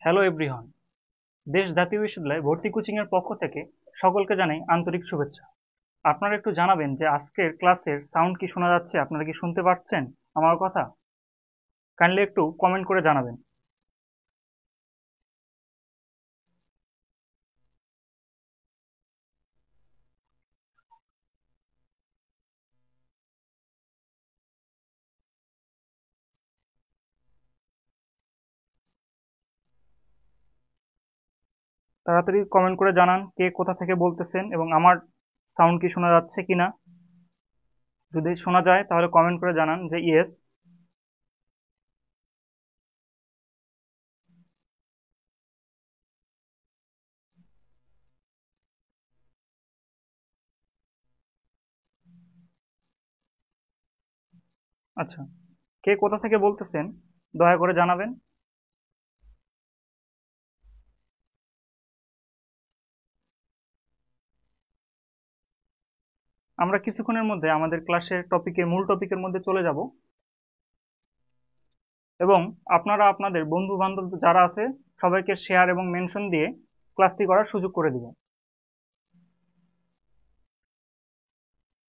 Hello everyone. দেশ জাতীয় বিশ্ববিদ্যালয় ভর্তি কোচিং এর পক্ষ থেকে সকলকে জানাই আন্তরিক শুভেচ্ছা। আপনারা একটু জানাবেন যে আজকের ক্লাসের সাউন্ড কি শোনা যাচ্ছে, আপনারা কি শুনতে পাচ্ছেন আমার কথা? কাইন্ডলি একটু কমেন্ট করে জানাবেন। তাড়াতাড়ি কমেন্ট করে জানান কে কোথা থেকে বলতেছেন এবং আমার সাউন্ড কি শোনা যাচ্ছে কিনা। যদি শোনা যায় তাহলে কমেন্ট করে জানান যে ইয়েস। আচ্ছা, কে কোথা থেকে বলতেছেন দয়া করে জানাবেন। আমরা কিছুক্ষণের মধ্যে আমাদের ক্লাসের মূল টপিকের মধ্যে চলে যাব এবং আপনারা আপনাদের বন্ধু বান্ধব যারা আছে সবাইকে শেয়ার এবং মেনশন দিয়ে ক্লাসটি করার সুযোগ করে দিবেন।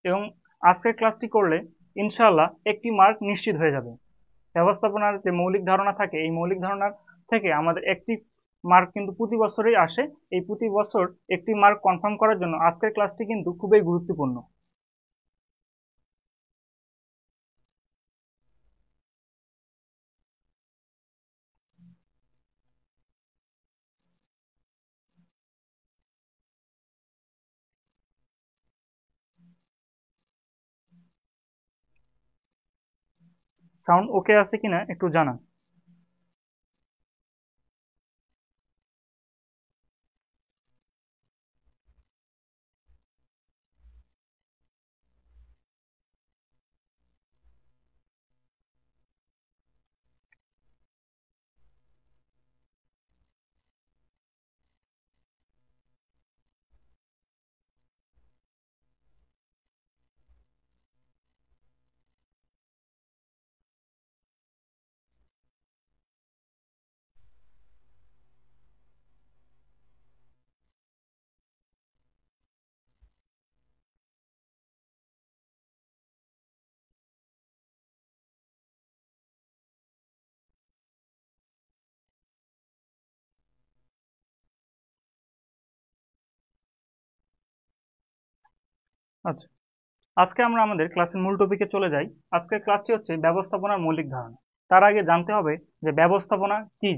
এবং আজকের ক্লাসটি করলে ইনশাআল্লাহ একটি মার্ক নিশ্চিত হয়ে যাবে। ব্যবস্থাপনার যে মৌলিক ধারণা থাকে এই মৌলিক ধারণার থেকে আমাদের একটি মার্ক কিন্তু প্রতি বছরই আসে। এই প্রতি বছর একটি মার্ক কনফার্ম করার জন্য আজকের ক্লাসটি কিন্তু খুবই গুরুত্বপূর্ণ। সাউন্ড ওকে আছে কিনা একটু জানান। আচ্ছা, আজকে আমরা আমাদের ক্লাসের মূল টপিকে চলে যাই। আজকের ক্লাসটি হচ্ছে ব্যবস্থাপনার মৌলিক ধারণা। তার আগে জানতে হবে যে ব্যবস্থাপনা কি।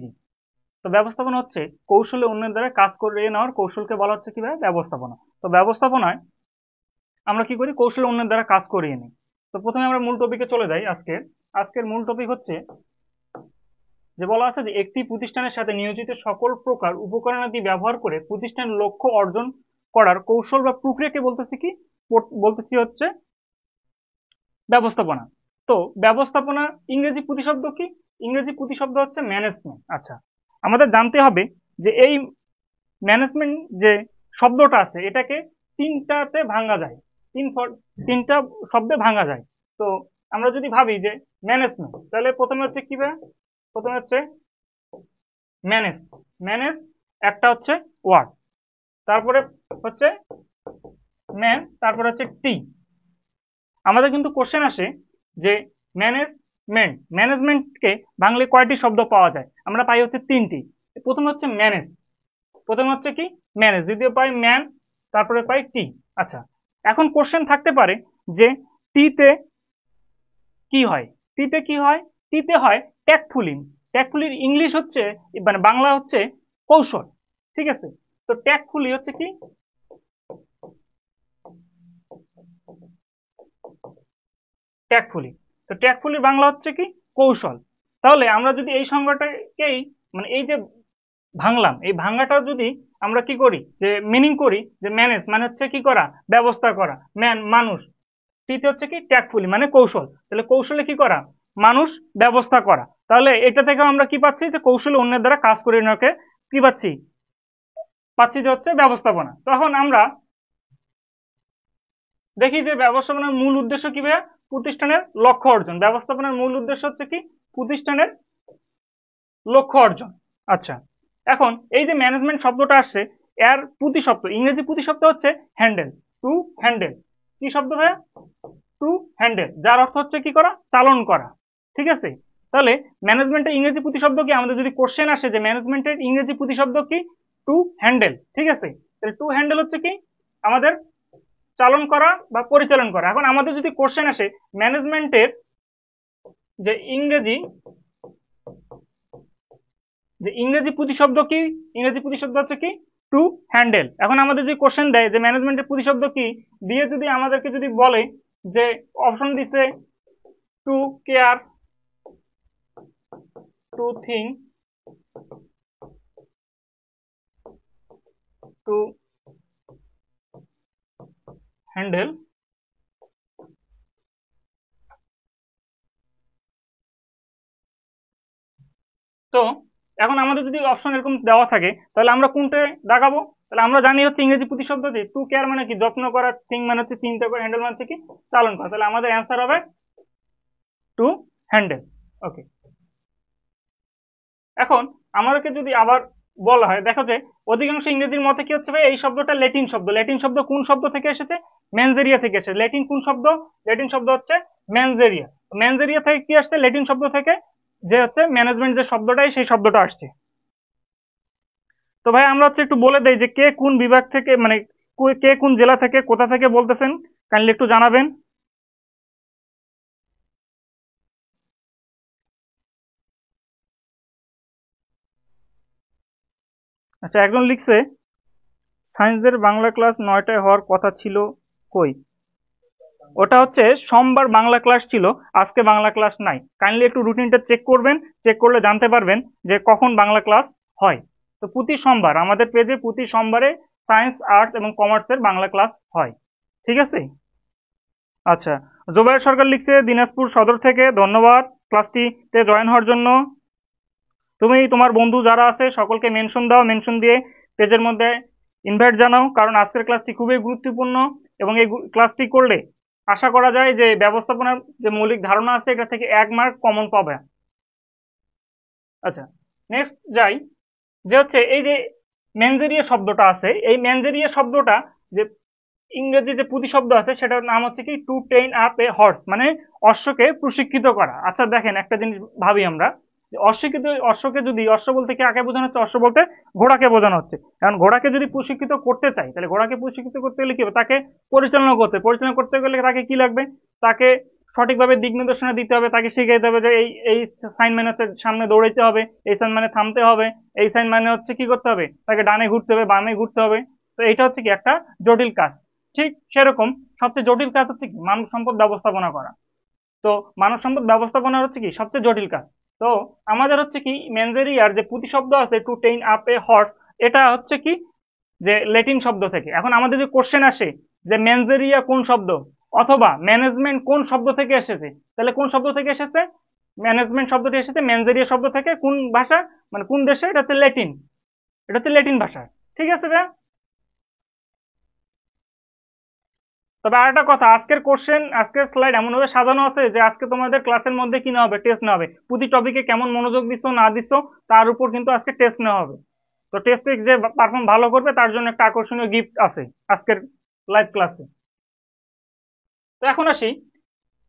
তো ব্যবস্থাপনা হচ্ছে কৌশলে অন্যের দ্বারা কাজ করিয়ে নেওয়ার কৌশলকে বলা হচ্ছে কিভাবে ব্যবস্থাপনা। তো ব্যবস্থাপনায় আমরা কি করি, কৌশলে অন্যের দ্বারা কাজ করিয়ে নিই। তো প্রথমে আমরা মূল টপিকে চলে যাই। আজকের মূল টপিক হচ্ছে যে বলা আছে যে একটি প্রতিষ্ঠানের সাথে নিয়োজিত সকল প্রকার উপকরণাদি ব্যবহার করে প্রতিষ্ঠানের লক্ষ্য অর্জন করার কৌশল বা প্রক্রিয়াকে বলতেছি হচ্ছে ব্যবস্থাপনা। তো ব্যবস্থাপনা ইংরেজি প্রতিশব্দ কি? ইংরেজি প্রতিশব্দ হচ্ছে ম্যানেজমেন্ট। আচ্ছা, আমাদের জানতে হবে যে এই ম্যানেজমেন্ট যে শব্দটা আছে এটাকে তিনটাতে ভাঙা যায়। তিনটা শব্দে ভাঙা যায়। তো আমরা যদি ভাবি যে ম্যানেজমেন্ট, তাহলে প্রথমে হচ্ছে কি ভাই? প্রথমে হচ্ছে ম্যানেজ। ম্যানেজ একটা হচ্ছে ওয়ার্ড, তারপরে হচ্ছে ম্যান, তারপরে হচ্ছে টি। আমাদের কিন্তু কোশ্চেন আসে যে ম্যানেজমেন্টকে ভাঙলে কয়টি শব্দ পাওয়া যায়? আমরা পাই হচ্ছে তিনটি। প্রথমে হচ্ছে ম্যানেজ, প্রথমে হচ্ছে কি ম্যানেজ, দ্বিতীয় পাই ম্যান, তারপরে পাই টি। আচ্ছা, এখন কোশ্চেন থাকতে পারে যে টিতে কি হয়? টিতে কি হয়? টিতে হয় ট্যাক্টফুলি। ট্যাক্টফুলির ইংলিশ হচ্ছে মানে বাংলা হচ্ছে কৌশল। ঠিক আছে, তো ট্যাক্টফুলি হচ্ছে কি? ট্যাক্টফুলি। তো ট্যাক্টফুলির বাংলা হচ্ছে কি? কৌশল। তাহলে আমরা যদি এই সংজ্ঞাটাকেই মানে এই যে ভাঙলাম, এই ভাঙাটা যদি আমরা কি করি যে মিনিং করি যে ম্যানেজ মানে হচ্ছে কি করা? ব্যবস্থা করা। ম্যান মানুষ, টিতে হচ্ছে কি? ট্যাক্টফুলি মানে কৌশল। তাহলে কৌশলে কি করা? মানুষ, ব্যবস্থা করা। তাহলে এটা থেকে আমরা কি পাচ্ছি যে কৌশলে অন্যের দ্বারা কাজ করে নেওয়াকে কি পাচ্ছি? পাচ্ছি যে হচ্ছে ব্যবস্থাপনা। তখন আমরা দেখি যে ব্যবস্থাপনার মূল উদ্দেশ্য কি ভাইয়া? প্রতিষ্ঠানের লক্ষ্য অর্জন। ব্যবস্থাপনার মূল উদ্দেশ্য হচ্ছে কি? প্রতিষ্ঠানের লক্ষ্য অর্জন। আচ্ছা, এখন এই যে ম্যানেজমেন্ট শব্দটা আসছে, এর প্রতিশব্দ, ইংরেজি প্রতিশব্দ হচ্ছে হ্যান্ডেল, টু হ্যান্ডেল। কি শব্দ ভাইয়া? টু হ্যান্ডেল, যার অর্থ হচ্ছে কি করা? চালন করা। ঠিক আছে, তাহলে ম্যানেজমেন্টের ইংরেজি প্রতিশব্দ কি? আমাদের যদি কোশ্চেন আসে যে ম্যানেজমেন্টের ইংরেজি প্রতিশব্দ কি, টু হ্যান্ডেল। ঠিক আছে, তাহলে টু হ্যান্ডেল হচ্ছে কি? আমাদের চালন করা বা পরিচালন করা। এখন আমাদের যদি কোশ্চেন আসে ম্যানেজমেন্টের যে ইংরেজি প্রতিশব্দ কি, ইংরেজি প্রতিশব্দ হচ্ছে কি? To handle. এখন আমাদের যদি কোশ্চেন দেয় যে ম্যানেজমেন্টের প্রতিশব্দ কি, দিয়ে যদি আমাদেরকে যদি বলে যে অপশন দিছে to care, to think, to handle, তো এখন আমাদের যদি অপশন এরকম দেওয়া থাকে তাহলে আমরা কোনটা দাগাবো? তাহলে আমরা জানি হচ্ছে ইংরেজি প্রতিশব্দ যে টু কেয়ার মানে কি? যত্ন করা, থিঙ্ক মানে হচ্ছে চিন্তা করা, হ্যান্ডেল মানে হচ্ছে কি? চালন করা। তাহলে আমাদের অ্যান্সার হবে টু হ্যান্ডেল। ওকে, এখন আমাদেরকে যদি আবার বলা হয়, দেখো যে অধিকাংশ ইংরেজির মতে কি হচ্ছে ভাই, এই শব্দটা ল্যাটিন শব্দ। ল্যাটিন শব্দ কোন শব্দ থেকে এসেছে? ম্যানজেরিয়া থেকে এসেছে। ল্যাটিন কোন শব্দ? ল্যাটিন শব্দ হচ্ছে ম্যানজেরিয়া। ম্যানজেরিয়া থেকে কি আসছে? ল্যাটিন শব্দ থেকে যে হচ্ছে ম্যানেজমেন্ট যে শব্দটাই, সেই শব্দটা আসছে। তো ভাই আমরা হচ্ছে একটু বলে দেই যে কে কোন বিভাগ থেকে, মানে কে কোন জেলা থেকে, কোথা থেকে বলতেছেন, কাইন্ডলি একটু জানাবেন। আচ্ছা, একজন লিখছে সায়েন্সের বাংলা ক্লাস 9টায় হওয়ার কথা ছিল, কই? ওটা হচ্ছে সোমবার বাংলা ক্লাস ছিল, আজকে বাংলা ক্লাস নাই। কাইন্ডলি একটু রুটিনটা চেক করবেন, চেক করলে জানতে পারবেন যে কখন বাংলা ক্লাস হয়। তো প্রতি সোমবার আমাদের পেজে প্রতি সোমবারে সায়েন্স, আর্টস এবং কমার্সের বাংলা ক্লাস হয়। ঠিক আছে। আচ্ছা, জোবায়ের সরকার লিখছে দিনাজপুর সদর থেকে, ধন্যবাদ ক্লাসটিতে জয়েন হওয়ার জন্য। তুমি তোমার বন্ধু যারা আছে সকলকে মেনশন দাও, মেনশন দিয়ে পেজের মধ্যে ইনভাইট জানাও, কারণ আজকের ক্লাসটি খুবই গুরুত্বপূর্ণ এবং এই ক্লাসটি করলে আশা করা যায় যে ব্যবস্থাপনার যে মৌলিক ধারণা আছে এটা থেকে 1 মার্ক কমন পাবে। আচ্ছা, নেক্সট যাই, যে হচ্ছে এই যে ম্যানজেরিয়া শব্দটা আছে, এই ম্যানজেরিয়া শব্দটা যে ইংরেজি যে প্রতিশব্দ আছে সেটার নাম হচ্ছে কি? To train up a horse, মানে অশ্বকে প্রশিক্ষিত করা। আচ্ছা দেখেন, একটা জিনিস ভাবি আমরা, যে অশিক্ষিত অশ্বকে যদি, অশ্ব বলতে কি কাকে বোঝানো হচ্ছে? অশ্ব বলতে ঘোড়াকে বোঝানো হচ্ছে। কারণ ঘোড়াকে যদি প্রশিক্ষিত করতে চাই, তাহলে ঘোড়াকে প্রশিক্ষিত করতে গেলে কি হবে? তাকে পরিচালনা করতে গেলে তাকে কি লাগবে? তাকে সঠিকভাবে দিক নির্দেশনা দিতে হবে, তাকে শিখাইতে হবে যে এই এই সাইন মানে হচ্ছে সামনে দৌড়াইতে হবে, এই সাইন মানে থামতে হবে, এই সাইন মানে হচ্ছে কি করতে হবে? তাকে ডানে ঘুরতে হবে, বামে ঘুরতে হবে। তো এটা হচ্ছে কি একটা জটিল কাজ। ঠিক সেরকম সবচেয়ে জটিল কাজ হচ্ছে কি? মানব সম্পদ ব্যবস্থাপনা করা। তো মানব সম্পদ ব্যবস্থাপনা হচ্ছে কি সবচেয়ে জটিল কাজ। তো আমাদের হচ্ছে কি ম্যানজেরিয়ার যে প্রতিশব্দ আছে to train up a horse, এটা হচ্ছে কি? যে ল্যাটিন শব্দ থেকে। এখন আমাদের যে কোশ্চেন আসে যে ম্যানজেরিয়া কোন শব্দ অথবা ম্যানেজমেন্ট কোন শব্দ থেকে এসেছে, তাহলে কোন শব্দ থেকে এসেছে? ম্যানেজমেন্ট শব্দটি এসেছে ম্যানজেরিয়া শব্দ থেকে। কোন ভাষা, মানে কোন দেশে? এটা হচ্ছে ল্যাটিন, এটা হচ্ছে ল্যাটিন ভাষা। ঠিক আছে ভাইয়া। তবে আর একটা কথা, আজকের কোশ্চেন, আজকের স্লাইড এমন ভাবে সাজানো আছে যে আজকে তোমাদের ক্লাসের মধ্যে কি নেওয়া হবে? টেস্ট নেওয়া হবে। প্রতি টপিকে কেমন মনোযোগ দিচ্ছ না দিচ্ছ তার উপর কিন্তু আজকে টেস্ট নেওয়া হবে। তো টেস্টে যে পারফর্ম ভালো করবে তার জন্য একটা আকর্ষণীয় গিফট আছে আজকের লাইভ ক্লাসে। তো এখন আসি,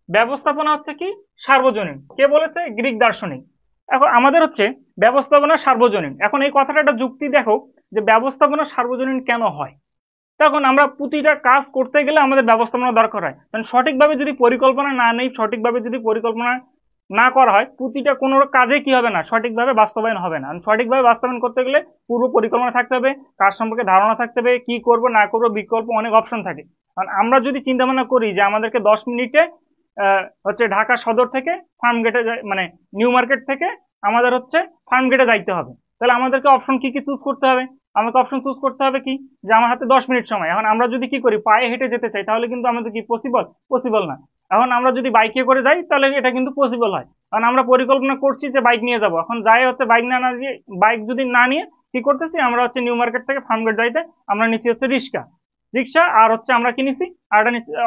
ব্যবস্থাপনা হচ্ছে কি সার্বজনীন। কে বলেছে? গ্রিক দার্শনিক। এখন আমাদের হচ্ছে ব্যবস্থাপনা সার্বজনীন। এখন এই কথাটা একটা যুক্তি দেখো যে ব্যবস্থাপনা সার্বজনীন কেন হয়। তখন আমরা প্রতিটা কাজ করতে গেলে আমাদের ব্যবস্থাপনা দরকার হয়, কারণ সঠিকভাবে যদি পরিকল্পনা না নেই, সঠিকভাবে যদি পরিকল্পনা না করা হয়, প্রতিটা কোনো কাজে কি হবে না? সঠিকভাবে বাস্তবায়ন হবে না। সঠিকভাবে বাস্তবায়ন করতে গেলে পূর্ব পরিকল্পনা থাকতে হবে, কাজ সম্পর্কে ধারণা থাকতে হবে, কি করব না করব, বিকল্প অনেক অপশন থাকে। কারণ আমরা যদি চিন্তা ভাবনা করি যে আমাদেরকে 10 মিনিটে হচ্ছে ঢাকা সদর থেকে ফার্ম গেটে, মানে নিউ মার্কেট থেকে আমাদের হচ্ছে ফার্ম গেটে যাইতে হবে, তাহলে আমাদেরকে অপশন কি কি চুজ করতে হবে? আমাকে অপশন চুজ করতে হবে কি? যে আমার হাতে 10 মিনিট সময়। এখন আমরা যদি কি করি, পায়ে হেঁটে যেতে চাই, তাহলে কিন্তু আমাদের কি পসিবল? পসিবল না। এখন আমরা যদি বাইকে করে যাই তাহলে এটা কিন্তু পসিবল হয়, কারণ আমরা পরিকল্পনা করছি যে বাইক নিয়ে যাব। এখন যাই হচ্ছে বাইক না দিয়ে, বাইক যদি না নিয়ে কি করতেছি, আমরা হচ্ছে নিউ মার্কেট থেকে ফার্মগেট যাইতে আমরা নিচ্ছি হচ্ছে রিক্সা। রিক্সা আর হচ্ছে আমরা কিনেছি আর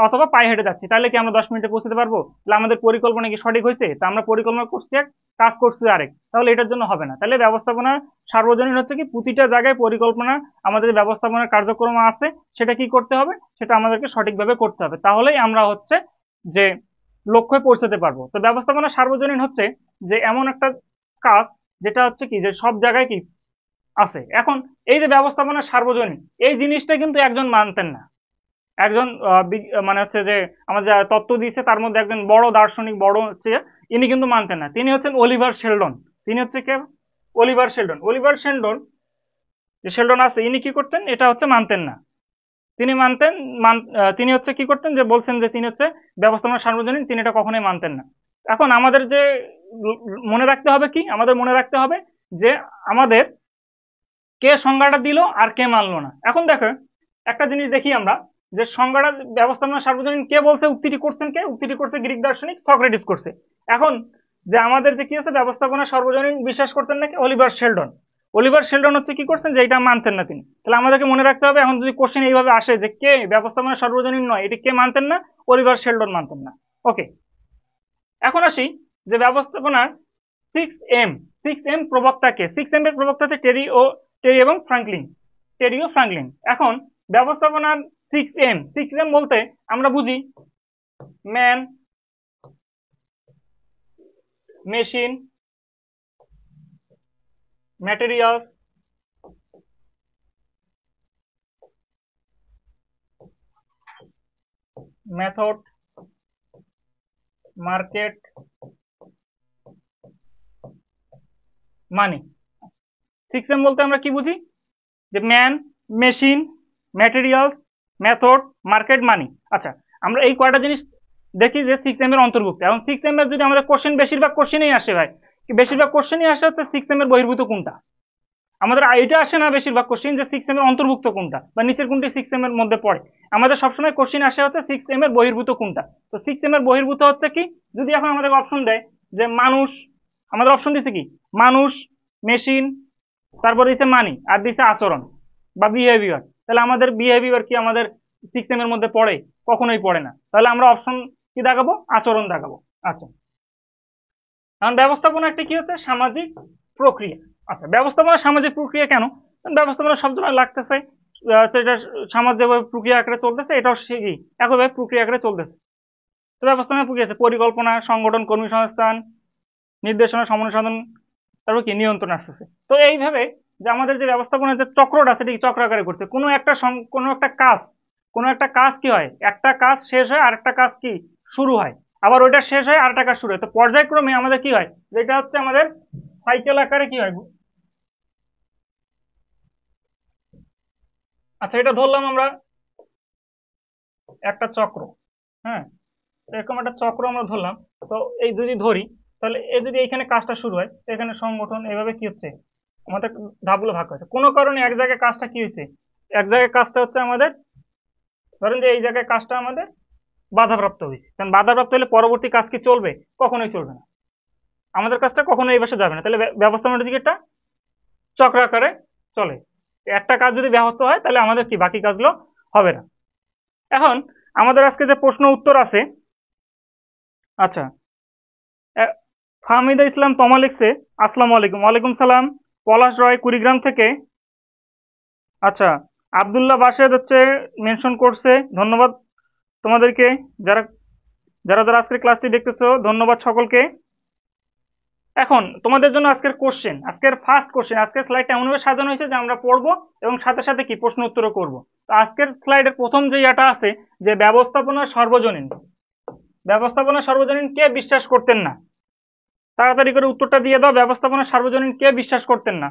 অথবা পায়ে হেঁটে যাচ্ছি, তাহলে কি আমরা 10 মিনিটে পৌঁছতে পারবো? তাহলে আমাদের পরিকল্পনা কি সঠিক হয়েছে? তা আমরা পরিকল্পনা করছি এক, কাজ করছি আরেক, তাহলে এটার জন্য হবে না। তাহলে ব্যবস্থাপনা সার্বজনীন হচ্ছে কি প্রতিটা জায়গায় পরিকল্পনা আমাদের ব্যবস্থাপনার কার্যক্রম আছে, সেটা কি করতে হবে, সেটা আমাদেরকে সঠিকভাবে করতে হবে, তাহলেই আমরা হচ্ছে যে লক্ষ্যে পৌঁছতে পারবো। তো ব্যবস্থাপনা সার্বজনীন হচ্ছে যে এমন একটা কাজ যেটা হচ্ছে কি যে সব জায়গায় কি আছে। এখন এই যে ব্যবস্থাপনা সার্বজনীন, এই জিনিসটা কিন্তু একজন মানতেন না। একজন মানে হচ্ছে যে আমাদের যারা তত্ত্ব দিয়েছে তার মধ্যে একজন বড় দার্শনিক, বড় হচ্ছে ইনি কিন্তু মানতেন না। তিনি হচ্ছেন অলিভার শেলডন। তিনি হচ্ছে কে? Oliver Sheldon. অলিভার শেলডন, যে শেলডন আছে, ইনি কি করতেন, এটা হচ্ছে মানতেন না। তিনি মানতেন, তিনি হচ্ছে কি করতেন, যে বলছেন যে তিনি হচ্ছে ব্যবস্থাপনা সার্বজনীন, তিনি এটা কখনোই মানতেন না। এখন আমাদের যে মনে রাখতে হবে কি, আমাদের মনে রাখতে হবে যে আমাদের কে সংজ্ঞাটা দিল আর কে মানলো না। এখন দেখো একটা জিনিস দেখি আমরা, যে সংজ্ঞাটা ব্যবস্থাপনা সার্বজনীন কে বলছে, উক্তিটি করছেন কে? উক্তিটি করছে গ্রিক দার্শনিক সক্রেটিস করছে। এখন যে আমাদের যে কি আছে, ব্যবস্থাপনা সার্বজনীন বিশ্বাস করতেন নাকি? Oliver Sheldon. অলিভার শেলডন হচ্ছে কি করছেন, যে এটা মানতেন না তিনি। তাহলে আমাদেরকে মনে রাখতে হবে, এখন যদি কোশ্চেন এইভাবে আসে যে কে ব্যবস্থাপনা সার্বজনীন নয়, এটি কে মানতেন না? অলিভার শেলডন মানতেন না। ওকে, এখন আসি যে ব্যবস্থাপনার 6M, 6M প্রবক্তা কে? 6M এর প্রবক্তা হচ্ছে টেরি এবং ফ্রাঙ্কলিন। টেরি ও ফ্রাঙ্কলিন। এখন ব্যবস্থাপনার 6M, 6M বলতে আমরা বুঝি man, machine, materials, method, market, money. 6M বলতে আমরা কি বুঝি? যে man, machine, materials, method, market, money. আচ্ছা, আমরা এই কয়টা জিনিস দেখি যে 6M এর অন্তর্ভুক্ত। এখন 6M এর যদি আমাদের কোশ্চেন, বেশিরভাগ কোশ্চেনই আসে ভাই, বেশিরভাগ কোশ্চেনই আসে হচ্ছে 6M এর বহির্ভূত কোনটা। আমাদের এটা আসে না বেশিরভাগ কোশ্চেন যে 6M এর অন্তর্ভুক্ত কোনটা বা নিচের কোনটি 6M এর মধ্যে পড়ে। আমাদের সবসময় কোশ্চেন আসে হচ্ছে 6M এর বহির্ভূত কোনটা। তো 6M এর বহির্ভূত হচ্ছে কি, যদি এখন আমাদের অপশন দেয় যে মানুষ, আমাদের অপশন দিচ্ছে কি মানুষ, মেশিন, তারপর দিচ্ছে মানি, আর দিচ্ছে আচরণ বা বিহেভিয়ার, তাহলে আমাদের বিহেভিয়ার কি আমাদের 6M এর মধ্যে পড়ে? কখনোই পড়ে না। তাহলে আমরা অপশন কি দেখাবো? আচরণ দেখাবো। আচ্ছা, কারণ ব্যবস্থাপনা একটা কি হচ্ছে, সামাজিক প্রক্রিয়া। আচ্ছা, ব্যবস্থাপনা সামাজিক প্রক্রিয়া কেন? ব্যবস্থাপনা শব্দ লাগতেছে এটা সমাজ যেভাবে প্রক্রিয়া আকারে চলতেছে, এটাও সেই একইভাবে প্রক্রিয়া আকারে চলতেছে। তো ব্যবস্থাপনা প্রক্রিয়া আছে পরিকল্পনা, সংগঠন, কর্মী সংস্থান, নির্দেশনা, সমন্বয় সাধন, তারপর কি নিয়ন্ত্রণ আসতেছে। তো এইভাবে যে আমাদের যে ব্যবস্থাপনার যে চক্রটা আছে, এটা চক্র আকারে করছে। কোনো একটা কাজ কি হয়, একটা কাজ শেষ হয় আরেকটা কাজ কি শুরু হয়, আবার ওইটা শেষ হয় আরেকটা কাজ শুরু হয়। তো পর্যায়ক্রমে আমাদের কি হয়, যেটা হচ্ছে আমাদের সাইকেল আকারে কি হয়। আচ্ছা, এটা ধরলাম আমরা একটা চক্র, হ্যাঁ, এরকম একটা চক্র আমরা ধরলাম। তো এই যদি ধরি, তাহলে এই যদি এখানে কাজটা শুরু হয়, এখানে সংগঠন, এভাবে কি হচ্ছে আমাদের ধাপগুলো ভাগ হয়েছে। কোনো কারণে এক জায়গায় কাজটা কি হয়েছে, এক জায়গায় কাজটা হচ্ছে আমাদের, ধরেন যে এই জায়গায় কাজটা আমাদের বাধাপ্রাপ্ত হয়েছে। কারণ বাধাপ্রাপ্ত হলে পরবর্তী কাজ কি চলবে? কখনোই চলবে না, আমাদের কাজটা কখনোই এই পাশে যাবে না। তাহলে ব্যবস্থাপনার দিকে একটা চক্র আকারে চলে। একটা কাজ যদি ব্যাহত হয়, তাহলে আমাদের কি বাকি কাজগুলো হবে না। এখন আমাদের আজকে যে প্রশ্ন উত্তর আছে, আচ্ছা, ফাহমিদা ইসলাম তমা লিখছে আসসালামু আলাইকুম। ওয়ালাইকুম সালাম। পলাশ রয় কুড়িগ্রাম থেকে। আচ্ছা, আবদুল্লাহ বাসেদ হচ্ছে মেনশন করছে, ধন্যবাদ তোমাদেরকে। যারা যারা যারা আজকের ক্লাসটি দেখতেছো, ধন্যবাদ সকলকে। এখন তোমাদের জন্য আজকের কোশ্চেন, আজকের ফার্স্ট কোশ্চেন, আজকের স্লাইডটা এমনভাবে সাজানো হয়েছে যে আমরা পড়বো এবং সাথে সাথে কি প্রশ্ন উত্তরও করবো। তো আজকের স্লাইডের প্রথম যে এটা আছে যে ব্যবস্থাপনা সর্বজনীন, ব্যবস্থাপনা সর্বজনীন কে বিশ্বাস করতেন না? তাড়াতাড়ি করে উত্তরটা দিয়ে দাও, ব্যবস্থাপনা সার্বজনীন কে বিশ্বাস করতেন না?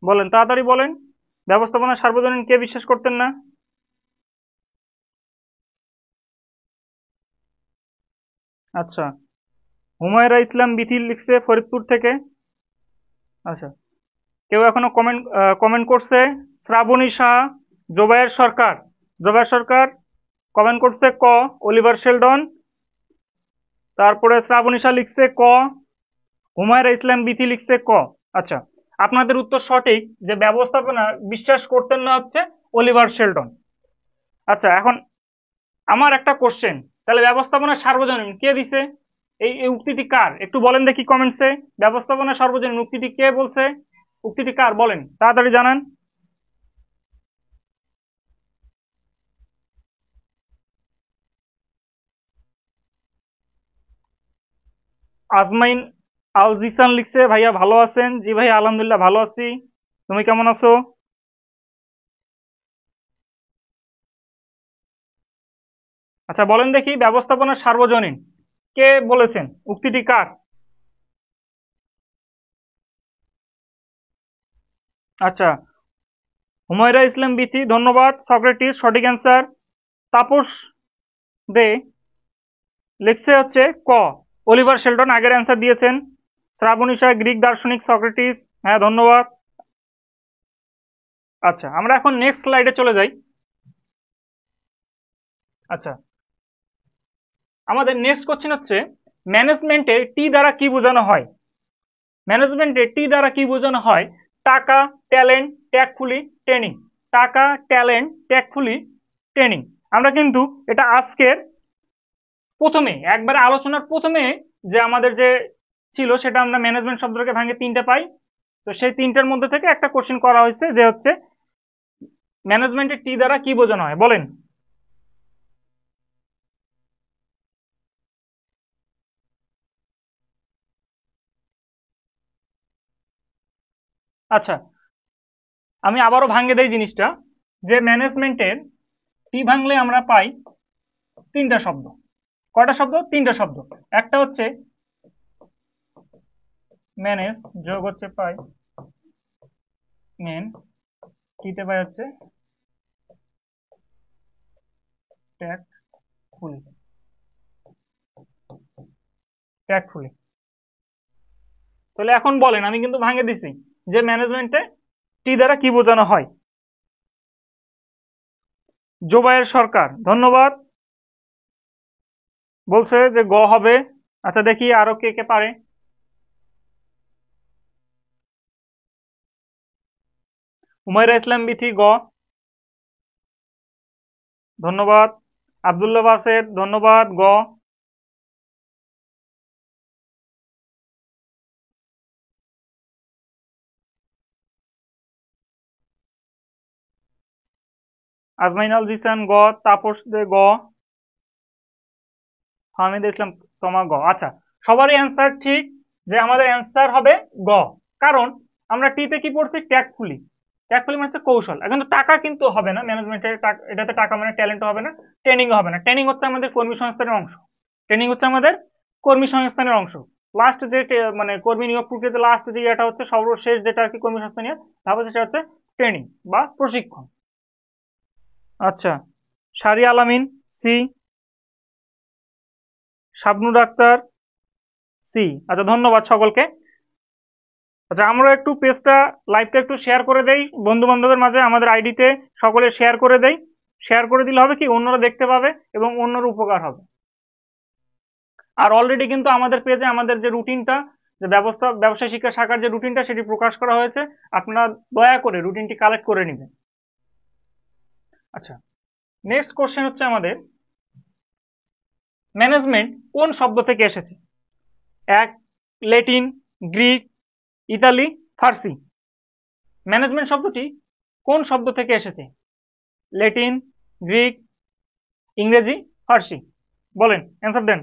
বলেন, তাড়াতাড়ি বলেন। ব্যবস্থাপনা সার্বজনীন কে বিশ্বাস করতেন না? আচ্ছা, হুমায়রা ইসলাম বিথি লিখছে ফরিদপুর থেকে। আচ্ছা, কেউ এখনো কমেন্ট কমেন্ট করছে? শ্রাবণী সাহা, জোবায়ের সরকার। জোবায়ের সরকার কমেন্ট করছে ক। Oliver Sheldon. তারপরে শ্রাবণী সাহা লিখছে ক। হুমায়রা ইসলাম বিথি লিখছে ক। আচ্ছা, আপনাদের উত্তর সঠিক, যে ব্যবস্থাপনা বিশ্বাস করতেন না হচ্ছে অলিভার শেলডন। আচ্ছা, এখন আমার একটা কোশ্চেন, তাহলে ব্যবস্থাপনা সার্বজনীন কে দিছে? এই উক্তিটি কার? একটু বলেন দেখি কমেন্টসে। ব্যবস্থাপনা সার্বজনীন উক্তিটি কে বলছে? উক্তিটি কার বলেন, তাড়াতাড়ি জানান। আজমাইন আল জিসান লিখছে, ভাইয়া ভালো আছেন? জি ভাই, আলহামদুলিল্লাহ ভালো আছি। তুমি কেমন আছো? আচ্ছা, বলেন দেখি ব্যবস্থাপনা সার্বজনীন কে বলেছেন? উক্তিটি কার? আচ্ছা, হুমায়রা ইসলাম বিথি, ধন্যবাদ। সক্রেটিস সঠিক অ্যান্সার। তাপস দে লিখছে হচ্ছে ক। অলিভার শেলটন আগের অ্যান্সার দিয়েছেন। শ্রাবণী শাহ গ্রিক দার্শনিক, সক্রেটিস। হ্যাঁ, ধন্যবাদ। আচ্ছা, আমরা এখন নেক্সট স্লাইডে চলে যাই। আচ্ছা, আমাদের নেক্সট কোশ্চেন হচ্ছে ম্যানেজমেন্টে টি দ্বারা কি বোঝানো হয়? ম্যানেজমেন্টে টি দ্বারা কি বোঝানো হয়? টাকা, ট্যালেন্ট, ট্যাক্টফুলি, ট্রেনিং। টাকা, ট্যালেন্ট, ট্যাক্টফুলি, ট্রেনিং। আমরা কিন্তু এটা আজকের প্রথমে একবারে আলোচনার প্রথমে যে আমাদের যে ছিল, সেটা আমরা ম্যানেজমেন্ট শব্দটাকে ভাঙে তিনটে পাই। তো সেই তিনটার মধ্যে থেকে একটা কোশ্চেন করা হয়েছে, যে হচ্ছে ম্যানেজমেন্টে টি দ্বারা কি বোঝানো হয়, বলেন। আচ্ছা, আমি আবারও ভাঙে দেই জিনিসটা, যে ম্যানেজমেন্টের টি ভাঙলে আমরা পাই তিনটা শব্দ। কয়টা শব্দ? তিনটা শব্দ। একটা হচ্ছে ম্যানেজ, যোগ হচ্ছে পাই মেন, টিতে পাই হচ্ছে ট্যাক্টফুলি। ট্যাক্টফুলি। তাহলে এখন বলেন, আমি কিন্তু ভাঙে দিছি, যে ম্যানেজমেন্টে টি দ্বারা কি বোঝানো হয়। জোবায়ের সরকার, ধন্যবাদ, বলছে যে গ হবে। আচ্ছা, দেখি আরো কে কে পারে। হুমায়রা ইসলাম বিথি গ, ধন্যবাদ। আব্দুল্লাহ বাসেদ, ধন্যবাদ, গ। আজমাইন আল জিসান গ। তাপস দে গ। হামিদ ইসলাম তোমা গ। আচ্ছা, সবারই অ্যান্সার ঠিক, যে আমাদের অ্যান্সার হবে গ। কারণ আমরা টিতে কি পড়ছি? ট্যাক্টফুলি। ট্যাক্টফুলি মানে হচ্ছে কৌশল। এখন তো টাকা কিন্তু হবে না ম্যানেজমেন্টের, এটাতে টাকা মানে ট্যালেন্ট হবে না, ট্রেনিং হবে না। ট্রেনিং হচ্ছে আমাদের কর্মী সংস্থানের অংশ। ট্রেনিং হচ্ছে আমাদের কর্মী সংস্থানের অংশ। লাস্ট যে মানে কর্মী নিয়োগ প্রক্রিয়াতে লাস্ট যে এটা হচ্ছে, সর্বশেষ যেটা আর কি কর্মী সংস্থানের ধাপ হচ্ছে, সেটা হচ্ছে ট্রেনিং বা প্রশিক্ষণ। আচ্ছা, সারি আলামিন সি। শাবনুর আক্তার সি। আচ্ছা, ধন্যবাদ সকলকে। আচ্ছা, আমরা একটু পেজটা, লাইভটা একটু শেয়ার করে দেই বন্ধু বান্ধবের মাঝে, আমাদের আইডিতে সকলে শেয়ার করে দেই। শেয়ার করে দিলে হবে কি, অন্যরা দেখতে পাবে এবং অন্যর উপকার হবে। আর অলরেডি কিন্তু আমাদের পেজে আমাদের যে রুটিনটা, যে ব্যবসায় শিক্ষা শাখার যে রুটিনটা, সেটি প্রকাশ করা হয়েছে। আপনারা দয়া করে রুটিনটি কালেক্ট করে নেবেন। আচ্ছা, নেক্সট কোশ্চেন হচ্ছে আমাদের, ম্যানেজমেন্ট কোন শব্দ থেকে এসেছে? এক, ল্যাটিন, গ্রিক, ইতালি, ফার্সি। ম্যানেজমেন্ট শব্দটি কোন শব্দ থেকে এসেছে? ল্যাটিন, গ্রিক, ইংরেজি, ফার্সি। বলেন, অ্যান্সার দেন।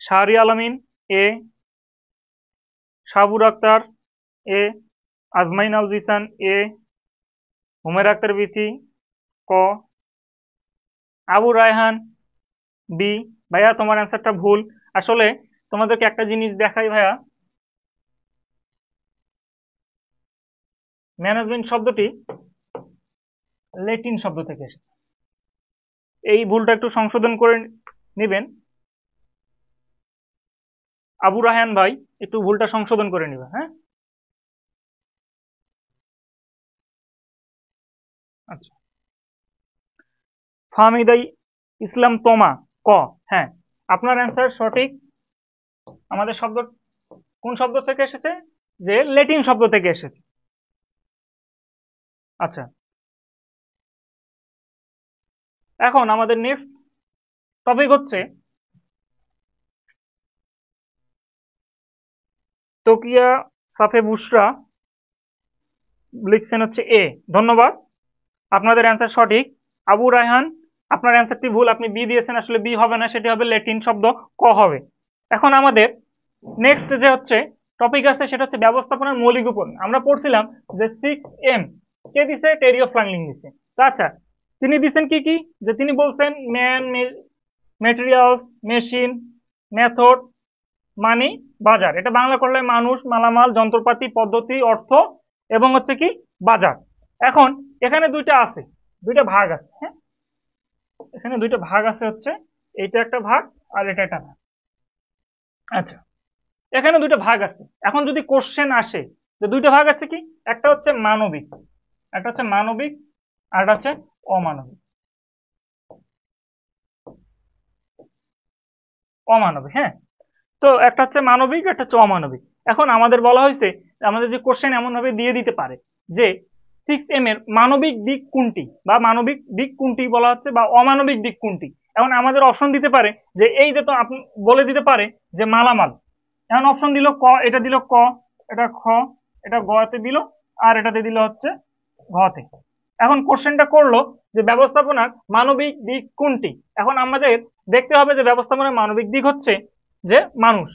শাহরি আলামিন এ, সাবুর আক্তার এ, আজমাইন আল জিসান এ, হুমায়রা আক্তার বিথি ক, আবু রায়হান বি। ভাইয়া তোমার অ্যান্সারটা ভুল। আসলে তোমাদেরকে একটা জিনিস দেখাই ভাইয়া, ম্যানেজমেন্ট শব্দটি ল্যাটিন শব্দ থেকে এসেছে। এই ভুলটা একটু সংশোধন করে নেবেন। আবু রায়হান ভাই একটু ভুলটা সংশোধন করে নিবে, হ্যাঁ। আচ্ছা, ফাহমিদা ইসলাম তোমা ক। হ্যাঁ, আপনার অ্যান্সার সঠিক। আমাদের শব্দ কোন শব্দ থেকে এসেছে? যে ল্যাটিন শব্দ থেকে এসেছে। আচ্ছা, এখন আমাদের নেক্সট টপিক হচ্ছে তকিয়া সাফে বুশরা লিখছেন হচ্ছে এ। ধন্যবাদ, আপনাদের অ্যান্সার সঠিক। আবু রায়হান, আপনার অ্যান্সারটি ভুল, আপনি বি দিয়েছেন। আসলে বি হবে না, সেটি হবে ল্যাটিন শব্দ ক হবে। এখন আমাদের নেক্সট যে হচ্ছে টপিক আছে সেটা হচ্ছে ব্যবস্থাপনার মৌলিক উপাদান। আমরা পড়ছিলাম যে 6M কে দিছে? টেরি অফ ফ্রাঙ্কলিন দিছে। আচ্ছা, তিনি দিচ্ছেন কি কি? যে তিনি বলছেন ম্যান, ম্যাটেরিয়ালস, মেশিন, মেথড, মানি, বাজার। এটা বাংলা করলে মানুষ, মালামাল, যন্ত্রপাতি, পদ্ধতি, অর্থ এবং হচ্ছে কি বাজার। এখন এখানে দুইটা আছে, দুইটা ভাগ আছে, হ্যাঁ। এখানে দুইটা ভাগ আছে, হচ্ছে এইটা একটা ভাগ আর এটা একটা ভাগ। আচ্ছা, এখানে দুইটা ভাগ আছে। এখন যদি কোশ্চেন আসে যে দুইটা ভাগ আছে কি, একটা হচ্ছে মানবিক, একটা হচ্ছে মানবিক আর একটা হচ্ছে অমানবিক। অমানবিক, হ্যাঁ। তো একটা হচ্ছে মানবিক, একটা হচ্ছে অমানবিক। এখন আমাদের বলা হয়েছে, আমাদের যে কোশ্চেন এমন ভাবে দিয়ে দিতে পারে যে 6M এর মানবিক দিক কোনটি, বা মানবিক দিক কোনটি বলা হচ্ছে, বা অমানবিক দিক কোনটি। এখন আমাদের অপশন দিতে পারে যে এই যে, তো আপনি বলে দিতে পারে যে মালামাল। এখন অপশন দিল ক, এটা দিল ক, এটা খ, এটা গতে দিল, আর এটাতে দিল হচ্ছে ঘতে। এখন কোশ্চেনটা করলো যে ব্যবস্থাপনার মানবিক দিক কোনটি। এখন আমাদের দেখতে হবে যে ব্যবস্থাপনার মানবিক দিক হচ্ছে যে মানুষ।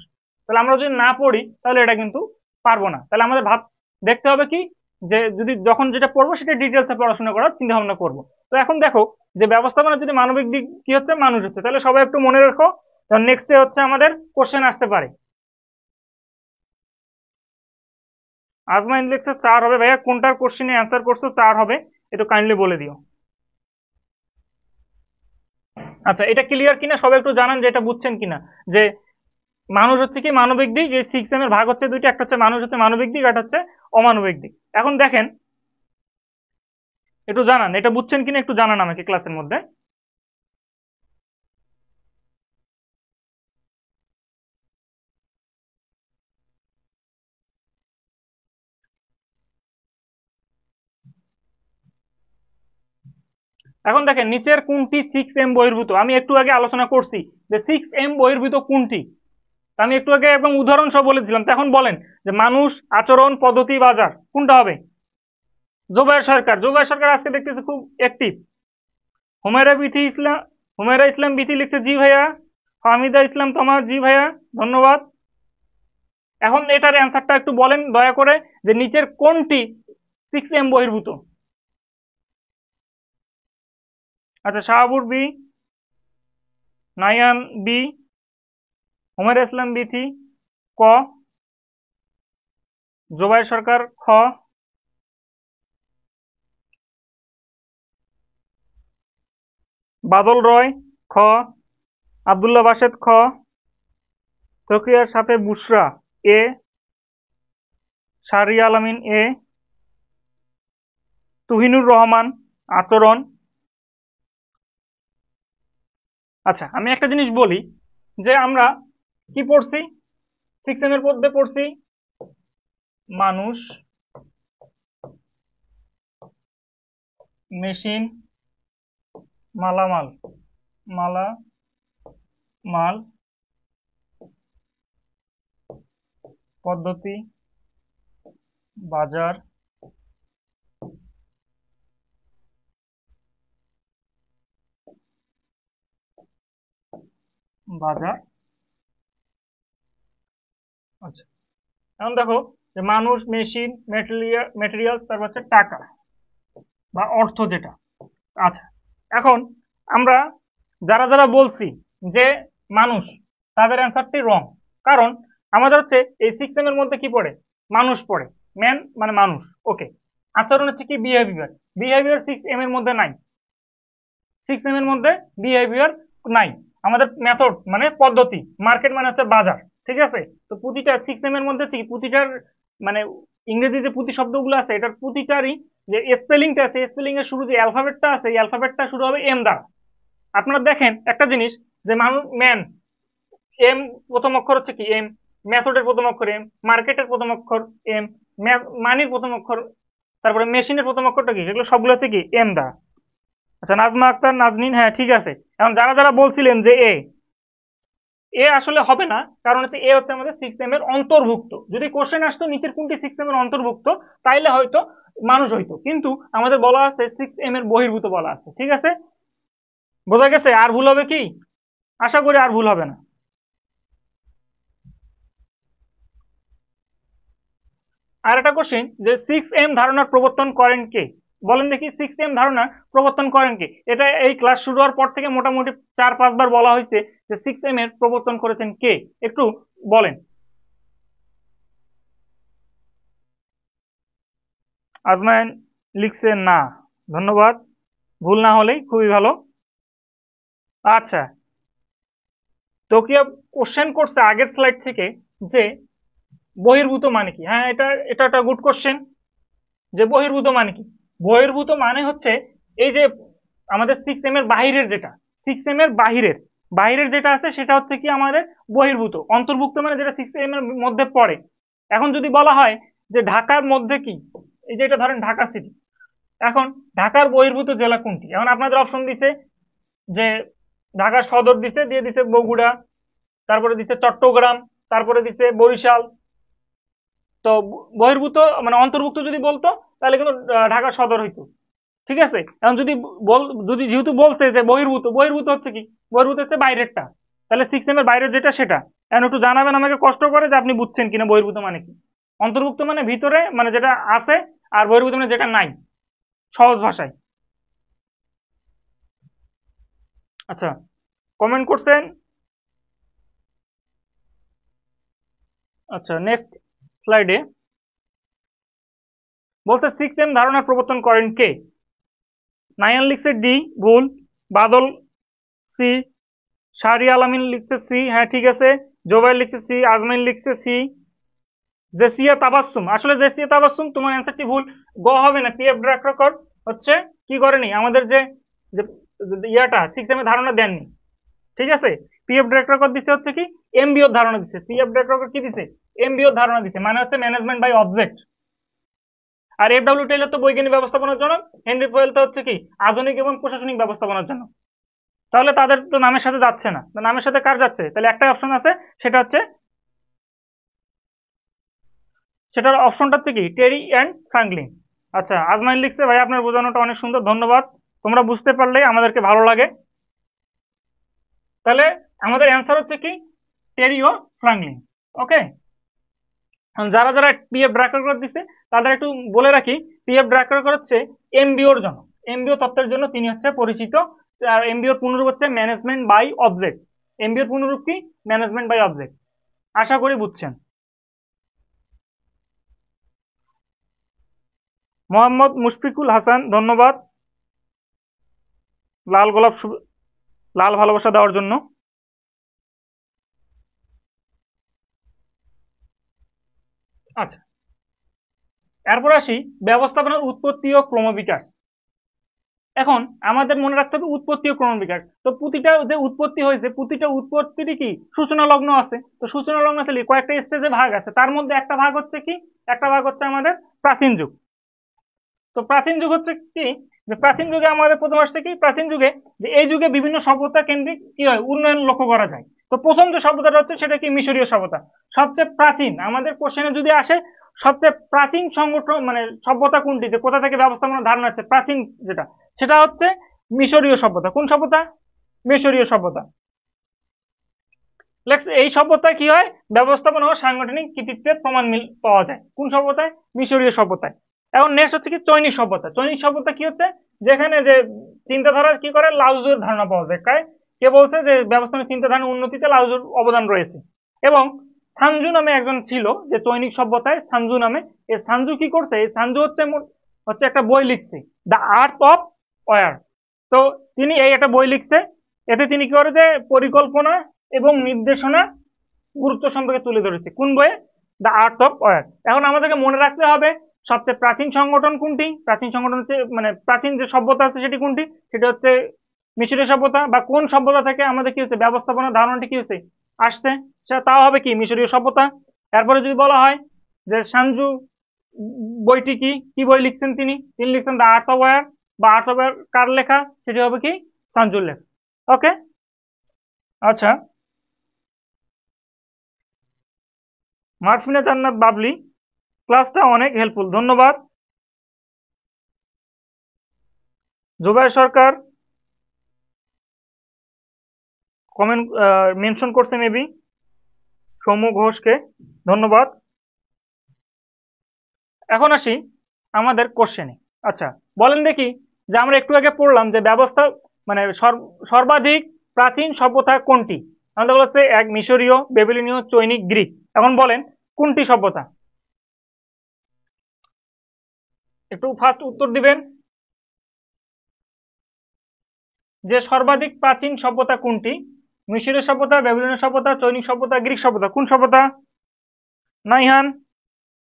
তাহলে আমরা যদি না পড়ি তাহলে এটা কিন্তু পারবো না। তাহলে আমাদের দেখতে হবে কি, যে যদি যখন যেটা পড়বো সেটা ডিটেলসে পড়াশোনা করার চিন্তা ভাবনা করবো। তো এখন দেখো যে ব্যবস্থাপনার যদি মানবিক দিক কি হচ্ছে, মানুষ হচ্ছে, তাহলে সবাই একটু মনে রাখো। নেক্সটে হচ্ছে আমাদের কোশ্চেন আসতে পারে। আজমাইন লিখছে 4 হবে। ভাইয়া কোনটার কোশ্চেনে অ্যান্সার করছো 4 হবে, একটু কাইন্ডলি বলে দিও। আচ্ছা, এটা ক্লিয়ার কিনা সবাই একটু জানান, যে এটা বুঝছেন কিনা, যে মানুষ হচ্ছে কি মানবিক দিক। এই 6M এর ভাগ হচ্ছে দুইটা, একটা হচ্ছে মানুষ হচ্ছে মানবিক দিক, একটা হচ্ছে অমানবিক দিক। এখন দেখেন, একটু জানান এটা বুঝছেন কিনা, একটু জানান আমাকে ক্লাসের মধ্যে। এখন দেখেন নিচের কোনটি 6M বহির্ভূত। আমি একটু আগে আলোচনা করছি যে 6M বহির্ভূত কোনটি। আমি একটু আগে এবং উদাহরণ সহ বলেছিলাম। তো এখন বলেন যে মানুষ, আচরণ, পদ্ধতি, বাজার, কোনটা হবে? জোবায়ের সরকার, জোবায়ের সরকার আজকে দেখতেছি খুব অ্যাক্টিভ। হুমায়রা বিথি ইসলাম, হুমায়রা ইসলাম বিথি লিখছে জি ভাইয়া। হামিদা ইসলাম তোমার, জি ভাইয়া, ধন্যবাদ। এখন এটার অ্যান্সারটা একটু বলেন দয়া করে, যে নিচের কোনটি 6M বহির্ভূত। আচ্ছা, শাহাবুর বি, নাইয়ান বি, হুমায়রা ইসলাম বিথি ক, জোবায়ের সরকার খ, বাদল রয় খ, আব্দুল্লাহ বাসেদ খ, তকিয়ার সাথে বুশরা এ, শাহরিয়া আলামিন এ, তুহিনুর রহমান আচরণ। আচ্ছা, আমি একটা জিনিস বলি, যে আমরা কি পড়ছি 6M এর মধ্যে পড়ছি মানুষ, মেশিন, মালামাল, মাল, পদ্ধতি, বাজার, বাজার। আচ্ছা, এখন দেখো যে মানুষ, মেশিন, মেটেরিয়াল, তারপর হচ্ছে টাকা বা অর্থ যেটা। আচ্ছা, এখন আমরা যারা যারা বলছি যে মানুষ, তাদের অ্যান্সারটি রং। কারণ আমাদের হচ্ছে এই 6M এর মধ্যে কি পড়ে? মানুষ পড়ে। ম্যান মানে মানুষ। ওকে, আচরণ হচ্ছে কি? বিহেভিয়ার। বিহেভিয়ার 6M এর মধ্যে নাই। 6M এর মধ্যে বিহেভিয়ার নাই। আমাদের মেথড মানে পদ্ধতি, মার্কেট মানে হচ্ছে বাজার। ঠিক আছে? তো প্রতিটা 6M এর মধ্যে হচ্ছে কি, প্রতিটার মানে ইংরেজি যে প্রতি শব্দগুলো আছে, এটার প্রতিটারই যে স্পেলিংটা আছে, স্পেলিং এর শুরু যে অ্যালফাবেটটা আছে, এই অ্যালফাবেটটা শুরু হবে এম দ্বারা। আপনারা দেখেন একটা জিনিস, যে মানুষ, ম্যান, এম প্রথম অক্ষর হচ্ছে কি? এম। মেথডের প্রথম অক্ষর এম, মার্কেটের প্রথম অক্ষর এম, মানির প্রথম অক্ষর, তারপরে মেশিনের প্রথম অক্ষরটা কি? এগুলো সবগুলো হচ্ছে কি? এম দ্বারা। আচ্ছা, নাজমা আক্তার, নাজনীন, হ্যাঁ ঠিক আছে। এখন যারা যারা বলছিলেন যে এ, এ আসলে হবে না, কারণ হচ্ছে এ হচ্ছে আমাদের 6M এর অন্তর্ভুক্ত। যদি কোশ্চেন আসতো নিচের কোনটি 6M এর অন্তর্ভুক্ত, তাইলে হয়তো মানুষ হইতো, কিন্তু আমাদের বলা আছে 6M এর বহির্ভূত বলা আছে। ঠিক আছে, বোঝা গেছে? আর ভুল হবে কি? আশা করি আর ভুল হবে না। আর একটা কোশ্চেন, যে 6M ধারণার প্রবর্তন করেন কে? বলেন দেখি, 6M ধারণা প্রবর্তন করেন কে? এটা এই ক্লাস শুরু হওয়ার পর থেকে মোটামুটি 4-5 বার বলা হয়েছে যে 6M এর প্রবর্তন করেছেন কে, একটু বলেন। আজমাইন লিখছে না, ধন্যবাদ। ভুল না হলেই খুবই ভালো। আচ্ছা, তোকিয়া কোশ্চেন করছে আগের স্লাইড থেকে যে বহির্ভূত মানে কি। হ্যাঁ, এটা এটা একটা গুড কোশ্চেন, যে বহির্ভূত মানে কি? বহির্ভূত মানে হচ্ছে এই যে আমাদের 6M এর বাহিরের যেটা, 6M এর বাহিরের বাহিরের যেটা আছে সেটা হচ্ছে কি আমাদের বহির্ভূত। অন্তর্ভুক্ত মানে যেটা 6M এর মধ্যে পড়ে। এখন যদি বলা হয় যে ঢাকার মধ্যে কি, এই যে এটা ধরেন ঢাকা সিটি, এখন ঢাকার বহির্ভূত জেলা কোনটি? এখন আপনাদের অপশন দিছে যে ঢাকার সদর দিছে, দিয়ে দিছে বগুড়া, তারপরে দিছে চট্টগ্রাম, তারপরে দিছে বরিশাল। তো বহির্ভূত মানে অন্তর্ভুক্ত যদি বলতো, তাহলে কিন্তু ঢাকা সদর হইতো। ঠিক আছে, এখন যদি যদি যেহেতু বলছে যে বহির্ভূত, বহির্ভূত হচ্ছে কি? বহির্ভূত হচ্ছে বাইরেরটা, তাহলে 6M এর বাইরের যেটা সেটা। এখন একটু জানাবেন আমাকে কষ্ট করে যে আপনি বুঝছেন কিনা বহির্ভূত মানে কি। অন্তর্ভুক্ত মানে ভিতরে, মানে যেটা আছে, আর বহির্ভূত মানে যেটা নাই, সহজ ভাষায়। আচ্ছা, কমেন্ট করছেন। আচ্ছা, নেক্সট স্লাইডে বলছে 6M ধারণার প্রবর্তন করেন কে? নায়ান লিখছে ডি, ভুল। বাদল সি, শাহরি আলামিন লিখছে সি, হ্যাঁ ঠিক আছে। জোবাইর লিখছে সি, আজমাইন লিখছে সি। জেসিয়া তাবাসসুম, আসলে জেসিয়া তাবাসসুম তোমার অ্যান্সারটি ভুল। গ হবে না। পিএফ ড্রাক রেকর্ড হচ্ছে কি করেনি আমাদের, যে যে ইয়াটা 6M এর ধারণা দেননি। ঠিক আছে, পিএফ ড্রাক রেকর্ড দিচ্ছে হচ্ছে কি? এমবিও ধারণা দিচ্ছে। পিএফ ড্রাক রেকর্ড কি দিছে? এমবিও ধারণা দিচ্ছে, মানে হচ্ছে ম্যানেজমেন্ট বাই অবজেক্ট। আর এফডব্লিউ টেইলর তো বৈজ্ঞানিক ব্যবস্থাপনার জন্য, হেনরি ফুয়েল তো হচ্ছে কি? আধুনিক এবং প্রশাসনিক ব্যবস্থাপনার জন্য। তাহলে তাদের তো নামের সাথে যাচ্ছে না, তো নামের সাথে কার যাচ্ছে? তাহলে একটাই অপশন আছে, সেটা হচ্ছে, সেটার অপশনটা হচ্ছে কি? টেরি অ্যান্ড ফ্রাঙ্কলিন। আচ্ছা, আজমাইন লিখছে ভাই আপনার বোঝানোটা অনেক সুন্দর, ধন্যবাদ। তোমরা বুঝতে পারলে আমাদেরকে ভালো লাগে। তাহলে আমাদের অ্যান্সার হচ্ছে কি? টেরি ও ফ্রাঙ্কলিন। ওকে, যারা যারা পিএফ ড্রাক রেকর্ড দিছে তাদের একটু বলে রাখি, পিএফ ড্রাক রেকর্ড হচ্ছে এমবিওর জন্য, এমবিও তত্ত্বের জন্য তিনি হচ্ছে পরিচিত। আর এমবিওর পূর্ণরূপ হচ্ছে ম্যানেজমেন্ট বাই অবজেক্ট। এমবিওর পূর্ণরূপ কি? Management by object. আশা করি বুঝছেন। মোহাম্মদ মুশফিকুল হাসান, ধন্যবাদ লাল গোলাপ লাল ভালোবাসা দেওয়ার জন্য। আচ্ছা, এরপর আসি ব্যবস্থাপনার উৎপত্তি ও ক্রমবিকাশ। এখন আমাদের মনে রাখতে হবে উৎপত্তি ও ক্রমবিকাশ। তো প্রতিটা যে উৎপত্তি হয়েছে, প্রতিটা উৎপত্তিরই কি সূচনা লগ্ন আছে। তো সূচনা লগ্ন আসলে কয়েকটা স্টেজে ভাগ আছে, তার মধ্যে একটা ভাগ হচ্ছে কি? একটা ভাগ হচ্ছে আমাদের প্রাচীন যুগ। তো প্রাচীন যুগ হচ্ছে কি? যে প্রাচীন যুগে আমাদের প্রথম আসছে কি? প্রাচীন যুগে যে এই যুগে বিভিন্ন সভ্যতা কেন্দ্রিক কি হয়? উন্নয়ন লক্ষ্য করা যায়। তো প্রথম যে সভ্যতাটা হচ্ছে সেটা কি? মিশরীয় সভ্যতা। সবচেয়ে প্রাচীন, আমাদের কোশ্চেনে যদি আসে সবচেয়ে প্রাচীন সংগঠন মানে সভ্যতা কোনটি, যে কোথা থেকে ব্যবস্থাপনার ধারণা হচ্ছে প্রাচীন যেটা, সেটা হচ্ছে মিশরীয় সভ্যতা। কোন সভ্যতা? মিশরীয় সভ্যতা। এই সভ্যতায় কি হয়, ব্যবস্থাপনা ও সাংগঠনিক কৃতিত্বের প্রমাণ পাওয়া যায়। কোন সভ্যতায়? মিশরীয় সভ্যতায়। এখন নেক্সট হচ্ছে কি চৈনিক সভ্যতা। চৈনিক সভ্যতা কি হচ্ছে, যেখানে যে চিন্তাধারা কি করে, লাউজুর ধারণা পাওয়া যায়। কে বলছে যে ব্যবস্থাপনা চিন্তাধারার উন্নতিতে লাউজুর অবদান রয়েছে। এবং সানজু নামে একজন ছিল যে চৈনিক সভ্যতায়, সানজু নামে। এই সানজু কি করছে, এই সানজু হচ্ছে একটা বই লিখছে, দ্য আর্ট অফ ওয়ার। তো তিনি এই একটা বই লিখছে, এতে তিনি কি করে যে পরিকল্পনা এবং নির্দেশনা গুরুত্ব সম্পর্কে তুলে ধরেছে। কোন বইয়ে? The art of war. এখন আমাদেরকে মনে রাখতে হবে সবচেয়ে প্রাচীন সংগঠন কোনটি। প্রাচীন সংগঠন হচ্ছে মানে প্রাচীন যে সভ্যতা আছে সেটি কোনটি, সেটা হচ্ছে মিশরীয় সভ্যতা। বা কোন সভ্যতা থেকে আমাদের কি হচ্ছে ব্যবস্থাপনা ধারণাটি কি হচ্ছে আসছে, সেটা তাও হবে কি মিশরীয় সভ্যতা। এরপরে যদি বলা হয় যে সানজু বইটি কি, কি বই লিখছেন তিনি লিখছেন দ্য আর্ট অফ ওয়ার। বা আর্ট অফ ওয়ার কার লেখা, সেটি হবে কি সানজুর লেখা। ওকে, আচ্ছা। মারফিনা জান্নাত বাবলি, ক্লাসটা অনেক হেল্পফুল, ধন্যবাদ। জুবাইর সরকার কমেন্ট মেনশন করছে মেবি, সৌম্য ঘোষকে ধন্যবাদ। এখন আসি আমাদের কোশ্চেনে। আচ্ছা বলেন দেখি, যে আমরা একটু আগে পড়লাম যে ব্যবস্থা মানে সর্বাধিক প্রাচীন সভ্যতা কোনটি? আমাদের বলছে এক মিশরীয়, বেবিলনীয়, চৈনিক, গ্রিক। এখন বলেন কোনটি সভ্যতা? একটু ফার্স্ট উত্তর দিবেন যে সর্বাধিক প্রাচীন সভ্যতা কোনটি। মিশরীয় সভ্যতা, বেবিলনীয় সভ্যতা, চৈনিক সভ্যতা, গ্রিক সভ্যতা, কোন সভ্যতা? নাইহান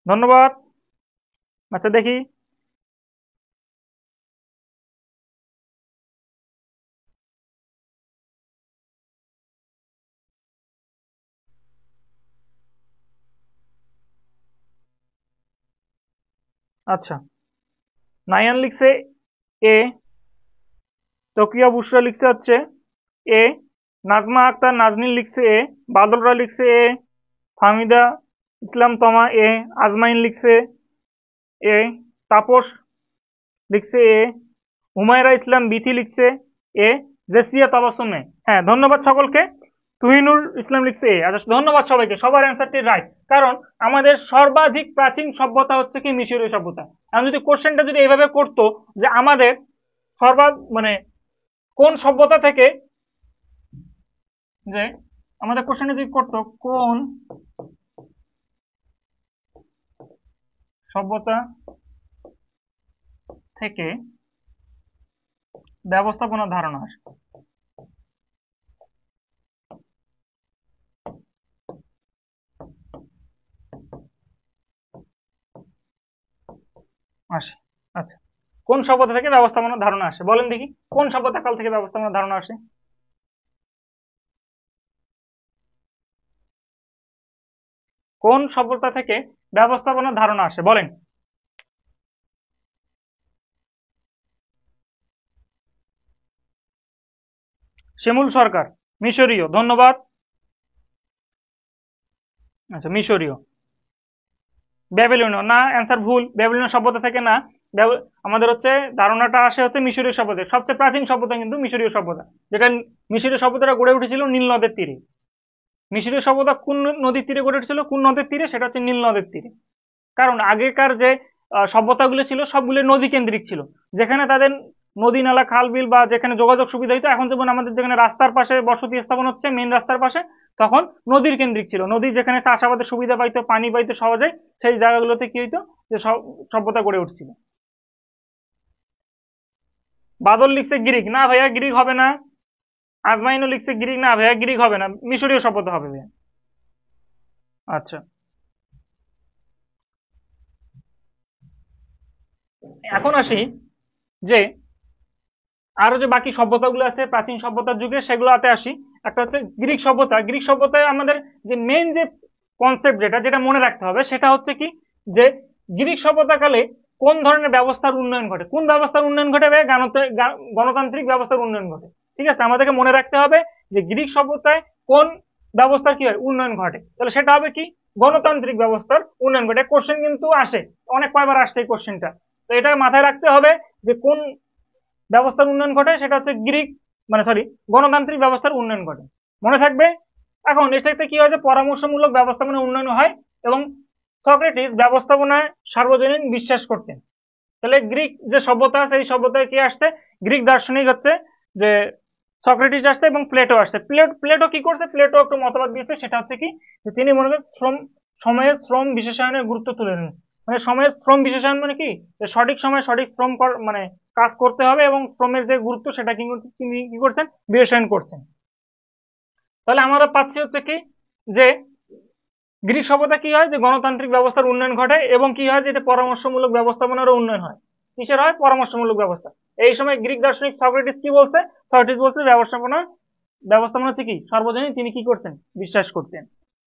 ধন্যবাদ। আচ্ছা দেখি, আচ্ছা নাইয়ান লিখছে এ, তকিয়া বুশরা লিখছে হচ্ছে এ, নাজমা আক্তার নাজনীন লিখছে এ, বাদলরা লিখছে এ, ফাহমিদা ইসলাম তমা এ, আজমাইন লিখছে এ, তাপস লিখছে এ, হুমায়রা ইসলাম বিথি লিখছে এ, জেসিয়া তাবাসুম এ। হ্যাঁ ধন্যবাদ সকলকে। তুহিনুর ইসলাম লিখছে এ। আচ্ছা ধন্যবাদ সবাইকে, সবার অ্যান্সারটি রাইট। কারণ আমাদের সর্বাধিক প্রাচীন সভ্যতা হচ্ছে কি মিশরীয় সভ্যতা। আমি যদি কোশ্চেনটা যদি এইভাবে করতো যে আমাদের মানে কোন সভ্যতা থেকে, যে আমাদের কোশ্চেনটা যদি করতো কোন সভ্যতা থেকে ব্যবস্থাপনার ধারণা আসে, আসে আচ্ছা কোন সভ্যতা থেকে ব্যবস্থাপনার ধারণা আসে, বলেন দেখি কোন সভ্যতা কাল থেকে ব্যবস্থাপনার ধারণা আসে? কোন সভ্যতা থেকে ব্যবস্থাপনার ধারণা আসে বলেন? শিমুল সরকার মিশরীয়, ধন্যবাদ। আচ্ছা মিশরীয়। ব্যাবিলনীয় না, অ্যান্সার ভুল। ব্যাবিলনীয় সভ্যতা থেকে না, আমাদের হচ্ছে ধারণাটা আসে হচ্ছে মিশরীয় সভ্যতা। সবচেয়ে প্রাচীন সভ্যতা কিন্তু মিশরীয় সভ্যতা, যেটা মিশরীয় সভ্যতাটা গড়ে উঠেছিল নীল নদের তীরে। মিশরীয় সভ্যতা কোন নদীর তীরে গড়ে উঠেছিল? কোন নদের তীরে? সেটা হচ্ছে নীল নদের তীরে। কারণ আগেকার যে সভ্যতাগুলো ছিল সবগুলো নদী কেন্দ্রিক ছিল, যেখানে তাদের নদী নালা খাল বিল বা যেখানে যোগাযোগ সুবিধা হইতো। এখন যেমন আমাদের যেখানে রাস্তার পাশে বসতি স্থাপন হচ্ছে মেন রাস্তার পাশে, তখন নদীর কেন্দ্রিক ছিল। নদী যেখানে চাষাবাদের সুবিধা পাইতো, পানি পাইতো সহজে, সেই জায়গাগুলোতে কি হইতো যে সভ্যতা গড়ে উঠছিল। বাদল লিখছে গ্রিক, না ভাইয়া গ্রিক হবে না। আজমাইনও লিখছে গ্রিক, না ভাইয়া গ্রিক হবে না, মিশরীয় সভ্যতা হবে ভাইয়া। আচ্ছা এখন আসি যে আরো যে বাকি সভ্যতাগুলো আছে প্রাচীন সভ্যতার যুগে, সেগুলোতে আসি। একটা হচ্ছে গ্রিক সভ্যতা। গ্রিক সভ্যতায় আমাদের যে মেন যে কনসেপ্ট যেটা যেটা মনে রাখতে হবে সেটা হচ্ছে কি, যে গ্রিক সভ্যতাকালে কোন ধরনের ব্যবস্থার উন্নয়ন ঘটে। কোন ব্যবস্থার উন্নয়ন ঘটে? গণতান্ত্রিক ব্যবস্থার উন্নয়ন ঘটে। ঠিক আছে, আমাদেরকে মনে রাখতে হবে যে গ্রিক সভ্যতায় কোন ব্যবস্থার কি হয় উন্নয়ন ঘটে, তাহলে সেটা হবে কি গণতান্ত্রিক ব্যবস্থার উন্নয়ন ঘটে। কোশ্চেন কিন্তু আসে, অনেক কয়বার আসছে এই কোশ্চেনটা। তো এটা মাথায় রাখতে হবে যে কোন ব্যবস্থার উন্নয়ন ঘটে, সেটা হচ্ছে গ্রিক মানে সরি গণতান্ত্রিক ব্যবস্থার উন্নয়ন ঘটে। মনে থাকবে? এখন এটাতে কি হয় যে পরামর্শমূলক ব্যবস্থাপনা উন্নয়ন হয় এবং সক্রেটিস ব্যবস্থাপনায় সার্বজনীন বিশ্বাস করতেন। তাহলে গ্রিক যে সভ্যতা আছে এই সভ্যতায় কি আসছে, গ্রিক দার্শনিক হচ্ছে যে সক্রেটিস আসছে এবং প্লেটো আসছে। প্লেটো কি করছে, প্লেটো একটু মতবাদ দিয়েছে, সেটা হচ্ছে কি যে তিনি মনে করেন সময়ের শ্রম বিশেষায়নের গুরুত্ব তুলে নেন। মানে সময়ের শ্রম বিশেষায়ন মানে কি, যে সঠিক সময়ে সঠিক শ্রম মানে কাজ করতে হবে এবং শ্রমের যে গুরুত্ব সেটা তিনি কি করছেন, বিশেষায়ন করছেন। তাহলে আমরা পাচ্ছি হচ্ছে কি যে গ্রিক সভ্যতা কি হয়, যে গণতান্ত্রিক ব্যবস্থার উন্নয়ন ঘটে এবং কি হয় যে এটা পরামর্শমূলক ব্যবস্থাপনারও উন্নয়ন হয়। কিসের হয়, পরামর্শমূলক ব্যবস্থা। এই সময় গ্রিক দার্শনিক সক্রেটিস কি বলছে, সক্রেটিস বলছে ব্যবস্থাপনা হচ্ছে কি সর্বজনীন, তিনি কি করতেন, বিশ্বাস করতেন।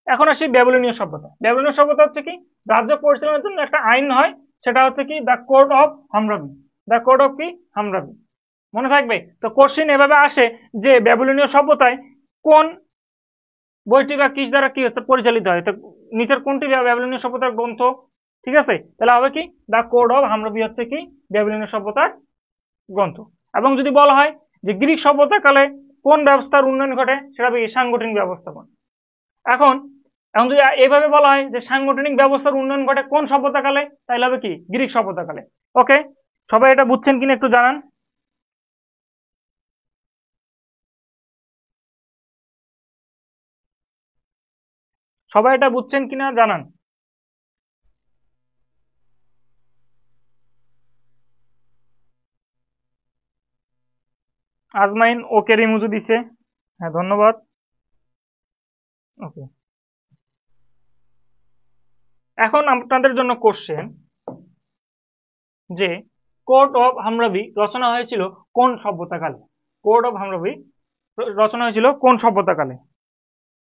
এখন আসি ব্যাবিলনীয় সভ্যতা। ব্যাবিলনীয় সভ্যতা হচ্ছে কি, রাজ্য পরিচালনার জন্য একটা আইন হয়, সেটা হচ্ছে কি the code of Hammurabi. The code of কি, হামরাবি, মনে থাকবে। তো কোশ্চিন এভাবে আসে যে ব্যাবিলনীয় সভ্যতায় কোন বইটি বা কিস দ্বারা কি হচ্ছে পরিচালিত হয়, তো নিচের কোনটি ব্যাবিলনীয় সভ্যতার গ্রন্থ, ঠিক আছে, তাহলে হবে কি দ্য কোড অফ হামরাবি হচ্ছে কি ব্যাবিলনীয় সভ্যতার গ্রন্থ। এবং যদি বলা হয় যে গ্রিক সভ্যতা কালে কোন ব্যবস্থার উন্নয়ন ঘটে, সেটা হবে সাংগঠনিক ব্যবস্থাপনা। এখন এখন যদি এইভাবে বলা হয় যে সাংগঠনিক ব্যবস্থার উন্নয়ন ঘটে কোন সভ্যতা কালে, তাহলে হবে কি গ্রিক সভ্যতা কালে। ওকে, সবাই এটা বুঝছেন কিনা একটু জানান। সবাই এটা বুঝছেন কিনা জানান। আজমাইন ওকে রিমুজু দিছে, হ্যাঁ ধন্যবাদ। ওকে, এখন আপনাদের জন্য কোশ্চেন যে কোড অফ হামরাবি রচনা হয়েছিল কোন সভ্যতাকালে। কোড অফ হামরাবি রচনা হয়েছিল কোন সভ্যতাকালে,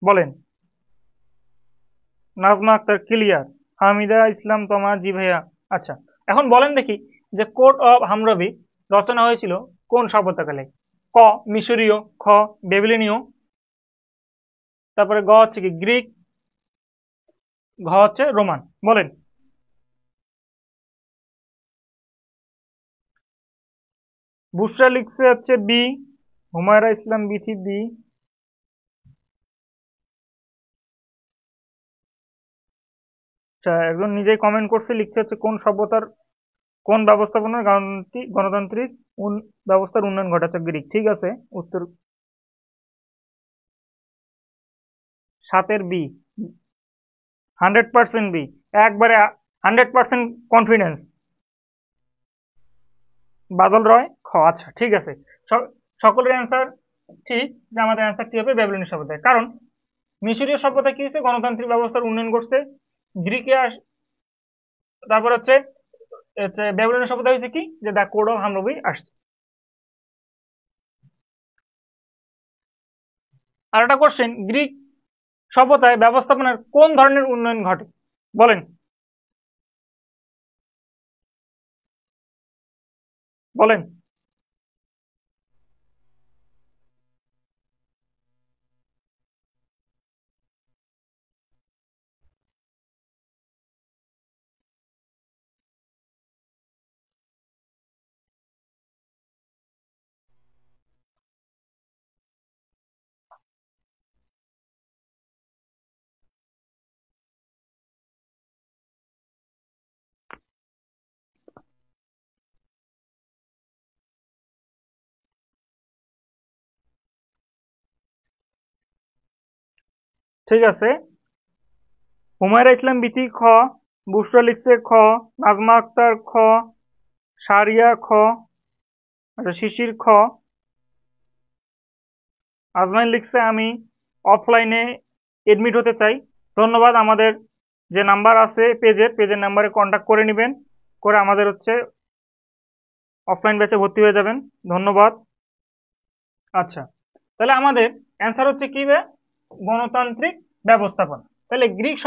বলেন। নাজমা আক্তার ক্লিয়ার, হামিদা ইসলাম তমা জি ভাইয়া। আচ্ছা, এখন বলেন দেখি যে কোড অফ হামরাবি রচনা হয়েছিল কোন সভ্যতাকালে। ক মিশরীয়, খ বেবিলনীয়, তারপরে গ হচ্ছে কি গ্রিক, ঘ হচ্ছে রোমান, বলেন। বুশরা লিখছে হচ্ছে বি, হুমায়রা ইসলাম বিথি বি। আচ্ছা, একজন নিজেই কমেন্ট করছে, লিখছে হচ্ছে কোন সভ্যতার কোন ব্যবস্থাপনার গণতান্ত্রিক ব্যবস্থার উন্নয়ন ঘটাচ্ছে, গ্রিক। ঠিক আছে, উত্তর 7-এর বি, 100% বি, একবারে 100% কনফিডেন্স। বাদল রয় খ। আচ্ছা ঠিক আছে, সকলের অ্যান্সার ঠিক, যে আমাদের অ্যান্সারটি হবে ব্যাবিলনীয় সভ্যতায়। কারণ মিশরীয় সভ্যতা কি হচ্ছে, গণতান্ত্রিক ব্যবস্থার উন্নয়ন করছে। গ্রিকে তারপর হচ্ছে ব্যাবিলনীয় সভ্যতা হয়েছে কি যে দ্য কোড অফ হামরাবি আসছে। আর একটা কোশ্চেন, গ্রিক সভ্যতায় ব্যবস্থাপনার কোন ধরনের উন্নয়ন ঘটে, বলেন। বলেন। ঠিক আছে, হুমায়রা ইসলাম বিথি খ, বুশরা লিখছে খ, নাজমা আক্তার খ, সারিয়া খ, আচ্ছা শিশির খ, আজমাইন লিখছে আমি অফলাইনে এডমিট হতে চাই। ধন্যবাদ। আমাদের যে নাম্বার আছে পেজের নাম্বারে কন্ট্যাক্ট করে নেবেন, করে আমাদের হচ্ছে অফলাইন ব্যাচে ভর্তি হয়ে যাবেন। ধন্যবাদ। আচ্ছা, তাহলে আমাদের অ্যান্সার হচ্ছে কি, গণতান্ত্রিক ব্যবস্থাপনা। তাহলে গ্রিক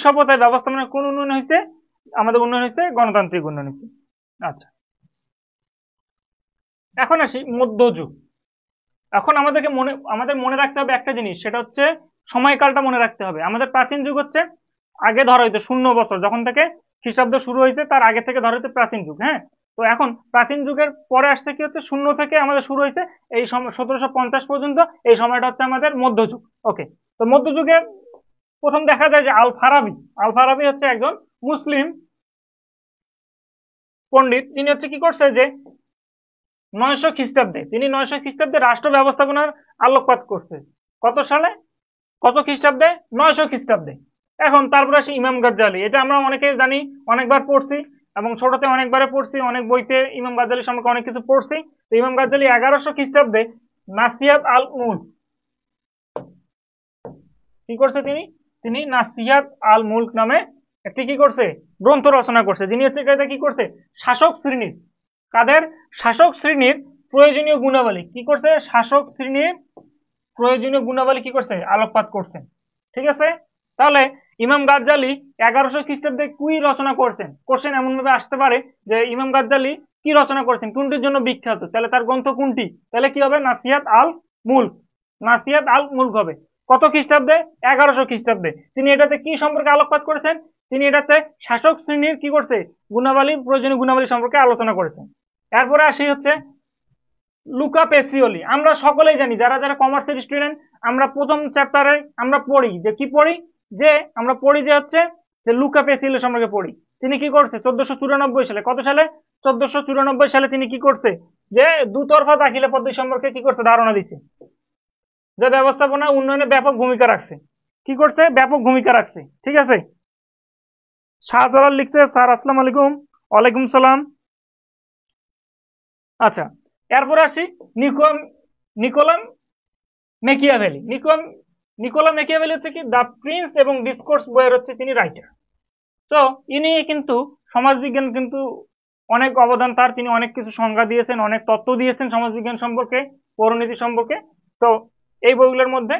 সভ্যতায় ব্যবস্থাপনার কোন উন্নয়ন হয়েছে, আমাদের উন্নয়ন হয়েছে গণতান্ত্রিক উন্নয়ন হয়েছে। আচ্ছা, এখন আসি মধ্যযুগ। এখন আমাদের মনে রাখতে হবে একটা জিনিস, সেটা হচ্ছে সময়কালটা মনে রাখতে হবে। আমাদের প্রাচীন যুগ হচ্ছে আগে ধরা হইতো 0 বছর, যখন থেকে খ্রিস্টাব্দ শুরু হয়েছে তার আগে থেকে ধরা হইতো প্রাচীন যুগ। হ্যাঁ, তো এখন প্রাচীন যুগের পরে আসছে কি হচ্ছে, শূন্য থেকে আমাদের শুরু হয়েছে এই 1750 পর্যন্ত, এই সময়টা হচ্ছে আমাদের মধ্যযুগ। ওকে, তো মধ্যযুগে প্রথম দেখা যায় যে আল ফারাবি হচ্ছে একজন মুসলিম পণ্ডিত। তিনি হচ্ছে কি করছে যে 900 খ্রিস্টাব্দে, তিনি 900 খ্রিস্টাব্দে রাষ্ট্র ব্যবস্থাপনার আলোকপাত করছে। কত সালে, কত খ্রিস্টাব্দে? 900 খ্রিস্টাব্দে। এখন তারপরে আসি ইমাম গাজ্জালি, এটা আমরা অনেকেই জানি, অনেকবার পড়ছি এবং ছোটতে অনেকবারে পড়ছি, অনেক বইতে ইমাম গাজ্জালি সম্পর্কে অনেক কিছু পড়ছি। তো ইমাম গাজ্জালি 1100 খ্রিস্টাব্দে নাসিহাত আল মুলক কি করছে, তিনি নাসিহাত আল মুলক নামে একটি কি করছে, গ্রন্থ রচনা করছে। যিনি হচ্ছে এটা কি করছে, শাসক শ্রেণীর, কাদের? শাসক শ্রেণীর প্রয়োজনীয় গুণাবলী কি করছে, শাসক শ্রেণীর প্রয়োজনীয় গুণাবলী কি করছে, আলোকপাত করছেন। ঠিক আছে, তাহলে ইমাম গাজ্জালি 1100 খ্রিস্টাব্দে কি রচনা করছেন? কোশ্চেন এমন ভাবে আসতে পারে যে ইমাম গাজ্জালি কি রচনা করছেন, কোনটির জন্য বিখ্যাত, তাহলে তার গ্রন্থ কোনটি? তাহলে কি হবে, নাসিহাত আল মুলক। নাসিহাত আল মুলক হবে। কত খ্রিস্টাব্দে? 1100 খ্রিস্টাব্দে। তিনি এটাতে কি সম্পর্কে আলোকপাত করেছেন? তিনি এটাতে শাসক শ্রেণীর কি করছে, গুণাবলী, প্রয়োজনীয় গুণাবলী সম্পর্কে আলোচনা করেছেন। এরপরে আসি হচ্ছে লুকা পেসিওলি। আমরা সকলেই জানি, যারা যারা কমার্সের স্টুডেন্ট, আমরা প্রথম চ্যাপ্টারে আমরা পড়ি যে কি পড়ি, যে আমরা পড়ি যে হচ্ছে যে লুকা পেসিওলি সম্পর্কে পড়ি। তিনি কি করছে 1494 সালে, কত সালে? 1494 সালে তিনি কি করছে, যে দুতরফা দাখিলা পদ্ধতি সম্পর্কে কি করছে, ধারণা দিচ্ছে, যে ব্যবস্থাপনা উন্নয়নে ব্যাপক ভূমিকা রাখছে। কি করছে? ব্যাপক ভূমিকা রাখছে। ঠিক আছে, শাহজালাল লিখছে, স্যার আসসালামু আলাইকুম। ওয়ালাইকুম সালাম। আচ্ছা, এরপর আসি নিকোলা মেকিয়াভেলি। নিকোলা মেকিয়াভেলি হচ্ছে কি দ্য প্রিন্স এবং ডিসকোর্স বইয়ের হচ্ছে তিনি রাইটার। তো ইনি কিন্তু সমাজবিজ্ঞান কিন্তু অনেক অবদান তার, তিনি অনেক কিছু সংজ্ঞা দিয়েছেন, অনেক তত্ত্ব দিয়েছেন সমাজবিজ্ঞান সম্পর্কে, পৌরনীতি সম্পর্কে। তো এই বইগুলোর মধ্যে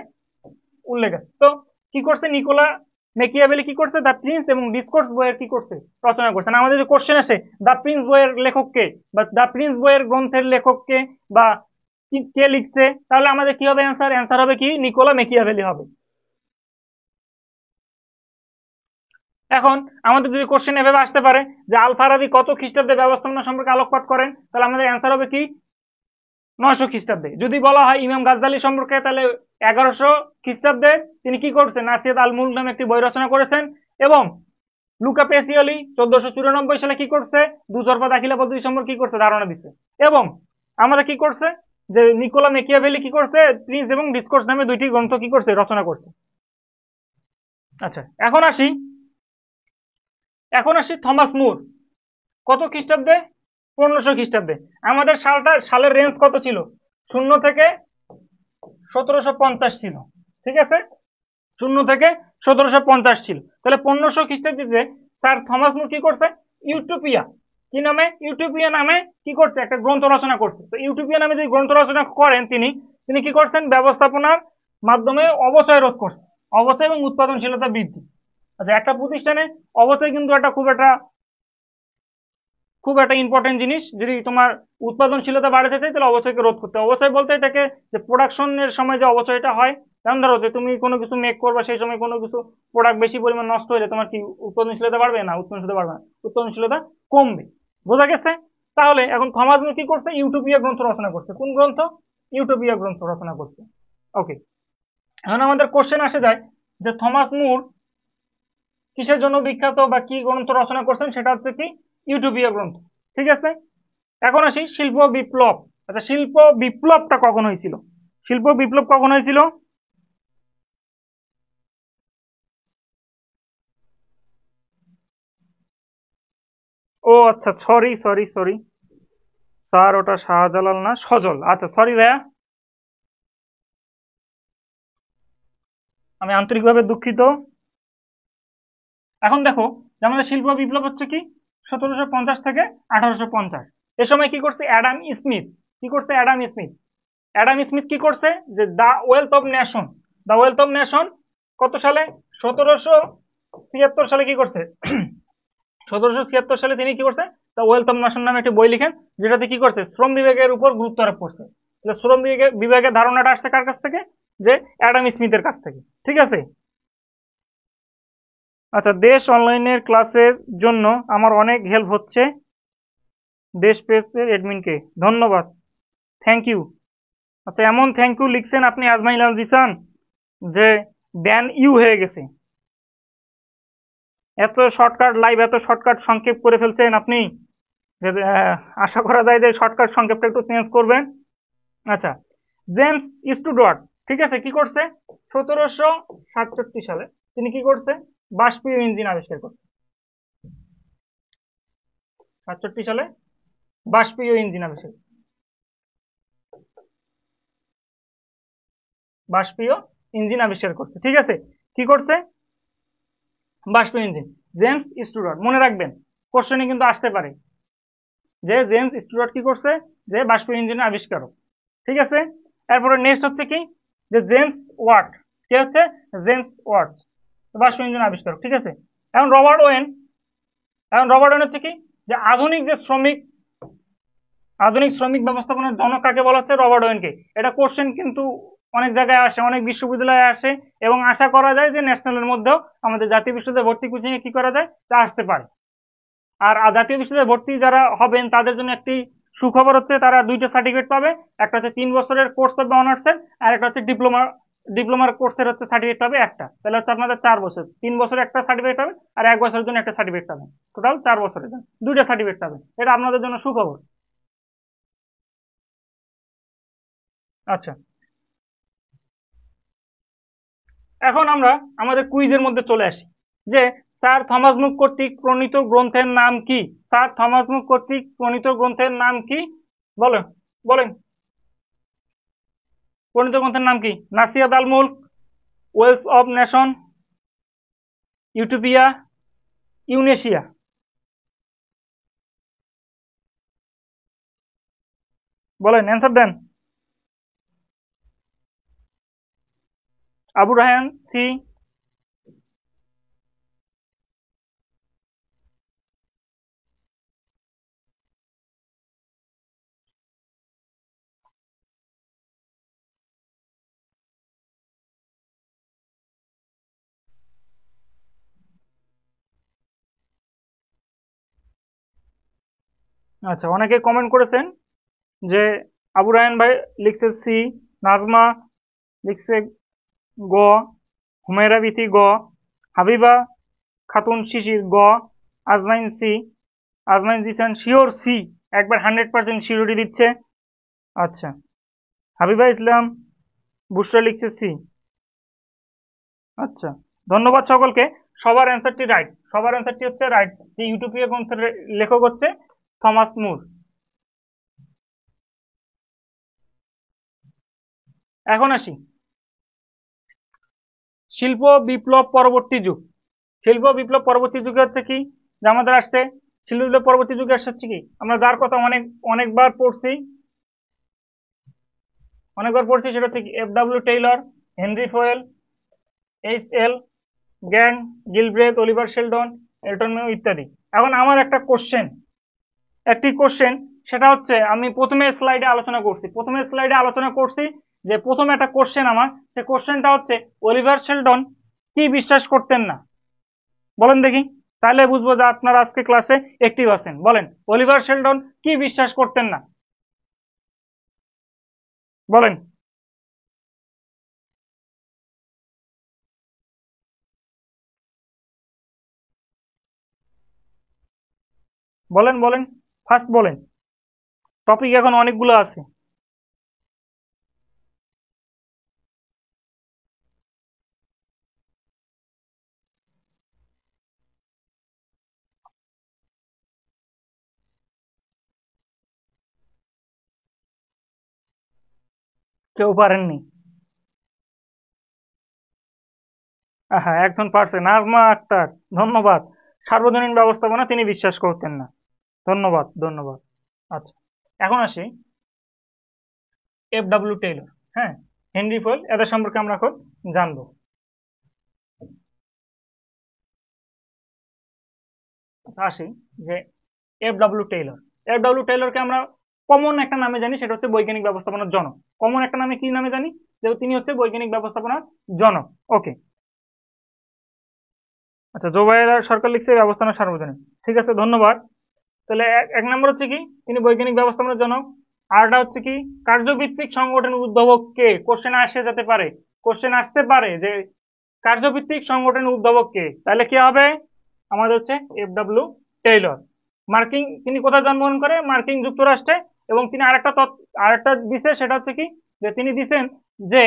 উল্লেখ আছে। তো কি করছে নিকোলা মেকিয়াভেলি, কি করছে, দ্য প্রিন্স এবং ডিসকোর্স বইয়ের কি করছে, রচনা করছেন। আমাদের যে কোশ্চেন আসে দ্য প্রিন্স বইয়ের লেখককে, বা দ্য প্রিন্স বইয়ের গ্রন্থের লেখককে, বা কে লিখছে, তাহলে আমাদের কি হবে অ্যান্সার? অ্যান্সার হবে কি, নিকোলা মেকিয়াভেলি হবে। এখন আমাদের যদি কোশ্চেন এভাবে আসতে পারে যে আল ফারাবি কত খ্রিস্টাব্দে ব্যবস্থাপনা সম্পর্কে আলোকপাত করেন, তাহলে আমাদের অ্যান্সার হবে কি, 900 খ্রিস্টাব্দে। যদি বলা হয় ইমাম গাজ্জালি সম্পর্কে, তাহলে 1100 খ্রিস্টাব্দে তিনি কি করছেন, নাসিহাত আল মুলক নামে একটি বই রচনা করেছেন। এবং লুকা পেসিওলি 1494 সালে কি করছে, দুতরফা দাখিলা পদ্ধতি সম্পর্কে কি করছে, ধারণা দিচ্ছে। এবং আমাদের কি করছে, যে নিকোলা মেকিয়াভেলি কি করছে, প্রিন্স এবং ডিসকোর্স নামে দুইটি গ্রন্থ কি করছে, রচনা করছে। আচ্ছা, এখন আসি থমাস মুর। কত খ্রিস্টাব্দে? 1500 খ্রিস্টাব্দে। আমাদের সালের রেঞ্জ কত ছিল? 0 থেকে 1750 ছিল। ঠিক আছে, 0 থেকে 1750 ছিল। তাহলে 1500 খ্রিস্টাব্দে স্যার থমাস মুর কি করছে, ইউটোপিয়া, কি নামে, ইউটোপিয়া নামে কি করছে, একটা গ্রন্থ রচনা করছে। তো ইউটোপিয়া নামে যে গ্রন্থ রচনা করেন তিনি কি করছেন, ব্যবস্থাপনার মাধ্যমে অবচয় রোধ করছে, অবচয় এবং উৎপাদনশীলতা বৃদ্ধি। আচ্ছা, একটা প্রতিষ্ঠানে অবচয় কিন্তু একটা খুব একটা ইম্পর্টেন্ট জিনিস। যদি তোমার উৎপাদনশীলতা বাড়াতে চাই, তাহলে অবচয়কে রোধ করতে। অবচয় বলতে এটাকে যে প্রোডাকশনের সময় যে অবচয়টা হয়, যেমন ধরো যে তুমি কোনো কিছু মেক করবা, সেই সময় কোনো কিছু প্রোডাক্ট বেশি পরিমাণ নষ্ট হলে তোমার কি উৎপাদনশীলতা বাড়বে? না, উৎপাদনশীলতা বাড়বে না, উৎপাদনশীলতা কমবে। বোঝা গেছে? তাহলে এখন থমাস মুর কি করছে, ইউটোপিয়া গ্রন্থ রচনা করছে। কোন গ্রন্থ? ইউটোপিয়া গ্রন্থ রচনা করছে। ওকে, এখন আমাদের কোশ্চেন আসে যায় যে থমাস মুর কিসের জন্য বিখ্যাত বা কি গ্রন্থ রচনা করছেন, সেটা হচ্ছে কি, ইউটোপিয়া গ্রন্থ। ঠিক আছে, এখন আসি শিল্প বিপ্লব। আচ্ছা, শিল্প বিপ্লবটা কখন হয়েছিল? শিল্প বিপ্লব কখন হয়েছিল? ও আচ্ছা, সরি সরি সরি স্যার, ওটা শাহজালাল না, সজল। আচ্ছা, সরি ভাইয়া, আমি আন্তরিকভাবে দুঃখিত। এখন দেখো যে আমাদের শিল্প বিপ্লব হচ্ছে কি 1750 থেকে 1850। এ সময় কি করছে অ্যাডাম স্মিথ, অ্যাডাম স্মিথ কি করছে, যে দ্য ওয়েলথ অফ নেশন কত সালে, 1776 সালে কি করছে 1776 সালে তিনি কি করছে, দ্য ওয়েলথ অফ নেশন নামে একটি বই লিখেন, যেটাতে কি করছে, শ্রম বিভাগের উপর গুরুত্ব আরোপ করছে। শ্রম বিভাগের ধারণাটা আসছে কার কাছ থেকে, যে অ্যাডাম স্মিথের কাছ থেকে। ঠিক আছে, আচ্ছা, দেশ অনলাইনের ক্লাসের জন্য আমার অনেক হেল্প হচ্ছে। দেশ পেজের অ্যাডমিনকে ধন্যবাদ, থ্যাংক ইউ। আচ্ছা, এমন থ্যাংক ইউ লিখছেন আপনি আজমাইল আল জিসান যে ব্যান ইউ হয়ে গেছে। এত শর্টকাট লাইভ, এত শর্টকাট সংক্ষেপ করে ফেলছেন আপনি, আশা করা যায় যে শর্টকাট সংক্ষেপটা একটু চেঞ্জ করবেন। আচ্ছা, জেমস স্টুয়ার্ট, ঠিক আছে, কি করছে 1767 সালে তিনি কি করছে, বাষ্পীয় ইঞ্জিন আবিষ্কার করছে। 67 সালে বাষ্পীয় ইঞ্জিন আবিষ্কার, বাষ্পীয় ইঞ্জিন আবিষ্কার করছে, ঠিক আছে, কি করছে, বাষ্পীয় ইঞ্জিন। জেমস স্টুয়ার্ট, মনে রাখবেন কোশ্চেনে কিন্তু আসতে পারে যে জেমস স্টুয়ার্ট কি করছে, যে বাষ্পীয় ইঞ্জিন আবিষ্কারক, ঠিক আছে। এরপরে নেক্সট হচ্ছে কি, যে জেমস ওয়াট, কে হচ্ছে, জেমস ওয়াট বাষ্পীয় ইঞ্জিন আবিষ্কারক, ঠিক আছে। এখন রবার্ট ওয়েন, হচ্ছে কি, যে আধুনিক শ্রমিক ব্যবস্থাপনার জনক কাকে বলা হচ্ছে, রবার্ট ওয়েনকে। এটা কোশ্চেন কিন্তু অনেক জায়গায় আসে, অনেক বিশ্ববিদ্যালয়ে আসে, এবং আশা করা যায় যে ন্যাশনালের মধ্যেও আমাদের জাতীয় বিশ্ববিদ্যালয়ে ভর্তি কোচিং এ কি করা যায়, তা আসতে পারে। আর জাতীয় বিশ্ববিদ্যালয়ে ভর্তি যারা হবেন তাদের জন্য একটি সুখবর হচ্ছে, তারা দুইটা সার্টিফিকেট পাবে, একটা হচ্ছে 3 বছরের কোর্স পাবে অনার্সের, আর একটা হচ্ছে ডিপ্লোমার কোর্সের হচ্ছে সার্টিফিকেট পাবে একটা, তাহলে হচ্ছে আপনাদের 4 বছর, 3 বছরের একটা সার্টিফিকেট পাবে, আর 1 বছরের জন্য একটা সার্টিফিকেট পাবেন, টোটাল 4 বছরের জন্য দুইটা সার্টিফিকেট পাবেন, এটা আপনাদের জন্য সুখবর। আচ্ছা, এখন আমরা আমাদের কুইজের মধ্যে চলে আসি, যে স্যার থমাস মুর কর্তৃক প্রণীত গ্রন্থের নাম কি, স্যার থমাস মুর কর্তৃক প্রণীত গ্রন্থের নাম কি, বলেন বলেন, প্রণীত গ্রন্থের নাম কি, নাসিয়াত আল মুলক, ওয়েলস অফ নেশন, ইউটোপিয়া, ইউনেশিয়া, বলেন অ্যান্সার দেন। আবু রায়হান সি, আচ্ছা, অনেকে কমেন্ট করেছেন যে আবু রায়হান ভাই লিখছে সি, নাজমা লিখছে গ, হুমায়রা বিথি গ, হাবিবা খাতুন শিশির গ, আজমাইন সি, আজমাইন জিসান শিওর সি, একবার 100% শিওরিটি দিচ্ছে। আচ্ছা, হাবিবা ইসলাম বুশরা লিখছে সি। আচ্ছা, ধন্যবাদ সকলকে, সবার অ্যান্সারটি রাইট, সবার অ্যান্সারটি হচ্ছে রাইট, যে ইউটোপিয়া গ্রন্থের লেখক হচ্ছে থমাস মুর। এখন আসি শিল্প বিপ্লব পরবর্তী যুগ। শিল্প বিপ্লব পরবর্তী যুগে হচ্ছে কি, যে আমাদের আসছে শিল্প বিপ্লব পরবর্তী যুগে আসছে হচ্ছে কি, আমরা যার কথা অনেকবার পড়ছি, সেটা হচ্ছে কি, F.W. Taylor, Henry Fayol, H.L. Gantt, Gilbreth, Oliver Sheldon, Elton Mayo ইত্যাদি। এখন আমার একটি কোশ্চেন, সেটা হচ্ছে আমি প্রথমের স্লাইডে আলোচনা করছি যে প্রথম একটা কোশ্চেন আমার, সে কোশ্চেনটা হচ্ছে অলিভার শেলডন কি বিশ্বাস করতেন না, বলেন দেখি, তাহলে বুঝবো যে আপনারা আজকে ক্লাসে অ্যাক্টিভ আছেন। বলেন, অলিভার শেলডন কি বিশ্বাস করতেন না, বলেন বলেন বলেন, ফার্স্ট বলেন, টপিক এখন অনেকগুলো আছে। কেউ পারেননি, হ্যাঁ একজন পারছে, নাজমা আক্তার, ধন্যবাদ। সার্বজনীন ব্যবস্থাপনা তিনি বিশ্বাস করতেন না, ধন্যবাদ ধন্যবাদ। আচ্ছা, এখন আসি F.W. টেইলর, হ্যাঁ, হেনরি ফয়েল, এদের সম্পর্কে আমরা এখন জানবো। আসি যে F.W. টেইলর, টেইলরকে আমরা কমন একটা নামে জানি, সেটা হচ্ছে বৈজ্ঞানিক ব্যবস্থাপনার জনক। কমন একটা নামে কি নামে জানি, যে তিনি হচ্ছে বৈজ্ঞানিক ব্যবস্থাপনার জনক। ওকে, আচ্ছা, জোবাইর সরকার লিখছে ব্যবস্থাপনা সার্বজনীন, ঠিক আছে, ধন্যবাদ। তাহলে এক নম্বর হচ্ছে কি, তিনি বৈজ্ঞানিক ব্যবস্থাপনার জনক। আরটা হচ্ছে কি, কার্যভিত্তিক সংগঠনের উদ্ভাবক কে? কোশ্চেন আসে যেতে পারে, কোশ্চেন আসতে পারে যে কার্যভিত্তিক সংগঠনের উদ্ভাবক কে, তাহলে কি হবে? আমাদের হচ্ছে এফ.ডব্লিউ. টেইলর। মার্কিন, তিনি কোথায় জন্মগ্রহণ করে? মার্কিন যুক্তরাষ্ট্রে। এবং তিনি আরেকটা দিছে, সেটা হচ্ছে কি, যে তিনি দিছেন যে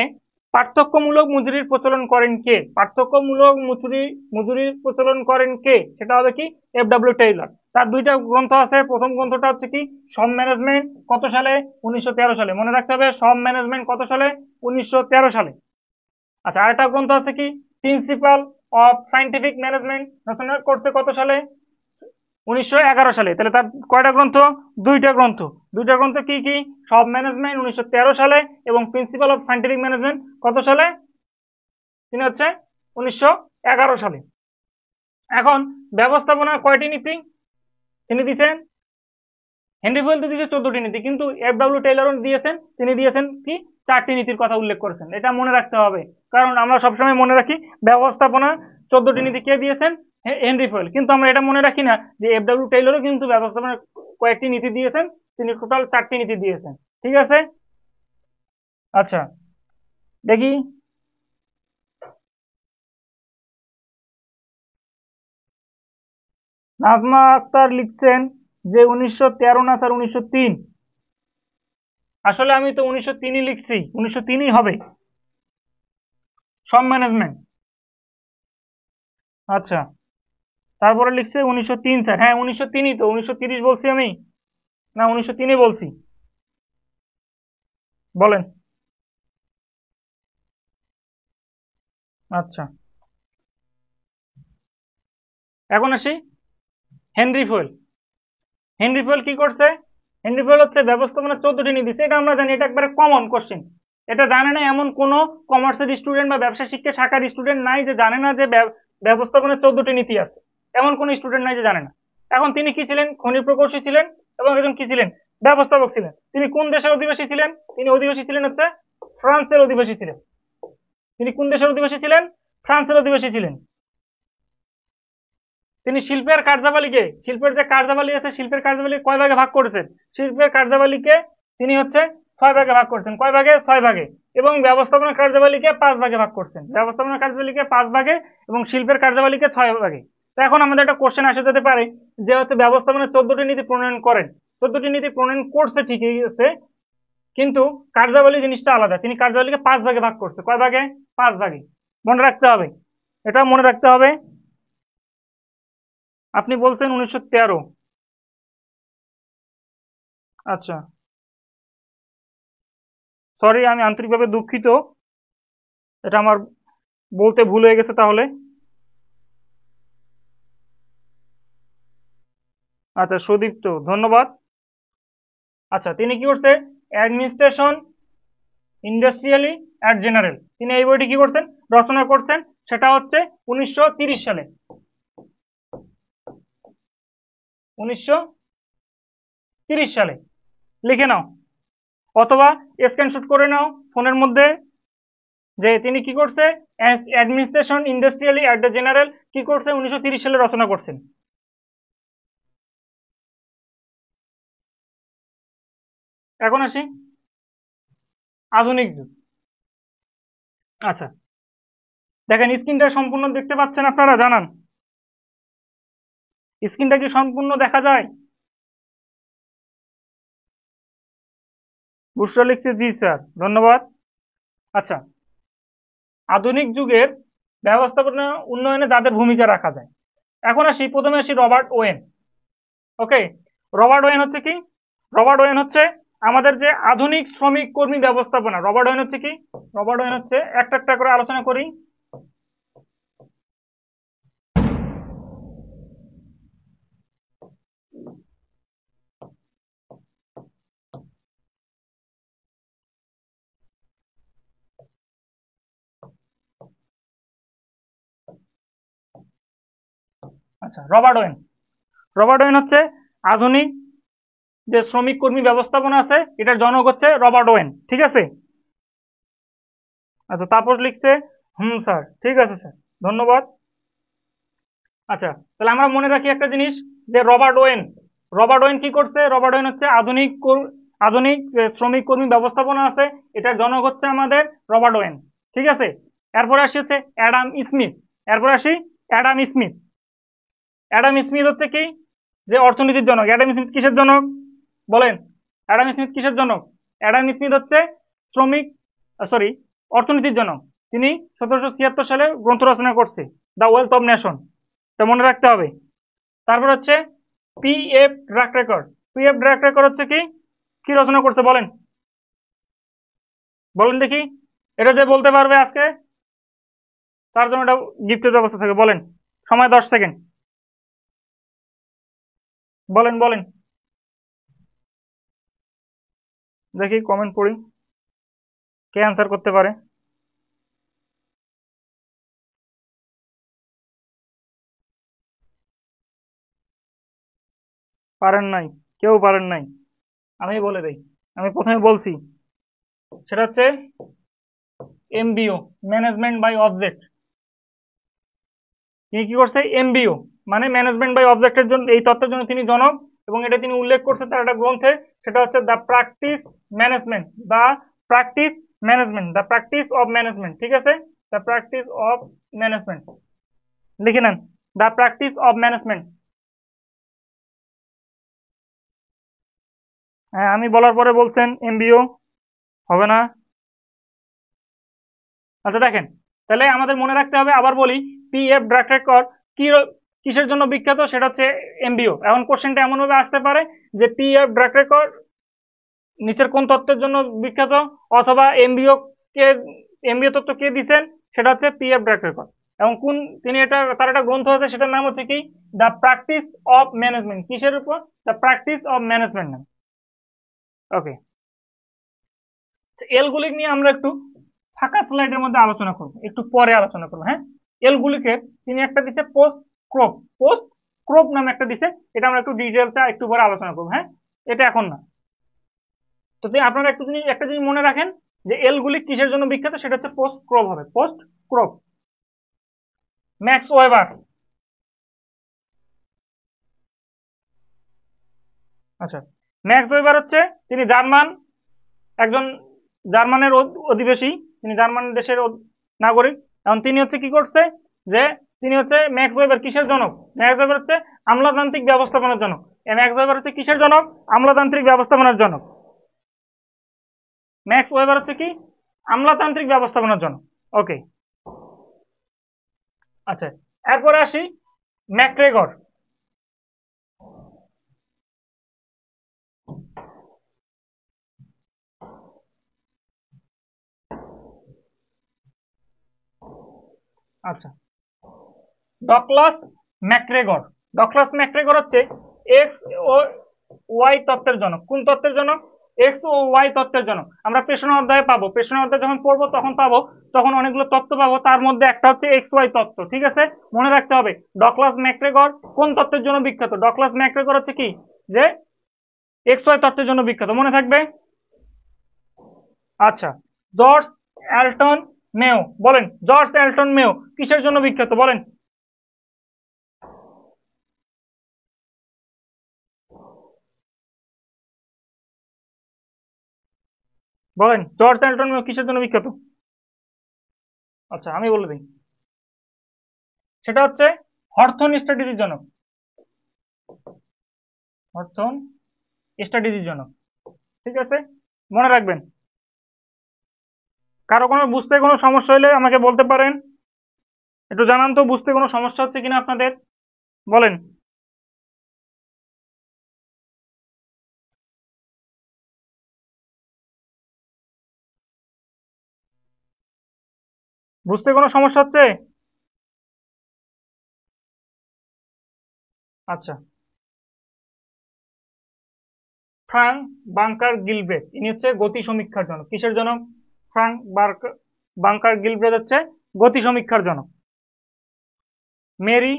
পার্থক্যমূলক মজুরির প্রচলন করেন কে? পার্থক্যমূলক মজুরির প্রচলন করেন কে? সেটা হবে কি, এফ.ডব্লিউ. টেইলর। তার দুইটা গ্রন্থ আছে। প্রথম গ্রন্থটা হচ্ছে কি, সম ম্যানেজমেন্ট, কত সালে? 1913 সালে। মনে রাখতে হবে, সম ম্যানেজমেন্ট কত সালে? 1913 সালে। আচ্ছা, আরেকটা গ্রন্থ আছে কি, প্রিন্সিপাল অফ সাইন্টিফিক ম্যানেজমেন্ট, রচনা করছে কত সালে? 1911 সালে। তাহলে তার কয়টা গ্রন্থ? দুইটা গ্রন্থ। দুইটা গ্রন্থ কি কি? সব ম্যানেজমেন্ট 1913 সালে, এবং প্রিন্সিপাল অফ সাইন্টিফিক ম্যানেজমেন্ট কত সালে? তিনি হচ্ছে 1911 সালে। এখন ব্যবস্থাপনা কয়টি নীতি তিনি দিয়েছেন? হেনরি ফুয়েল তো দিয়েছে 14টি নীতি, কিন্তু এফ.ডব্লিউ. টেইলর দিয়েছেন, তিনি দিয়েছেন কি, 4টি নীতির কথা উল্লেখ করেছেন। এটা মনে রাখতে হবে, কারণ আমরা সবসময় মনে রাখি ব্যবস্থাপনা 14টি নীতি কে দিয়েছেন? Henry fuel. কিন্তু আমরা এটা মনে রাখি না যে এফ.ডব্লিউ. টেইলরও কিন্তু ব্যবস্থাপনার কয়েকটি নীতি দিয়েছেন, তিনি টোটাল 4টি নীতি দিয়েছেন। ঠিক আছে, আচ্ছা দেখি। নাজমা আক্তার লিখছেন যে 1913 না স্যার, 1903। আসলে আমি তো 1903ই লিখছি, 1903ই হবে, সব ম্যানেজমেন্ট। আচ্ছা, তারপরে লিখছে 1903 স্যার। হ্যাঁ 1903ই তো, 1930 বলছি আমি, না 1903ই বলছি। বলেন। আচ্ছা, এখন আসি হেনরি ফুয়েল। হেনরি ফুয়েল কি করছে? হেনরি ফুয়েল হচ্ছে ব্যবস্থাপনা 14টি নীতি দিচ্ছে, এটা আমরা জানি, এটা একবারে কমন কোশ্চেন। এটা জানে না এমন কোনো কমার্সের স্টুডেন্ট বা ব্যবসা শিক্ষা শাখার স্টুডেন্ট নাই যে জানে না যে ব্যবস্থাপনার 14টি নীতি আছে। এমন কোনো স্টুডেন্ট নাই যে জানে না। এখন তিনি কি ছিলেন? খনি প্রকৌশলী ছিলেন, এবং একজন কি ছিলেন? ব্যবস্থাপক ছিলেন। তিনি কোন দেশের অধিবাসী ছিলেন? তিনি অধিবাসী ছিলেন হচ্ছে ফ্রান্সের অধিবাসী ছিলেন। তিনি কোন দেশের অধিবাসী ছিলেন? ফ্রান্সের অধিবাসী ছিলেন। তিনি শিল্পের কার্যাবলীকে, শিল্পের যে কার্যাবলী আছে, শিল্পের কার্যাবলী কয় ভাগে ভাগ করেছেন? শিল্পের কার্যাবলীকে তিনি হচ্ছে 6 ভাগে ভাগ করেছেন। কয় ভাগে? 6 ভাগে। এবং ব্যবস্থাপনা কার্যাবলীকে 5 ভাগে ভাগ করছেন। ব্যবস্থাপনা কার্যাবলীকে 5 ভাগে এবং শিল্পের কার্যাবলীকে 6 ভাগে। তো এখন আমাদের একটা কোশ্চেন আসে যেতে পারে যে হচ্ছে ব্যবস্থাপনা 14টি নীতি প্রণয়ন করেন, 14টি নীতি প্রণয়ন করছে ঠিকই আছে, কিন্তু কার্যাবলী জিনিসটা আলাদা। তিনি কার্যাবলীকে 5 ভাগে ভাগ করছে। কয় ভাগে? 5 ভাগে। মনে রাখতে হবে, এটা মনে রাখতে হবে। আপনি বলছেন 1913। আচ্ছা, সরি, আমি আন্তরিকভাবে দুঃখিত, এটা আমার বলতে ভুল হয়ে গেছে তাহলে। আচ্ছা সুদীপ্ত, ধন্যবাদ। আচ্ছা, তিনি কি করছে? অ্যাডমিনিস্ট্রেশন ইন্ডাস্ট্রিয়ালি অ্যাট জেনারেল, তিনি এই বইটি কি করছেন? রচনা করছেন। সেটা হচ্ছে 1930 সালে। 1930 সালে লিখে নাও, অথবা স্ক্রিনশট করে নাও ফোনের মধ্যে, যে তিনি কি করছে? Administration industrially at the general কি করছে? 1930 সালে রচনা করছেন। এখন আসি আধুনিক যুগ। আচ্ছা, দেখেন স্ক্রিনটা সম্পূর্ণ দেখতে পাচ্ছেন আপনারা? জানান, স্ক্রিনটা কি সম্পূর্ণ দেখা যায়? বুসরা লিখছে জি স্যার, ধন্যবাদ। আচ্ছা, আধুনিক যুগের ব্যবস্থাপনা উন্নয়নে যাদের ভূমিকা রাখা যায়, এখন আসি, প্রথমে আসি Robert when. Okay, Robert when হচ্ছে কি? রবার্ট ওয়েন হচ্ছে আমাদের যে আধুনিক শ্রমিক কর্মী ব্যবস্থাপনা। রবার্ট ওয়েন হচ্ছে কি? রবার্ট ওয়েন হচ্ছে, একটা একটা করে আলোচনা করি। আচ্ছা, রবার্ট ওয়েন। রবার্ট ওয়েন হচ্ছে আধুনিক যে শ্রমিক কর্মী ব্যবস্থাপনা আছে, এটার জনক হচ্ছে রবার্ট ওয়েন। ঠিক আছে? আচ্ছা, তাপস লিখছে স্যার, ঠিক আছে স্যার, ধন্যবাদ। আচ্ছা, তাহলে আমরা মনে রাখি একটা জিনিস, যে রবার্ট ওয়েন রবার্ট ওয়েন কি করছে? রবার্ট ওয়েন হচ্ছে আধুনিক শ্রমিক কর্মী ব্যবস্থাপনা আছে, এটার জনক হচ্ছে আমাদের রবার্ট ওয়েন। ঠিক আছে, এরপরে আসি হচ্ছে অ্যাডাম স্মিথ। এরপরে আসি অ্যাডাম স্মিথ। অ্যাডাম স্মিথ হচ্ছে কি, যে অর্থনীতির জনক। অ্যাডাম স্মিথ কিসের জনক বলেন? অ্যাডাম স্মিথ কিসের জনক? অ্যাডাম স্মিথ হচ্ছে শ্রমিক সরি অর্থনীতির জনক। তিনি 1776 সালে গ্রন্থ রচনা করছে দ্য ওয়েলথ অফ নেশন, এটা মনে রাখতে হবে। তারপর হচ্ছে পি এফ ড্রাকরেকর। পি এফ ড্রাকরেকর হচ্ছে কি, কি রচনা করছে বলেন? বলেন দেখি, এটা যে বলতে পারবে আজকে তার জন্য একটা গিফটের ব্যবস্থা থাকে। বলেন, সময় 10 সেকেন্ড। বলেন বলেন, দেখি কমেন্ট পড়ি কে অ্যান্সার করতে পারে। পারেন নাই, কেউ পারেন নাই। আমি বলে দেই, আমি প্রথমে বলছি, সেটা হচ্ছে এমবিও, ম্যানেজমেন্ট বাই অবজেক্ট। তিনি কি করছে? এমবিও মানে ম্যানেজমেন্ট বাই অবজেক্টের জন্য, এই তত্ত্বের জন্য তিনি জনক, এবং এটা তিনি উল্লেখ করছে তার একটা গ্রন্থে, সেটা হচ্ছে the practice management, the practice of management. ঠিক আছে, দ্য প্র্যাকটিস অফ ম্যানেজমেন্ট লিখে নেন, দ্য প্র্যাকটিস অফ ম্যানেজমেন্ট। হ্যাঁ, আমি বলার পরে বলছেন এমবিও, হবে না। আচ্ছা দেখেন, তাহলে আমাদের মনে রাখতে হবে, আবার বলি, পি এফ ড্রাকরেকর কি কিসের জন্য বিখ্যাত? সেটা হচ্ছে এমবিও। এখন কোশ্চেনটা এমন ভাবে আসতে পারে যে পি এফ ড্রাকরেকর নিচের কোন তত্ত্বের জন্য বিখ্যাত, অথবা এমবিও তত্ত্ব কে দিচ্ছেন, সেটা হচ্ছে পি এফ ড্রাকরেকর। এবং কোন তিনি তার একটা গ্রন্থ আছে, সেটার নাম হচ্ছে কি, দ্য প্র্যাকটিস অফ ম্যানেজমেন্ট। কিসের উপর? দ্য প্র্যাকটিস অফ ম্যানেজমেন্ট নাম। ওকে, এল গুলি নিয়ে আমরা একটু ফাঁকা স্লাইডের মধ্যে আলোচনা করবো, একটু পরে আলোচনা করবো। হ্যাঁ, এল গুলিকে তিনি একটা দিচ্ছে পোস্ট ক্রপ নামে একটা দিচ্ছে, এটা আমরা একটু ডিটেলসে একটু পরে আলোচনা করবো। হ্যাঁ, এটা এখন না। তো আপনারা একটা জিনিস মনে রাখেন, যে এল গুলি কিসের জন্য বিখ্যাত, সেটা হচ্ছে পোস্ট ক্রপ হবে, পোস্ট ক্রপ। Max weber. আচ্ছা, ম্যাক্স ওয়েবার হচ্ছে তিনি একজন জার্মানের অধিবাসী, তিনি জার্মান দেশের নাগরিক। এখন তিনি হচ্ছে কি করছে, যে তিনি হচ্ছে ম্যাক্স ওয়েবার কিসের জনক? ম্যাক্স ওয়েবার হচ্ছে আমলাতান্ত্রিক ব্যবস্থাপনার জনক। ম্যাক্স ওয়েবার হচ্ছে কিসের জনক? আমলাতান্ত্রিক ব্যবস্থাপনার জনক। ম্যাক্স ওয়েবার হচ্ছে কি, আমলাতান্ত্রিক ব্যবস্থাপনার জনক। ওকে, আচ্ছা, এরপরে আসি ম্যাকগ্রেগর। আচ্ছা, ডগলাস ম্যাকগ্রেগর। ডগলাস ম্যাকগ্রেগর হচ্ছে এক্স ও ওয়াই তত্ত্বের জনক। কোন তত্ত্বের জনক? এক্স ও ওয়াই তত্ত্বের জনক। আমরা পেছনের অধ্যায়ে পাবো, পেছনের অধ্যায়ে যখন পড়বো তখন পাবো, তখন অনেকগুলো তত্ত্ব পাবো, তার মধ্যে একটা হচ্ছে এক্স ওয়াই তত্ত্ব। ঠিক আছে, মনে রাখতে হবে ডগলাস ম্যাকগ্রেগর কোন তত্ত্বের জন্য বিখ্যাত। ডগলাস ম্যাকগ্রেগর হচ্ছে কি, যে এক্স ওয়াই তত্ত্বের জন্য বিখ্যাত, মনে থাকবে। আচ্ছা, জর্জ অ্যালটন মেও। বলেন, জর্জ অ্যালটন মেও কিসের জন্য বিখ্যাত? বলেন। বলেন, জর্জ অ্যালটন মেও কিসের জন্য বিখ্যাত? আচ্ছা, আমি বলে দিই, সেটা হচ্ছে হর্থন স্ট্র্যাটেজির জনক। হর্থন স্ট্র্যাটেজির জনক। ঠিক আছে, মনে রাখবেন। কারো বুঝতে কোনো সমস্যা হলে আমাকে বলতে পারেন, একটু জানান তো বুঝতে কোনো সমস্যা হচ্ছে কিনা আপনাদের, বলেন। বুঝতে কোনো সমস্যা হচ্ছে? আচ্ছা, ফ্রাঙ্ক বাংকার গিলব্রেথ, ইনি হচ্ছে গতি সমীক্ষার জনক। কিসের জনক? ফ্রাঙ্ক বাংকার গিলব্রেথ হচ্ছে গতি সমীক্ষার জনক। Mary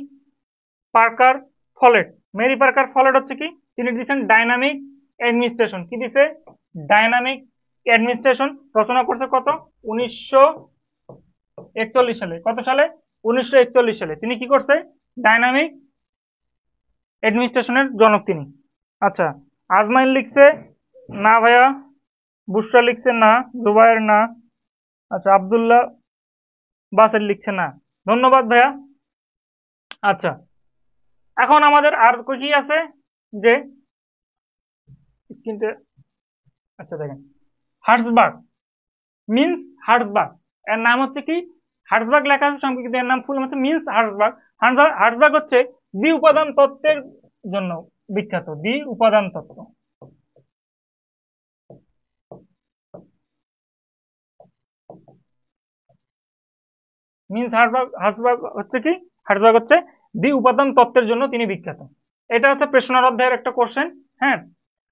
Parker Follett. Mary Parker Follett হচ্ছে কি, তিনি দিচ্ছেন ডাইনামিক অ্যাডমিনিস্ট্রেশন। কি দিছে? Dynamic administration. রচনা করছে কত? 1941 সালে। কত সালে? 1941 সালে। তিনি কি করছে? ডাইনামিক অ্যাডমিনিস্ট্রেশনের জনক তিনি। আচ্ছা, আজমাইল লিখছে না ভাইয়া, বুশরা লিখছে না, জুবায়ের না, আচ্ছা আব্দুল্লাহ বাসের লিখছে না। ধন্যবাদ ভাইয়া। আচ্ছা, এখন আমাদের আর কি আছে যে স্ক্রিনতে, আচ্ছা দেখেন, হার্টসবার্গ মিন্স হার্টসবার্গ, এর নাম হচ্ছে কি হার্টসবার্গ লেখা আছে সঙ্গে, কিন্তু এর নাম ফুল হচ্ছে মিন্স হার্টসবার্গ। হার্টসবার্গ হচ্ছে দ্বি উপাদান তত্ত্বের জন্য বিখ্যাত, দ্বি উপাদান তত্ত্ব। মিন্স হার্টসবার্গ হচ্ছে কি, হার্টসবার্গ হচ্ছে দ্বি উপাদান তত্ত্বের জন্য তিনি বিখ্যাত। এটা হচ্ছে প্রেষণার অধ্যায়ের একটা কোশ্চেন। হ্যাঁ,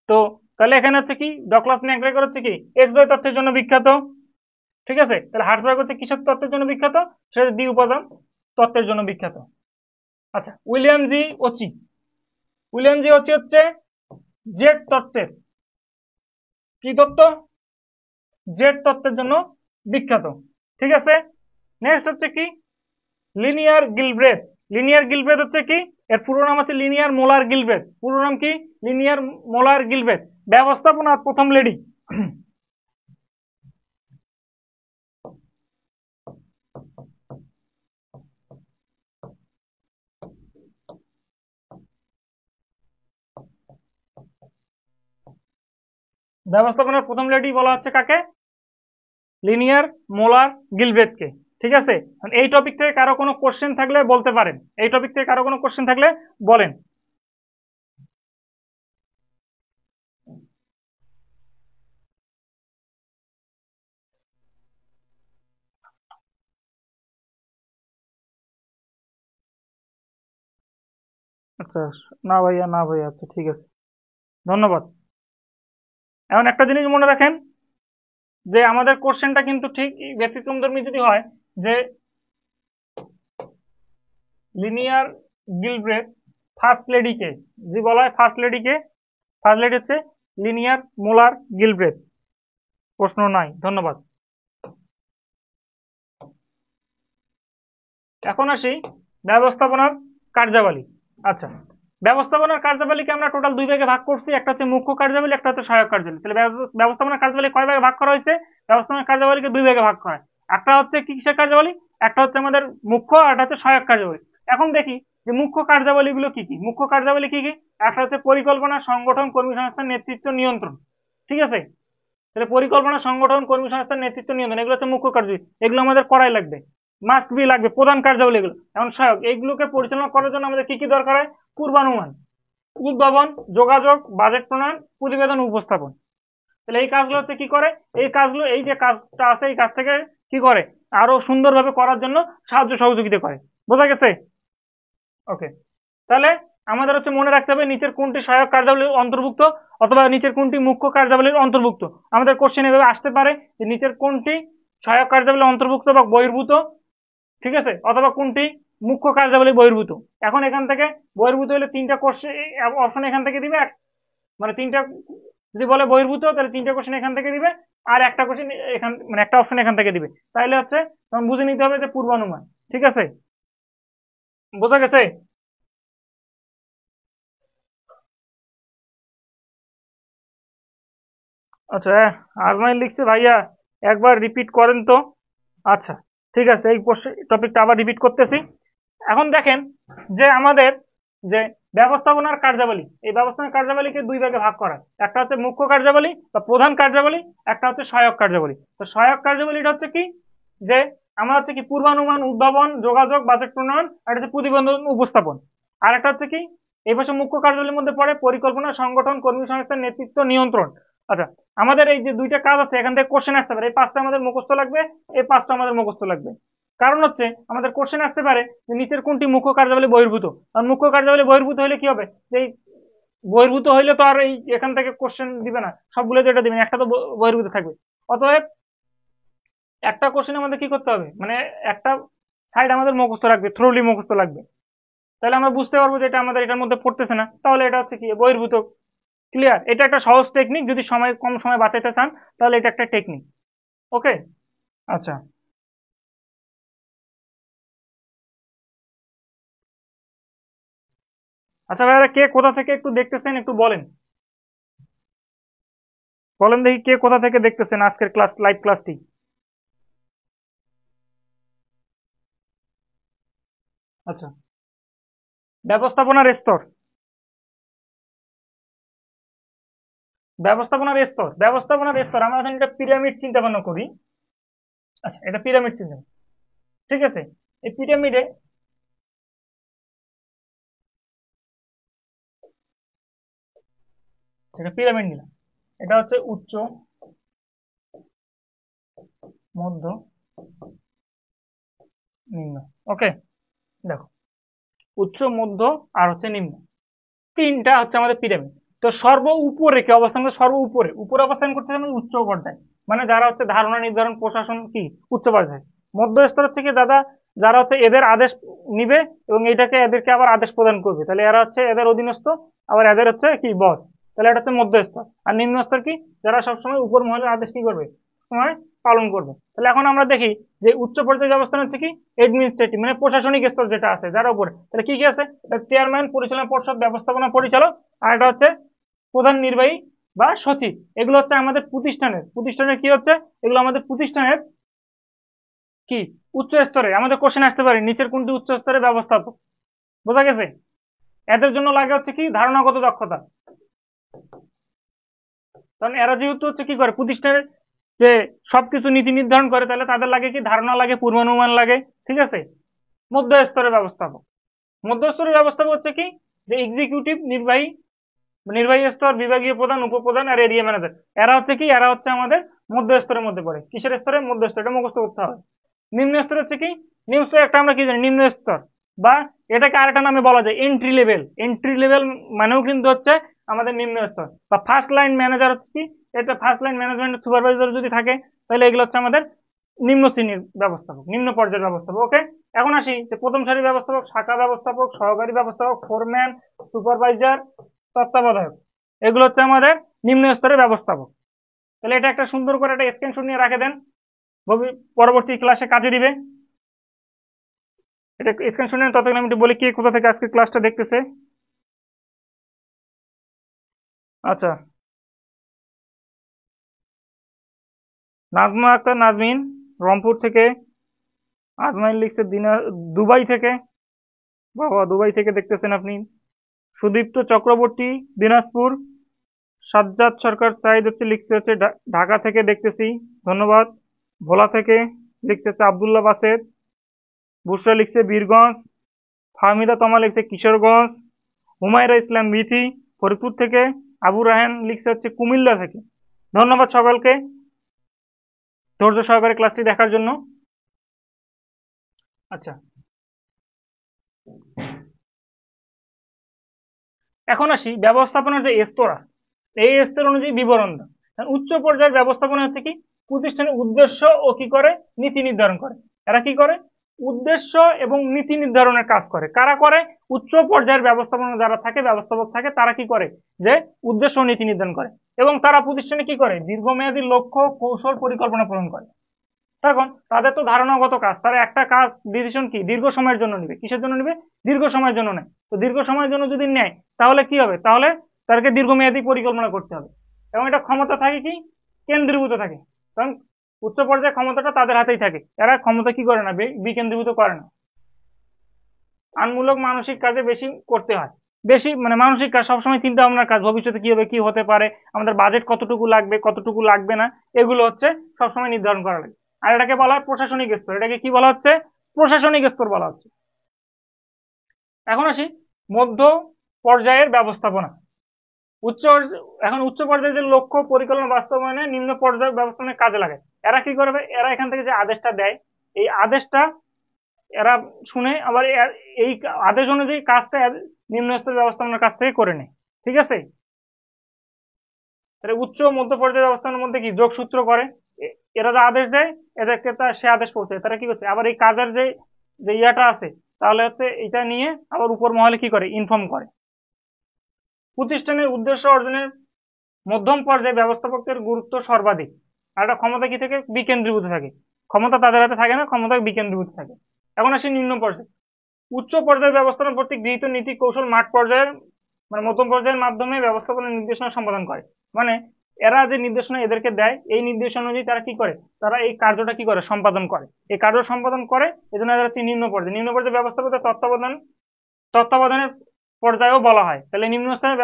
তো তাহলে এখানে হচ্ছে কি ডগলাস ম্যাকগ্রেগর হচ্ছে কি এক্স ওয়াই তত্ত্বের জন্য বিখ্যাত। ঠিক আছে, তাহলে হার্টসবার্গ হচ্ছে কিসের তত্ত্বের জন্য বিখ্যাত, সেটা দ্বি উপাদান তত্ত্বের জন্য বিখ্যাত। আচ্ছা, উইলিয়াম জি ওচি হচ্ছে জেড তত্ত্বের, কি তত্ত্ব, জেড তত্ত্বের জন্য বিখ্যাত। ঠিক আছে, নেক্সট হচ্ছে কি লিনিয়ার গিলব্রেথ। লিনিয়ার গিলব্রেথ হচ্ছে কি, এর পুরো নাম হচ্ছে লিনিয়ার মোলার গিলব্রেথ। পুরো নাম কি, লিনিয়ার মোলার গিলব্রেথ, ব্যবস্থাপনার প্রথম লেডি। ব্যবস্থাপনার প্রথম লেডি বলা হচ্ছে কাকে, লিনিয়ার মোলার গিলব্রেথকে। ঠিক আছে, এই টপিক থেকে কারো কোনো কোশ্চেন থাকলে বলতে পারেন, এই টপিক থেকে কারো কোনো কোশ্চেন থাকলে বলেন। আচ্ছা, না ভাইয়া, না ভাইয়া, আচ্ছা ঠিক আছে, ধন্যবাদ। এখন একটা জিনিস মনে রাখেন, যে আমাদের কোশ্চেনটা কিন্তু ঠিক ব্যতিক্রমধর্মী যদি হয়, যে লিনিয়ার গিলব্রেথ ফার্স্ট লেডিকে, যদি বলা হয় ফার্স্ট লেডিকে, ফার্স্ট লেডি হচ্ছে লিনিয়ার মোলার গিলব্রেথ। প্রশ্ন নাই, ধন্যবাদ। এখন আসি ব্যবস্থাপনার কার্যাবলী। আচ্ছা, ব্যবস্থাপনার কার্যাবলীকে আমরা টোটাল দুই ভাগে ভাগ করছি, একটা হচ্ছে মুখ্য কার্যাবলী, একটা হচ্ছে সহায়ক কার্যাবলী। তাহলে ব্যবস্থাপনার কার্যাবলী কয় ভাগে ভাগ করা হয়েছে, ব্যবস্থাপনার কার্যাবলীকে দুই ভাগে ভাগ করা হয়। একটা হচ্ছে কিসের কার্যাবলী, একটা হচ্ছে আমাদের মুখ্য, আর একটা হচ্ছে সহায়ক কার্যাবলী। এখন দেখি যে মুখ্য কার্যাবলী গুলো কি কি। মুখ্য কার্যাবলী কি কি, একটা হচ্ছে পরিকল্পনা, সংগঠন, কর্মী সংস্থান, নেতৃত্ব, নিয়ন্ত্রণ। ঠিক আছে, তাহলে পরিকল্পনা, সংগঠন, কর্মী সংস্থান, নেতৃত্ব, নিয়ন্ত্রণ, এগুলো হচ্ছে মুখ্য কার্যাবলী, এগুলো আমাদের করাই লাগবে, মাস্ট বি লাগবে, প্রধান কার্যাবলী এগুলো। এখন সহায়ক, এইগুলোকে পরিচালনা করার জন্য আমাদের কি কি দরকার হয়, পূর্বানুমান, উদ্ভাবন, যোগাযোগ, বাজেট প্রণয়ন, প্রতিবেদন উপস্থাপন। তাহলে এই কাজগুলো হচ্ছে কি করে, এই কাজগুলো, এই যে কাজটা আছে এই কাজটাকে কি করে আরো সুন্দরভাবে করার জন্য সাহায্য সহযোগিতা করে। বোঝা গেছে? ওকে, তাহলে আমাদের হচ্ছে মনে রাখতে হবে নিচের কোনটি সহায়ক কার্যাবলীর অন্তর্ভুক্ত, অথবা নিচের কোনটি মুখ্য কার্যাবলীর অন্তর্ভুক্ত। আমাদের কোশ্চেন এভাবে আসতে পারে যে নিচের কোনটি সহায়ক কার্যাবলী অন্তর্ভুক্ত বা বহির্ভূত, ঠিক আছে, অথবা কোনটি মুখ্য কার্যাবলী বহির্ভূত। এখন এখান থেকে বহির্ভূত হলে তিনটা কোশ্চেন অপশন এখান থেকে দিবে, মানে তিনটা, যদি বলে বহির্ভূত তাহলে তিনটা কোশ্চেন এখান থেকে দিবে, আর একটা কোশ্চেন এখান, মানে একটা অপশন এখান থেকে দিবে। তাইলে হচ্ছে তখন বুঝে নিতে হবে যে পূর্বানুমান। ঠিক আছে, বোঝা গেছে? আচ্ছা, আজমাইন লিখছে ভাইয়া একবার রিপিট করেন তো। আচ্ছা, ঠিক আছে, এই টপিকটা আবার রিপিট করতেছি। এখন দেখেন যে আমাদের যে ব্যবস্থাপনার কার্যাবলী, এই ব্যবস্থাপনার কার্যাবলীকে দুই ভাগে ভাগ করা, একটা হচ্ছে মুখ্য কার্যাবলী বা প্রধান কার্যাবলী, একটা হচ্ছে সহায়ক কার্যাবলী। তো সহায়ক কার্যাবলীটা হচ্ছে কি, যে আমরা হচ্ছে কি পূর্বানুমান, উদ্ভাবন, যোগাযোগ, বাজেট প্রণয়ন, আর হচ্ছে প্রতিবেদন উপস্থাপন। আর একটা হচ্ছে কি, এই পাশে মুখ্য কার্যাবলীর মধ্যে পড়ে পরিকল্পনা, সংগঠন, কর্মী সংস্থার, নেতৃত্ব, নিয়ন্ত্রণ। আচ্ছা, আমাদের এই যে দুইটা কাজ আছে এখান থেকে কোশ্চেন আসতে পারে, এই পাঁচটা আমাদের মুখস্থ লাগবে, এই পাঁচটা আমাদের মুখস্থ লাগবে। কারণ হচ্ছে আমাদের কোশ্চেন আসতে পারে যে নিচের কোনটি মুখ্য কার্যাবলী বহির্ভূত। আর মুখ্য কার্যাবলী বহির্ভূত হলে কি হবে, যে এই বহির্ভূত হইলে তো আর এই এখান থেকে কোশ্চেন দিবে না, সবগুলো যেটা দিবে একটা তো বহির্ভূত থাকবে। অতএব একটা কোশ্চেন আমাদের কি করতে হবে, মানে একটা সাইড আমাদের মুখস্থ রাখবে, থ্রোলি মুখস্থ লাগবে। তাহলে আমরা বুঝতে পারবো যে এটা আমাদের এটার মধ্যে পড়তেছে না, তাহলে এটা হচ্ছে কি বহির্ভূত। ক্লিয়ার? এটা একটা সহজ টেকনিক, যদি সময় কম সময় বাঁচাতে চান তাহলে এটা একটা টেকনিক। ওকে, আচ্ছা, আচ্ছা ভাইয়া কে কোথা থেকে একটু দেখতেছেন একটু বলেন। বলেন দেখি কে কোথা থেকে দেখতেছেন আজকের ক্লাস, লাইভ ক্লাসটি? আচ্ছা, ব্যবস্থাপনার স্তর, ব্যবস্থাপনার স্তর আমরা এখন এটা পিরামিড চিন্তা ভাবনা করি। আচ্ছা, এটা পিরামিড চিন্তা, ঠিক আছে। এই পিরামিডে এটা পিরামিড নিলাম, এটা হচ্ছে উচ্চ, মধ্য, নিম্ন। ওকে, দেখো উচ্চ, মধ্য আর হচ্ছে নিম্ন, তিনটা হচ্ছে আমাদের পিরামিড। তো সর্ব উপরে কে অবস্থান করে? সর্ব উপরে উপরে অবস্থান করছে মানে উচ্চ পর্যায়ে, মানে যারা হচ্ছে ধারণা নির্ধারণ প্রশাসন কি উচ্চ পর্যায়ে। মধ্য স্তর হচ্ছে কি দাদা, যারা হচ্ছে এদের আদেশ নিবে এবং এটাকে এদেরকে আবার আদেশ প্রদান করবে, তাহলে এরা হচ্ছে এদের অধীনস্থ, আবার এদের হচ্ছে কি বস, তাহলে এটা হচ্ছে মধ্য স্তর। আর নিম্ন স্তর কি, যারা সবসময় উপর মহলের আদেশ কি করবে, সময় পালন করবে। তাহলে এখন আমরা দেখি যে উচ্চ পর্যায়ে অবস্থান হচ্ছে কি এডমিনিস্ট্রেটিভ, মানে প্রশাসনিক স্তর যেটা আছে যারা উপরে, তাহলে কি কি আছে? চেয়ারম্যান, পরিচালনা পর্ষদ, ব্যবস্থাপনা পরিচালক, আর এটা হচ্ছে প্রধান নির্বাহী বা সচিব। এগুলো হচ্ছে আমাদের প্রতিষ্ঠানের কি হচ্ছে, এগুলো আমাদের প্রতিষ্ঠানের কি উচ্চ স্তরে। আমাদের কোশ্চেন আসতে পারে নিচের কোনটি উচ্চ স্তরের ব্যবস্থাপক, বোঝা গেছে? এদের জন্য লাগে হচ্ছে কি ধারণাগত দক্ষতা, কারণ এরা যেহেতু হচ্ছে কি করে প্রতিষ্ঠানের যে সবকিছু নীতি নির্ধারণ করে, তাহলে তাদের লাগে কি ধারণা লাগে, পূর্বানুমান লাগে, ঠিক আছে। মধ্য স্তরের ব্যবস্থাপক, মধ্যস্তরের ব্যবস্থাপক হচ্ছে কি যে এক্সিকিউটিভ, নির্বাহী, নির্বাহী স্তর, বিভাগীয় প্রধান, উপপ্রধান আর এরিয়া ম্যানেজার। এরা হচ্ছে কি, এরা হচ্ছে আমাদের মধ্য স্তরের মধ্যে পড়ে। কিসের স্তরে? মধ্য স্তর, এটা মুখস্থ করতে হবে। নিম্ন স্তর হচ্ছে কি, নিম্ন স্তর একটা আমরা কি জানি নিম্ন স্তর, বা এটাকে আরেকটা নামে বলা যায় এন্ট্রি লেভেল। এন্ট্রি লেভেল মানেও কিন্তু হচ্ছে আমাদের নিম্ন স্তর। বা ফার্স্ট লাইন ম্যানেজার হচ্ছে কি, এটা ফার্স্ট লাইন ম্যানেজমেন্ট সুপারভাইজার যদি থাকে, তাহলে এগুলো হচ্ছে আমাদের নিম্ন শ্রেণীর ব্যবস্থাপক, নিম্ন পর্যায়ের ব্যবস্থাপক। ওকে, এখন আসি যে প্রথম সারির ব্যবস্থাপক, শাখা ব্যবস্থাপক, সহকারী ব্যবস্থাপক, ফোরম্যান, সুপারভাইজার, তত্ত্বাবধায়ক, এগুলো হচ্ছে আমাদের নিম্ন স্তরের ব্যবস্থাপক। তাহলে এটা একটা সুন্দর করে একটা স্ক্রিনশট নিয়ে রাখে দেন, পরবর্তী ক্লাসে কাজে দিবে। এটা স্ক্রিনশট নিয়ে ততক্ষণ আমি একটু বলি কে কোথা থেকে আজকে ক্লাসটা দেখতেছে। আচ্ছা, নাজমা আক্তার নাজমিন রংপুর থেকে, আজমাইল লিখছে দুবাই থেকে, বাবা দুবাই থেকে দেখতেছেন আপনি। সুদীপ্ত চক্রবর্তী দিনাজপুর, সাজ্জাদ সরকার সাইদ হচ্ছে লিখতে হচ্ছে ঢাকা থেকে দেখতেছি, ধন্যবাদ। ভোলা থেকে লিখতে হচ্ছে আবদুল্লাহ বাসেদ, বুসরা লিখছে বীরগঞ্জ, ফাহমিদা তমা লিখছে কিশোরগঞ্জ, হুমায়রা ইসলাম মিথি ফরিদপুর থেকে, আবু রাহান লিখছে হচ্ছে কুমিল্লা থেকে। ধন্যবাদ সকলকে ধৈর্য সহকারে ক্লাসটি দেখার জন্য। আচ্ছা, এখন আসি ব্যবস্থাপনার যে স্তর আছে, এই স্তর অনুযায়ী বিবরণ দাও। উচ্চ পর্যায়ের ব্যবস্থাপনা হচ্ছে কি প্রতিষ্ঠানের উদ্দেশ্য ও কি করে নীতি নির্ধারণ করে। এরা কি করে? উদ্দেশ্য এবং নীতি নির্ধারণের কাজ করে। কারা করে? উচ্চ পর্যায়ের ব্যবস্থাপনা যারা থাকে, ব্যবস্থাপক থাকে, তারা কি করে যে উদ্দেশ্য ও নীতি নির্ধারণ করে, এবং তারা প্রতিষ্ঠানে কি করে দীর্ঘমেয়াদী লক্ষ্য, কৌশল, পরিকল্পনা প্রদান করে। এখন তাদের তো ধারণাগত কাজ, তারা একটা কাজ ডিসিশন কি দীর্ঘ সময়ের জন্য নিবে। কিসের জন্য নিবে? দীর্ঘ সময়ের জন্য নেয়। তো দীর্ঘ সময়ের জন্য যদি নেয়, তাহলে কি হবে? তাহলে তাদেরকে দীর্ঘমেয়াদী পরিকল্পনা করতে হবে, এবং এটা ক্ষমতা থাকে কি কেন্দ্রীভূত থাকে, কারণ উচ্চ পর্যায়ে ক্ষমতাটা তাদের হাতেই থাকে। এরা ক্ষমতা কি করে না, বিকেন্দ্রীভূত করে না। আনমূলক মানসিক কাজে বেশি করতে হয়, বেশি মানে মানসিক কাজ, সবসময় চিন্তা ভাবনার কাজ, ভবিষ্যতে কি হবে, কি হতে পারে, আমাদের বাজেট কতটুকু লাগবে, কতটুকু লাগবে না, এগুলো হচ্ছে সবসময় নির্ধারণ করা লাগে। আর এটাকে বলা হয় প্রশাসনিক স্তর। এটাকে কি বলা হচ্ছে? প্রশাসনিক স্তর বলা হচ্ছে। এখন আসি মধ্য পর্যায়ের ব্যবস্থাপনা। উচ্চ এখন উচ্চ পর্যায়ে যে লক্ষ্য, পরিকল্পনা বাস্তবায়নে নিম্ন পর্যায়ের ব্যবস্থাপনায় কাজে লাগে। এরা কি করবে? এরা এখান থেকে যে আদেশটা দেয়, এই আদেশটা এরা শুনে আবার এই আদেশ অনুযায়ী কাজটা নিম্ন স্তরের ব্যবস্থাপনার কাছ থেকে করে নেয়, ঠিক আছে। তাহলে উচ্চ মধ্য পর্যায়ের ব্যবস্থাপনার মধ্যে কি যোগসূত্র করে, এরা যা আদেশ দেয় এদেরকে সে আদেশ পৌঁছায়, তারা কি করছে আবার এই কাজের যে যে ইয়াটা আছে, তাহলে হচ্ছে এটা নিয়ে আবার উপর মহলে কি করে ইনফর্ম করে। প্রতিষ্ঠানের উদ্দেশ্য অর্জনের মধ্যম পর্যায়ে ব্যবস্থাপকের গুরুত্ব সর্বাধিক, আর একটা ক্ষমতা কি থেকে বিকেন্দ্রীভূত থাকে, ক্ষমতা তাদের হাতে থাকে না, ক্ষমতা বিকেন্দ্রীভূত থাকে। এখন আসি নিম্ন পর্যায়ে। উচ্চ পর্যায়ের ব্যবস্থাপনা প্রতি গৃহীত নীতি কৌশল মাঠ পর্যায়ের মানে মধ্যম পর্যায়ের মাধ্যমে ব্যবস্থাপনা নির্দেশনা সম্পাদন করে। মানে এরা যে নির্দেশনা এদেরকে দেয়, এই নির্দেশনা অনুযায়ী তারা কি করে, তারা এই কার্যটা কি করে, সম্পাদন করে। এই কার্য সম্পাদন করে, এজন্য এরা হচ্ছে নিম্ন পর্যায়ে। নিম্ন পর্যায়ে ব্যবস্থাপকদের তত্ত্বাবধানের পর্যায়েও বলা হয়। তাহলে নিম্ন স্তরের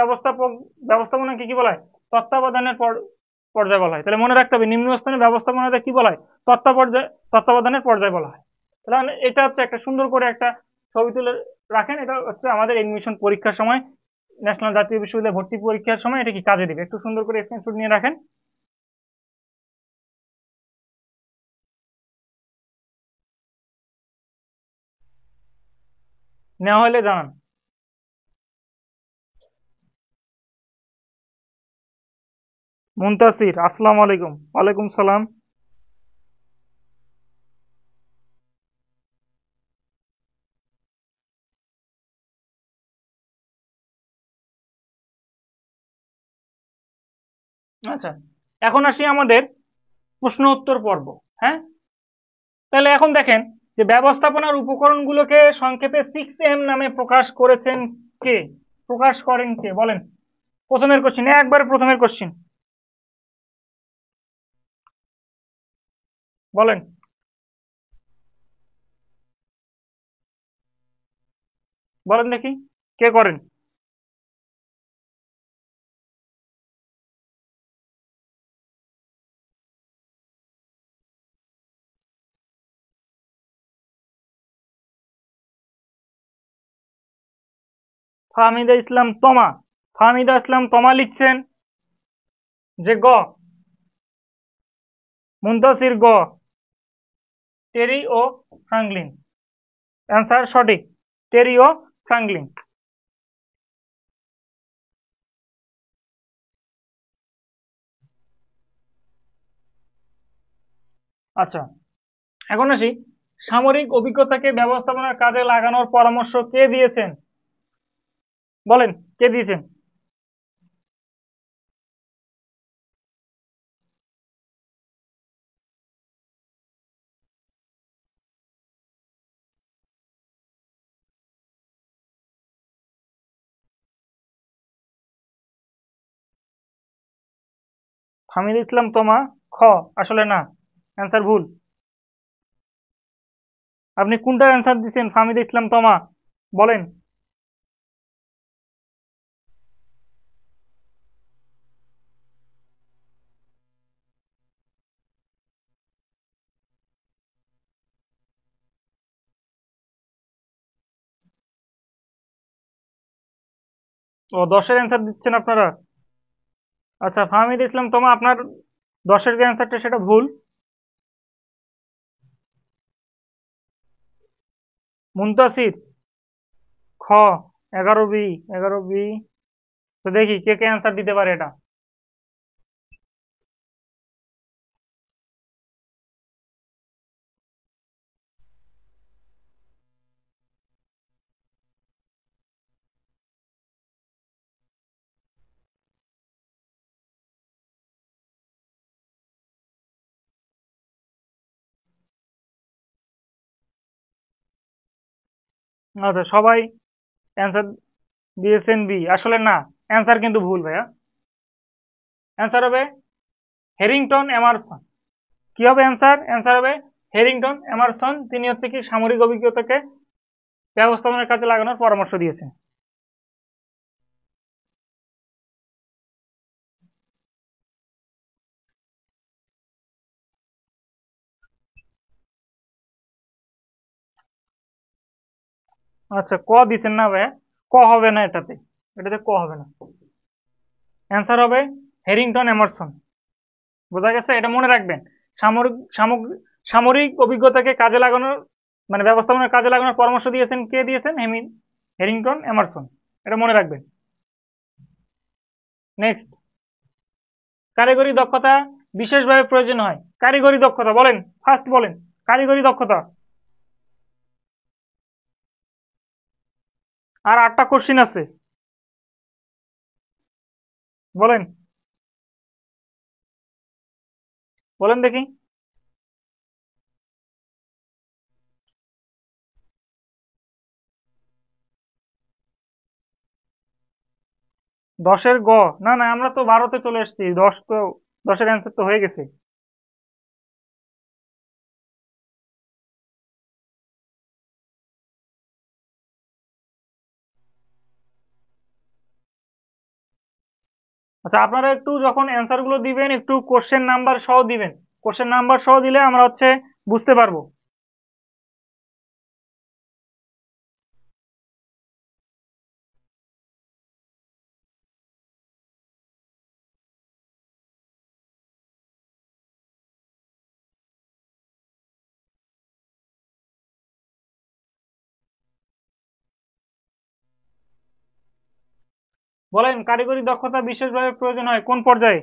ব্যবস্থাপনাকে কি বলা হয়, তত্ত্বাবধানের পর্যায়ে বলা হয়। তাহলে মনে রাখতে হবে নিম্ন স্তরের ব্যবস্থাপনাতে কি বলা হয়, তত্ত্বাবধানের পর্যায়ে বলা হয়। তাহলে এটা হচ্ছে একটা সুন্দর করে একটা ছবি তুলে রাখেন। এটা হচ্ছে আমাদের এডমিশন পরীক্ষার সময়, ন্যাশনাল জাতীয় বিশ্ববিদ্যালয় ভর্তি পরীক্ষার সময় এটা কি কাজে দিবে। একটু সুন্দর করে স্ক্রিনশট নিয়ে রাখেন। নেওয়া হলে জানান। মুনতাসির, আসসালামু আলাইকুম। ওয়ালাইকুম সালাম। আচ্ছা, এখন আসি আমাদের প্রশ্ন উত্তর পর্ব। হ্যাঁ, তাহলে এখন দেখেন যে ব্যবস্থাপনার উপকরণগুলোকে সংক্ষেপে 6M নামে প্রকাশ করেছেন কে, প্রকাশ করেন কে, বলেন। প্রথমের কোশ্চিন, একবারে প্রথমের কোশ্চিন বলেন। বলেন দেখি কে করেন। ফাহমিদা ইসলাম তমা। ফাহমিদা ইসলাম তমা লিখছেন যে গ, মুনতাসির গ, টেরি ও ফ্রাঙ্কলিন। অ্যান্সার সঠিক, টেরি ও ফ্রাঙ্কলিন। আচ্ছা, এখন আসি সামরিক অভিজ্ঞতাকে ব্যবস্থাপনার কাজে লাগানোর পরামর্শ কে দিয়েছেন, বলেন কে দিয়েছেন। হামিদ ইসলাম তোমা, খ, আসলে না, অ্যান্সার ভুল। আপনি কোনটার অ্যান্সার দিচ্ছেন, ফাহমিদ ইসলাম তোমা, বলেন। ও, 10-এর অ্যান্সার দিচ্ছেন আপনারা। আচ্ছা, ফাহমিদ ইসলাম তোমা, আপনার 10-এর যে অ্যান্সারটা সেটা ভুল। মুনতাসির, খ, 11 বি। 11 বি, তো দেখি কে কে অ্যান্সার দিতে পারে এটা। আচ্ছা, সবাই অ্যান্সার দিয়েছেন বি, আসলে না, অ্যান্সার কিন্তু ভুল ভাইয়া। অ্যান্সার হবে হেরিংটন এমারসন। কি হবে অ্যান্সার, অ্যান্সার হবে হেরিংটন এমারসন। তিনি হচ্ছে কি সামরিক অভিজ্ঞতাকে ব্যবস্থাপনার কাজে লাগানোর পরামর্শ দিয়েছেন। আচ্ছা, ক দিছেন না ভাইয়া, ক হবে না এটাতে, এটাতে ক হবে না। অ্যান্সার হবে হেরিংটন এমারসন। বোঝা গেছে, এটা মনে রাখবেন। সামরিক অভিজ্ঞতাকে কাজে লাগানোর, মানে ব্যবস্থাপনার কাজে লাগানোর পরামর্শ দিয়েছেন কে দিয়েছেন, হেরিংটন এমারসন। এটা মনে রাখবেন। নেক্সট, কারিগরি দক্ষতা বিশেষভাবে প্রয়োজন হয়। কারিগরি দক্ষতা বলেন, ফার্স্ট বলেন কারিগরি দক্ষতা। আর 8টা কোশ্চিন আছে, বলেন, বলেন দেখি। 10-এর গ। না না, আমরা তো 12-তে চলে এসেছি, 10 তো, 10-এর অ্যান্সার তো হয়ে গেছে। আচ্ছা, আপনারা একটু যখন অ্যান্সার গুলো দিবেন একটু কোশ্চেন নাম্বার সহ দিবেন। কোশ্চেন নাম্বার সহ দিলে আমরা বুঝতে পারবো। বলেন, কারিগরি দক্ষতা বিশেষভাবে প্রয়োজন হয় কোন পর্যায়ে?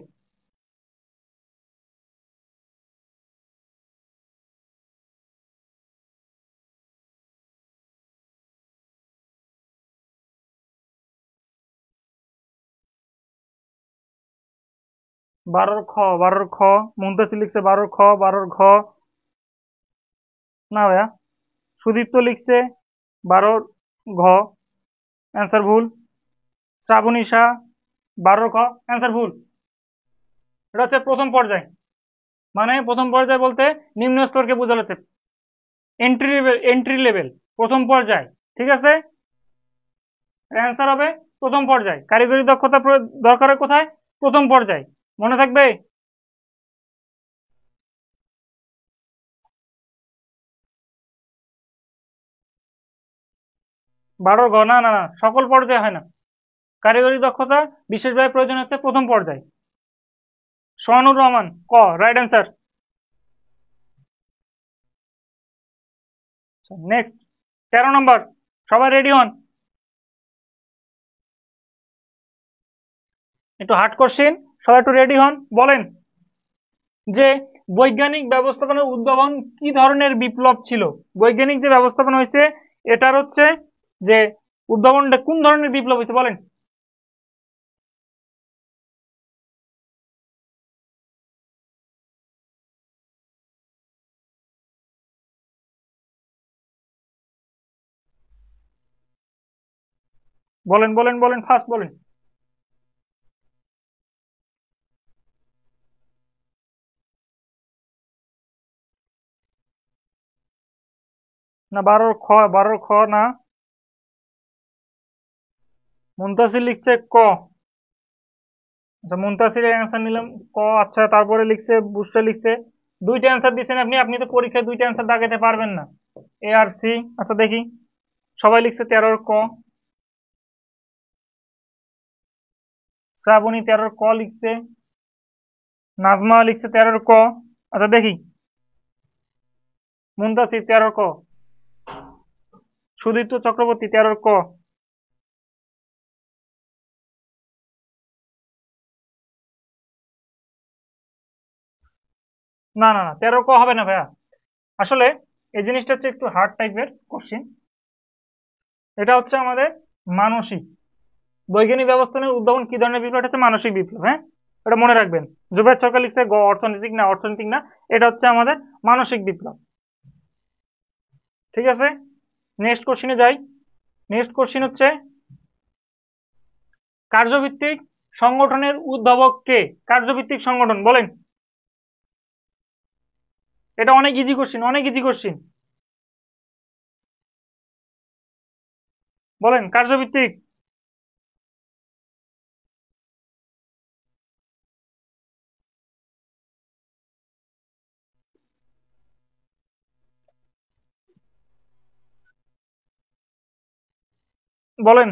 12-র খ। মুনতাসির লিখছে 12-র খ, 12-র ঘ। না ভাইয়া, সুদীপ্ত লিখছে 12-র ঘ, অ্যান্সার ভুল। শ্রাবণী শাহ 12-র খ, অ্যান্সার ভুল। এটা হচ্ছে প্রথম পর্যায়। মানে প্রথম পর্যায় বলতে নিম্ন স্তরকে বোঝাতে, এন্ট্রি লেভেল, প্রথম পর্যায়। ঠিক আছে, অ্যান্সার হবে প্রথম পর্যায়। কারিগরি দক্ষতা দরকার হয় কোথায়? প্রথম পর্যায়। মনে থাকবে। 12-র ঘ। না না না, সকল পর্যায়ে হয় না। কারিগরি দক্ষতা বিশেষভাবে প্রয়োজন হচ্ছে প্রথম পর্যায়। সোহানুর রহমান ক, রাইট অ্যান্সার। নেক্সট, 13 নম্বর। সবাই রেডি হন, একটু হার্ড কোশ্চেন, সবাই একটু রেডি হন। বলেন যে বৈজ্ঞানিক ব্যবস্থাপনার উদ্ভাবন কি ধরনের বিপ্লব ছিল? বৈজ্ঞানিক যে ব্যবস্থাপনা হয়েছে এটার যে উদ্ভাবনটা কোন ধরনের বিপ্লব হয়েছে বলেন। বলেন বলেন বলেন, ফার্স্ট বলেন। না, 12-র খ, 12-র খ না। মুনতাসির লিখছে ক। আচ্ছা, মুনতাসিরের অ্যান্সার নিলাম ক। আচ্ছা, তারপরে লিখছে বুস্টার লিখছে, দুইটা অ্যান্সার দিচ্ছেন আপনি। আপনি তো পরীক্ষায় দুইটা অ্যান্সার দাগাতে পারবেন না। এ আর সি। আচ্ছা দেখি, সবাই লিখছে 13-র ক। শ্রাবণী 13-র ক লিখছে। নাজমা লিখছে 13-র ক। আচ্ছা দেখি, মুনতাসির 13-র ক। সুদীপ্ত চক্রবর্তী 13-র ক। না না না, 13-র ক হবে না ভাইয়া। আসলে এই জিনিসটা একটু হার্ড টাইপের কোশ্চিন। এটা আমাদের মানসিক। বৈজ্ঞানিক ব্যবস্থাপনার উদ্ভাবন কি ধরনের বিপ্লব? এটা মানসিক বিপ্লব। হ্যাঁ, এটা মনে রাখবেন। জুবাইর সরকার লিখছে গ, অর্থনৈতিক না, অর্থনৈতিক না। এটা আমাদের মানসিক বিপ্লব। ঠিক আছে, নেক্সট কোশ্চিনে যাই। নেক্সট কোশ্চিন কার্যভিত্তিক সংগঠনের উদ্ভাবক কে? কার্যভিত্তিক সংগঠন বলেন। এটা অনেক ইজি কোশ্চিন, অনেক ইজি কোশ্চিন। বলেন কার্যভিত্তিক। বলেন,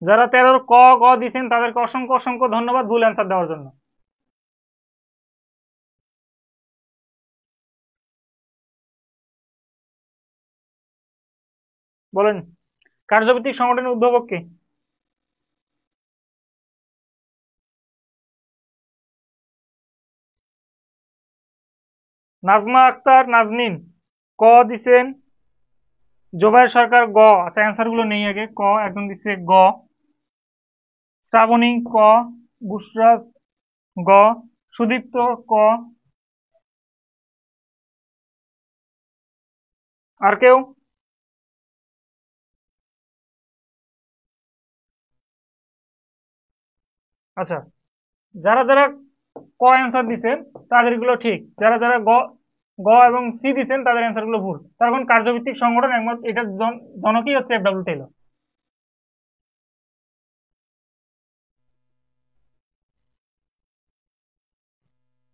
যারা 13-র ক গ দিয়েছেন তাদেরকে অসংখ্য অসংখ্য ধন্যবাদ ভুল অ্যান্সার দেওয়ার জন্য। বলেন, কার্যভিত্তিক সংগঠনের উদ্ভাবক কে? নাজমা আক্তার নাজনীন ক দিছেন। জোবায়ের সরকার গ। আচ্ছা, অ্যান্সার গুলো নেই আগে। ক একজন দিচ্ছে গ। শ্রাবণী ক। বুশরাত গ। সুদীপ্ত ক। আর কেউ? আচ্ছা, যারা যারা ক অ্যান্সার দিছেন তাদের গুলো ঠিক, যারা যারা গ গ এবং সি দিছেন তাদের অ্যান্সার গুলো ভুল। তার এখন কার্যভিত্তিক সংগঠন একমাত্র এটার জনকই হচ্ছে এফডব্লিউ টেইলর।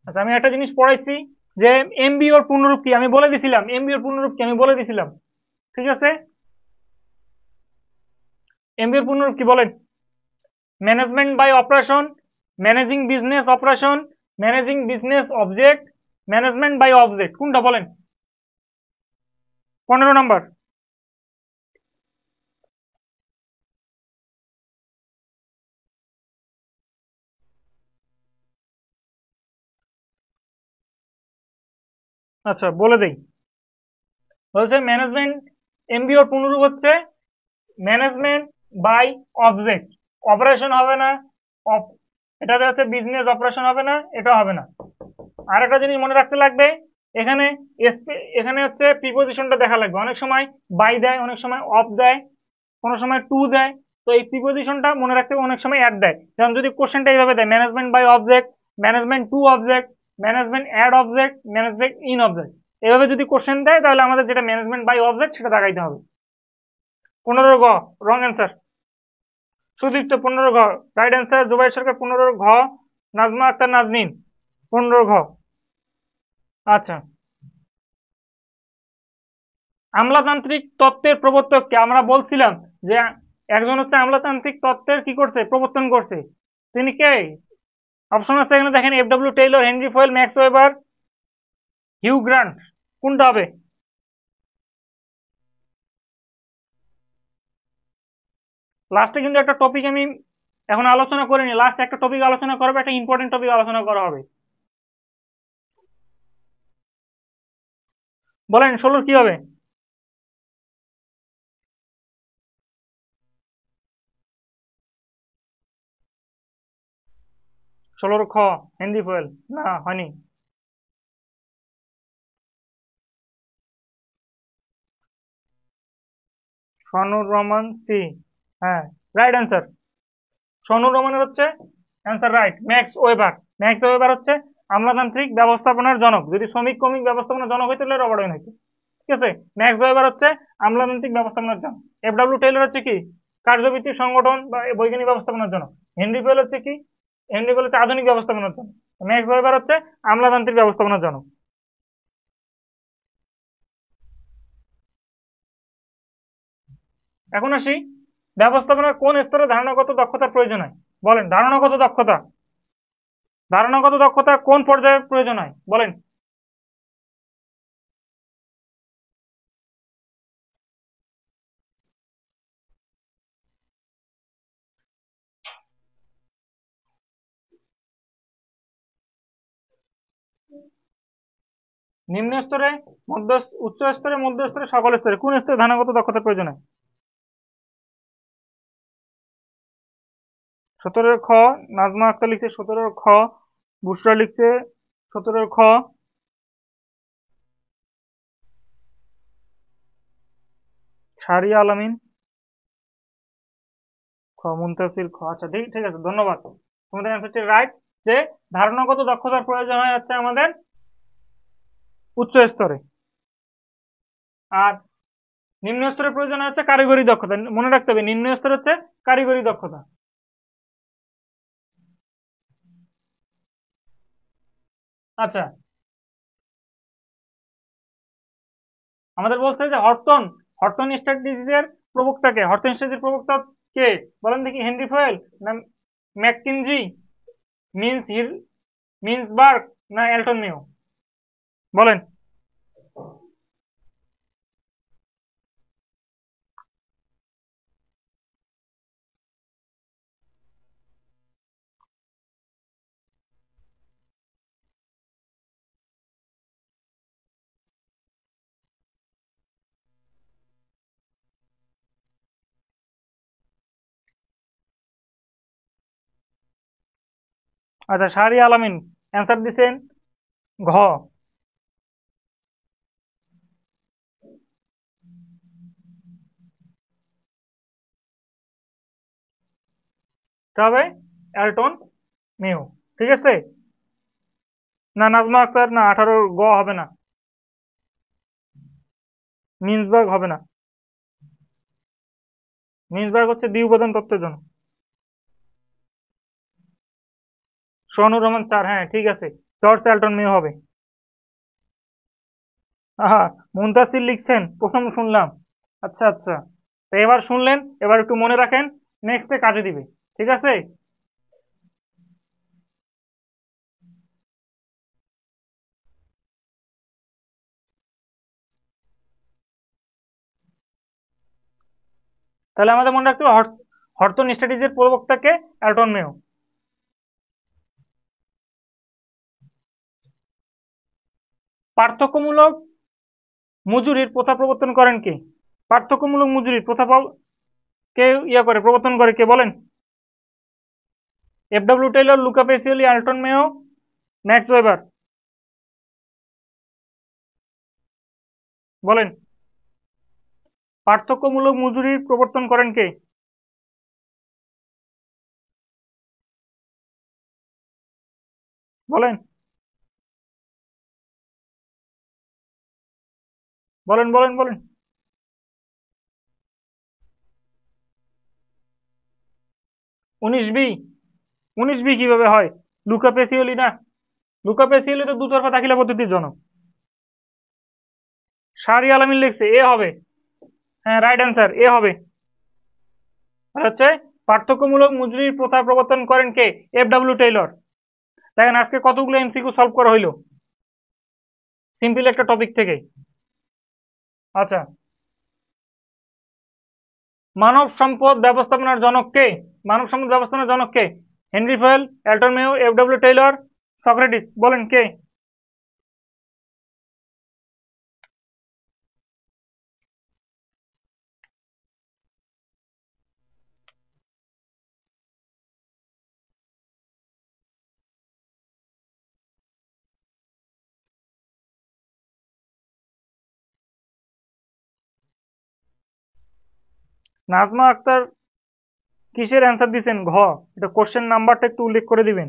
আচ্ছা, আমি একটা জিনিস পড়াইছি যে এমবিওর পূর্ণরূপ কি আমি বলে দিছিলাম, এমবিওর পূর্ণরূপ কি আমি বলে দিছিলাম, ঠিক আছে? এমবিওর পূর্ণরূপ কি বলেন? Management by operation, managing business operation, managing business object, management by object, কোনটা বলেন? 15 নম্বর। আচ্ছা, বলে দেই। বলছে ম্যানেজমেন্ট, এমবিওর পূর্ণরূপ হচ্ছে ম্যানেজমেন্ট বাই অবজেক্ট। অপারেশন হবে না, এটাতে হচ্ছে বিজনেস অপারেশন হবে না, এটা হবে না। আর একটা জিনিস মনে রাখতে লাগবে, এখানে এখানে হচ্ছে প্রিপোজিশনটা দেখা লাগবে। অনেক সময় বাই দেয়, অনেক সময় অফ দেয়, কোনো সময় টু দেয়। তো এই প্রিপোজিশনটা মনে রাখতে হবে, অনেক সময় অ্যাড দেয়। যেমন যদি কোশ্চেনটা এইভাবে দেয়, management by object, management to object, management add object, management in object, এভাবে যদি কোশ্চেন দেয় তাহলে আমাদের যেটা ম্যানেজমেন্ট বাই অবজেক্ট সেটা দেখাইতে হবে। 15 গ রং অ্যান্সার। সুদীপ্ত 15 ঘ রাইট অ্যান্সার। জুবাইর সরকার 15 ঘ। নাজমা আক্তার নাজনীন 15 ঘ। আচ্ছা, আমলাতান্ত্রিক তত্ত্বের প্রবর্তককে আমরা বলছিলাম যে একজন হচ্ছে আমলাতান্ত্রিক তত্ত্বের কি করছে, প্রবর্তন করছে। তিনি কে? অপশন আছে এখানে দেখেন, FW Taylor, Henry Fayol, Max Weber, Hugh Grant, কোনটা হবে? লাস্টে কিন্তু একটা টপিক আমি এখন আলোচনা করিনি, লাস্ট একটা টপিক আলোচনা করবে, একটা ইম্পর্টেন্ট টপিক আলোচনা করা হবে। বলেন 16 কি হবে? 16 খ হেনরি ফয়েল, না হয়নি। শানুর রহমান সি, হ্যাঁ রাইট অ্যান্সার। শানুর রহমানের হচ্ছে answer right. Max weber, max weber হচ্ছে আমলাতান্ত্রিক ব্যবস্থাপনার জনক। যদি শ্রমিক কমিক ব্যবস্থাপনার জনক হইতে হলে রবার্ট ওয়েন হইতো, ঠিক আছে? ম্যাক্স ওয়েবার হচ্ছে আমলাতান্ত্রিক ব্যবস্থাপনার জনক। এফডব্লিউ টেইলর হচ্ছে কি, কার্যভিত্তিক সংগঠন বা বৈজ্ঞানিক ব্যবস্থাপনার জনক। হেনরি ফয়েল হচ্ছে কি, হেনরি ফয়েল হচ্ছে আধুনিক ব্যবস্থাপনার জনক। ম্যাক্স ওয়েবার হচ্ছে আমলাতান্ত্রিক ব্যবস্থাপনার জনক। এখন আসি, ব্যবস্থাপনার কোন স্তরে ধারণাগত দক্ষতার প্রয়োজন হয়? বলেন, ধারণাগত দক্ষতা, ধারণাগত দক্ষতা কোন পর্যায়ে প্রয়োজন হয় বলেন? নিম্ন স্তরে, মধ্য, উচ্চ স্তরে, মধ্য স্তরে, সকল স্তরে, কোন স্তরে ধারণাগত দক্ষতার প্রয়োজন হয়? 17 খ নাজমা আক্তার লিখছে, 17 খ বুশরা লিখছে, 17 খ শাহরিয়া আলামিন, খ মুনতাসির, খ। আচ্ছা, ঠিক ঠিক আছে, ধন্যবাদ। তোমাদের অ্যান্সারটি রাইট, যে ধারণাগত দক্ষতার প্রয়োজন হয় হচ্ছে আমাদের উচ্চ স্তরে, আর নিম্ন স্তরের প্রয়োজন হচ্ছে কারিগরি দক্ষতা। মনে রাখতে হবে, নিম্ন স্তর হচ্ছে কারিগরি দক্ষতা। আচ্ছা, আমাদের বলছে যে হর্টন, হর্টন স্ট্র্যাটেজিসের প্রবক্তা কে? হর্টন স্ট্র্যাটেজির প্রবক্তা কে বলেন দেখি? হেনরি ফয়েল, না ম্যাককিনজি, মিন্স হির, মিন্সবার্গ, না এলটন মেও? বলেন। আচ্ছা, শাহরি আলামিন অ্যান্সার দিছেন ঘ। তবে এলটন মেও। ঠিক আছে, না নাজমা আক্তার না, 18 গ হবে না, মিন্সবার্গ হবে না। মিন্সবার্গ হচ্ছে দ্বি উপাদান তত্ত্বের জন্য। সোহানুর রহমান 4, হ্যাঁ ঠিক আছে, জর্জ এলটন মেও হবে। আহা, মুনতাসির লিখছেন, প্রথম শুনলাম। আচ্ছা আচ্ছা, তো এবার শুনলেন, এবার একটু মনে রাখেন, নেক্সটে কাজে দিবে। ঠিক আছে, তাহলে আমাদের মনে রাখতে হবে হর্টন স্ট্র্যাটেজির প্রবক্তাকে এলটন মেও। পার্থক্যমূলক মজুরির প্রথা প্রবর্তন করেন কে? পার্থক্যমূলক মজুরির প্রথা কে প্রবর্তন করে কে বলেন? FW Taylor, Luka Pacioli, Elton মেও, ম্যাক্স ওয়েবার। বলেন, পার্থক্যমূলক মজুরির প্রবর্তন করেন কে? বলেন বলেন বলেন বলেন। 19 বি, 19 বি কিভাবে হয়? লুকা পেসিওলি না, লুকা পেসিওলি তো দুতরফা দাখিলা পদ্ধতির জনক। শাহরি আলামিন লিখছে এ হবে, হ্যাঁ রাইট অ্যান্সার, এ হবে। আর হচ্ছে পার্থক্যমূলক মজুরির প্রথা প্রবর্তন করেন কে? FW Taylor. দেখেন আজকে কতগুলো এমসিকিউ সলভ করা হইলো সিম্পল একটা টপিক থেকে। আচ্ছা, মানব সম্পদ ব্যবস্থাপনার জনক কে? মানব সম্পদ ব্যবস্থাপনার জনক কে? হেনরি ফয়েল, এলটন মেও, এফডব্লিউ টেইলর, সক্রেটিস। বলেন কে? নাজমা আক্তার কিসের অ্যান্সার দিচ্ছেন? ঘ। এটা কোশ্চেন নাম্বারটা একটু উল্লেখ করে দিবেন।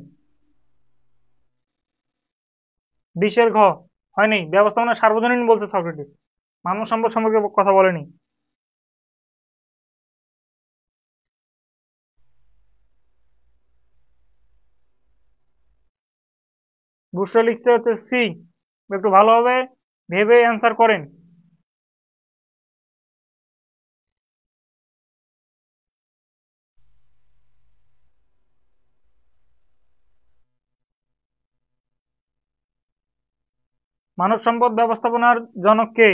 20-এর ঘ হয়নি, ব্যবস্থাপনা সার্বজনীন বলছে সক্রেটিস, মানব সম্পদ সম্পর্কে কথা বলেনি। বুসরা লিখছে হচ্ছে সি। একটু ভালোভাবে ভেবে অ্যান্সার করেন। মানব সম্পদ ব্যবস্থাপনার জনক কে?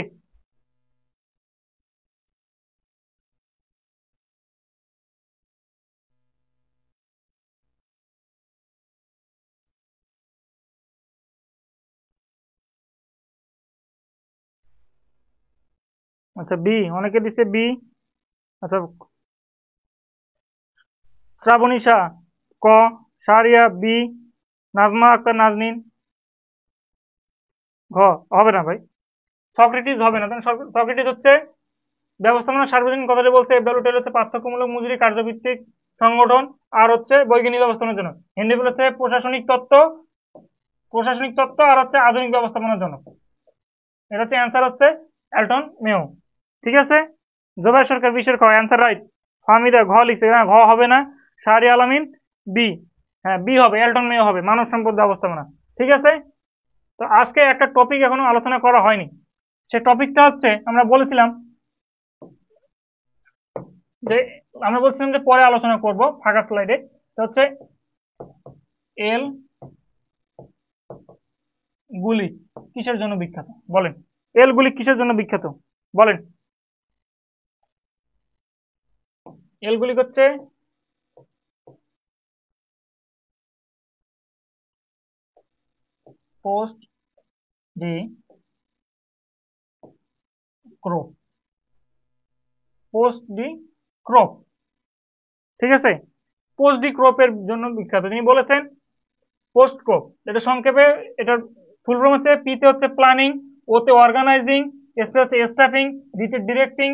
আচ্ছা বি, অনেকে দিচ্ছে বি। আচ্ছা, শ্রাবণী শাহ ক, শাহরিয়া বি, নাজমা আক্তার নাজনীন ঘ। হবে না ভাই, সক্রেটিস হবে না, কারণ সক্রেটিস হচ্ছে ব্যবস্থাপনা সার্বজনীন, কথাটি বলছে। এফডব্লিউ টেইলর হচ্ছে পাঠ্যক্রমূলক মজুরি কার্যভিত্তিক সংগঠন, আর হচ্ছে বৈজ্ঞানিক ব্যবস্থাপনার জন্য। হেনরি ফয়েল হচ্ছে প্রশাসনিক তত্ত্ব, আর হচ্ছে আধুনিক ব্যবস্থাপনার জন্য। এটা হচ্ছে অ্যান্সার হচ্ছে এলটন মেও। ঠিক আছে, জোবাই সরকার 20-এর খ অ্যান্সার রাইট। ফাহমিদা ঘ লিখছে, না ঘ হবে না। শাহরি আলামিন বি, হ্যাঁ বি হবে, এলটন মেও হবে, মানব সম্পদ ব্যবস্থাপনা। ঠিক আছে, তো আজকে একটা টপিক এখনো আলোচনা করা হয়নি। সে টপিকটা হচ্ছে, যে আমরা বলছিলাম যে পরে আলোচনা করব ফাঁকা স্লাইডে। তো হচ্ছে এল গুলি কিসের জন্য বিখ্যাত? বলেন, এল গুলি কিসের জন্য বিখ্যাত? বলেন। এল গুলি হচ্ছে post D crop, post D crop. ঠিক আছে, পোস্ট ডি ক্রপের জন্য বিখ্যাত। তিনি বলেছেন পোস্ট ক্রপ, এটা সংক্ষেপে, এটার ফুল ফর্ম হচ্ছে পি তে হচ্ছে প্ল্যানিং, ও তে অর্গানাইজিং, এস তে হচ্ছে স্টাফিং, ডি তে ডিরেক্টিং,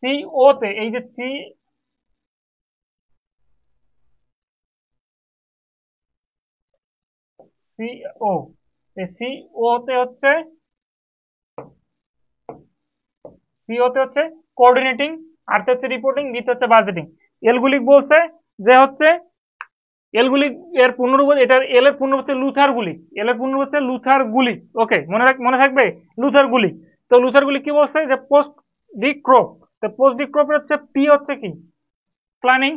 সি ও তে, এই যে সি সিও, এই সিও তে হচ্ছে কোঅর্ডিনেটিং, আর তে হচ্ছে রিপোর্টিং, বি তে হচ্ছে বাজেটিং। এলগুলি বলছে যে হচ্ছে এলগুলি এর পূর্ণরূপ, এটার এল এর পূর্ণরূপ হচ্ছে লুথার গুলি, এল এর পূর্ণরূপ হচ্ছে লুথার গুলি। ওকে, মনে থাকবে লুথার গুলি। তো লুথার গুলি কি বলছে যে পোস্ট ডি ক্রপ, তো পোস্ট ডি ক্রপের হচ্ছে পি হচ্ছে কি প্ল্যানিং,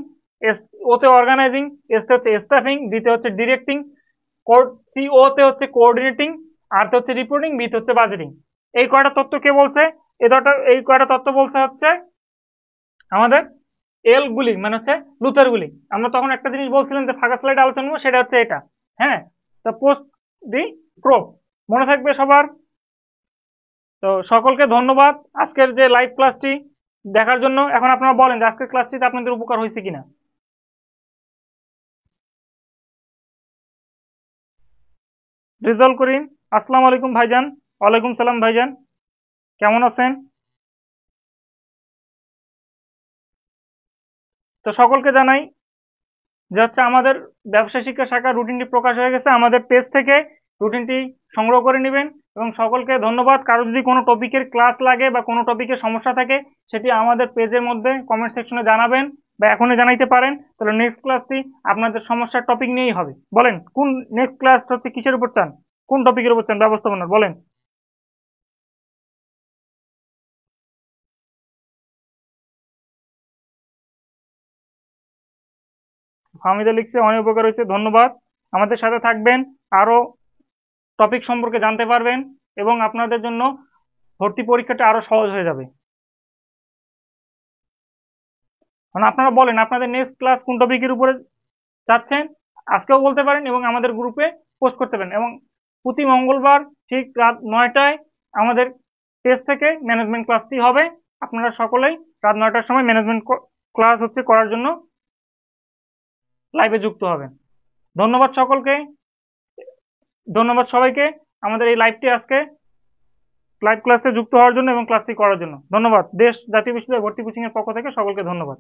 এস ওতে অর্গানাইজিং, এস তে হচ্ছে স্টাফিং, ডি তে হচ্ছে ডিরেক্টিং, সিও তে হচ্ছে কোঅর্ডিনেটিং, আর তে হচ্ছে রিপোর্টিং, বি তে হচ্ছে বাজেটিং। এই কয়টা তত্ত্ব কে বলছে? এই কয়টা তত্ত্ব বলছে হচ্ছে আমাদের এল গুলি, মানে হচ্ছে লুথার গুলি। আমরা তখন একটা জিনিস বলছিলাম যে ফাঁকা স্লাইড আলোচনা করবো, সেটা হচ্ছে এটা। হ্যাঁ, তো পোস্ট দি ক্রপ মনে থাকবে সবার। তো সকলকে ধন্যবাদ আজকের যে লাইভ ক্লাসটি দেখার জন্য। এখন আপনারা বলেন যে আজকের ক্লাসটিতে আপনাদের উপকার হয়েছে কিনা। রিজল করিম, আসসালামু আলাইকুম ভাইজান। ওয়ালাইকুম সালাম ভাইজান, কেমন আছেন? তো সকলকে জানাই যে হচ্ছে আমাদের ব্যবসা শিক্ষা শাখার রুটিনটি প্রকাশ হয়ে গেছে, আমাদের পেজ থেকে রুটিনটি সংগ্রহ করে নেবেন। এবং সকলকে ধন্যবাদ। কারো যদি কোনো টপিকের ক্লাস লাগে বা কোনো টপিকের সমস্যা থাকে, সেটি আমাদের পেজের মধ্যে কমেন্ট সেকশনে জানাবেন বা এখনই জানাইতে পারেন। তাহলে নেক্সট ক্লাসটি আপনাদের সমস্যার টপিক নিয়েই হবে। বলেন কোন নেক্সট ক্লাস হচ্ছে কিসের উপর চান, কোন টপিকের উপর চান ব্যবস্থাপনার, বলেন। ফাহমিদা লিখছে অনেক উপকার হয়েছে, ধন্যবাদ। আমাদের সাথে থাকবেন, আরো টপিক সম্পর্কে জানতে পারবেন এবং আপনাদের জন্য ভর্তি পরীক্ষাটা আরো সহজ হয়ে যাবে। মানে আপনারা বলেন আপনাদের নেক্সট ক্লাস কোন টপিকের উপরে চাচ্ছেন, আজকেও বলতে পারেন এবং আমাদের গ্রুপে পোস্ট করতে পারেন। এবং প্রতি মঙ্গলবার ঠিক রাত 9টায় আমাদের পেজ থেকে ম্যানেজমেন্ট ক্লাসটি হবে। আপনারা সকলেই রাত 9টার সময় ম্যানেজমেন্ট ক্লাস হচ্ছে করার জন্য লাইভে যুক্ত হবেন। ধন্যবাদ সকলকে, ধন্যবাদ সবাইকে আমাদের এই লাইভটি আজকে লাইভ ক্লাসে যুক্ত হওয়ার জন্য এবং ক্লাসটি করার জন্য। ধন্যবাদ। দেশ জাতীয় বিশ্ববিদ্যালয় ভর্তি কোচিং এর পক্ষ থেকে সকলকে ধন্যবাদ।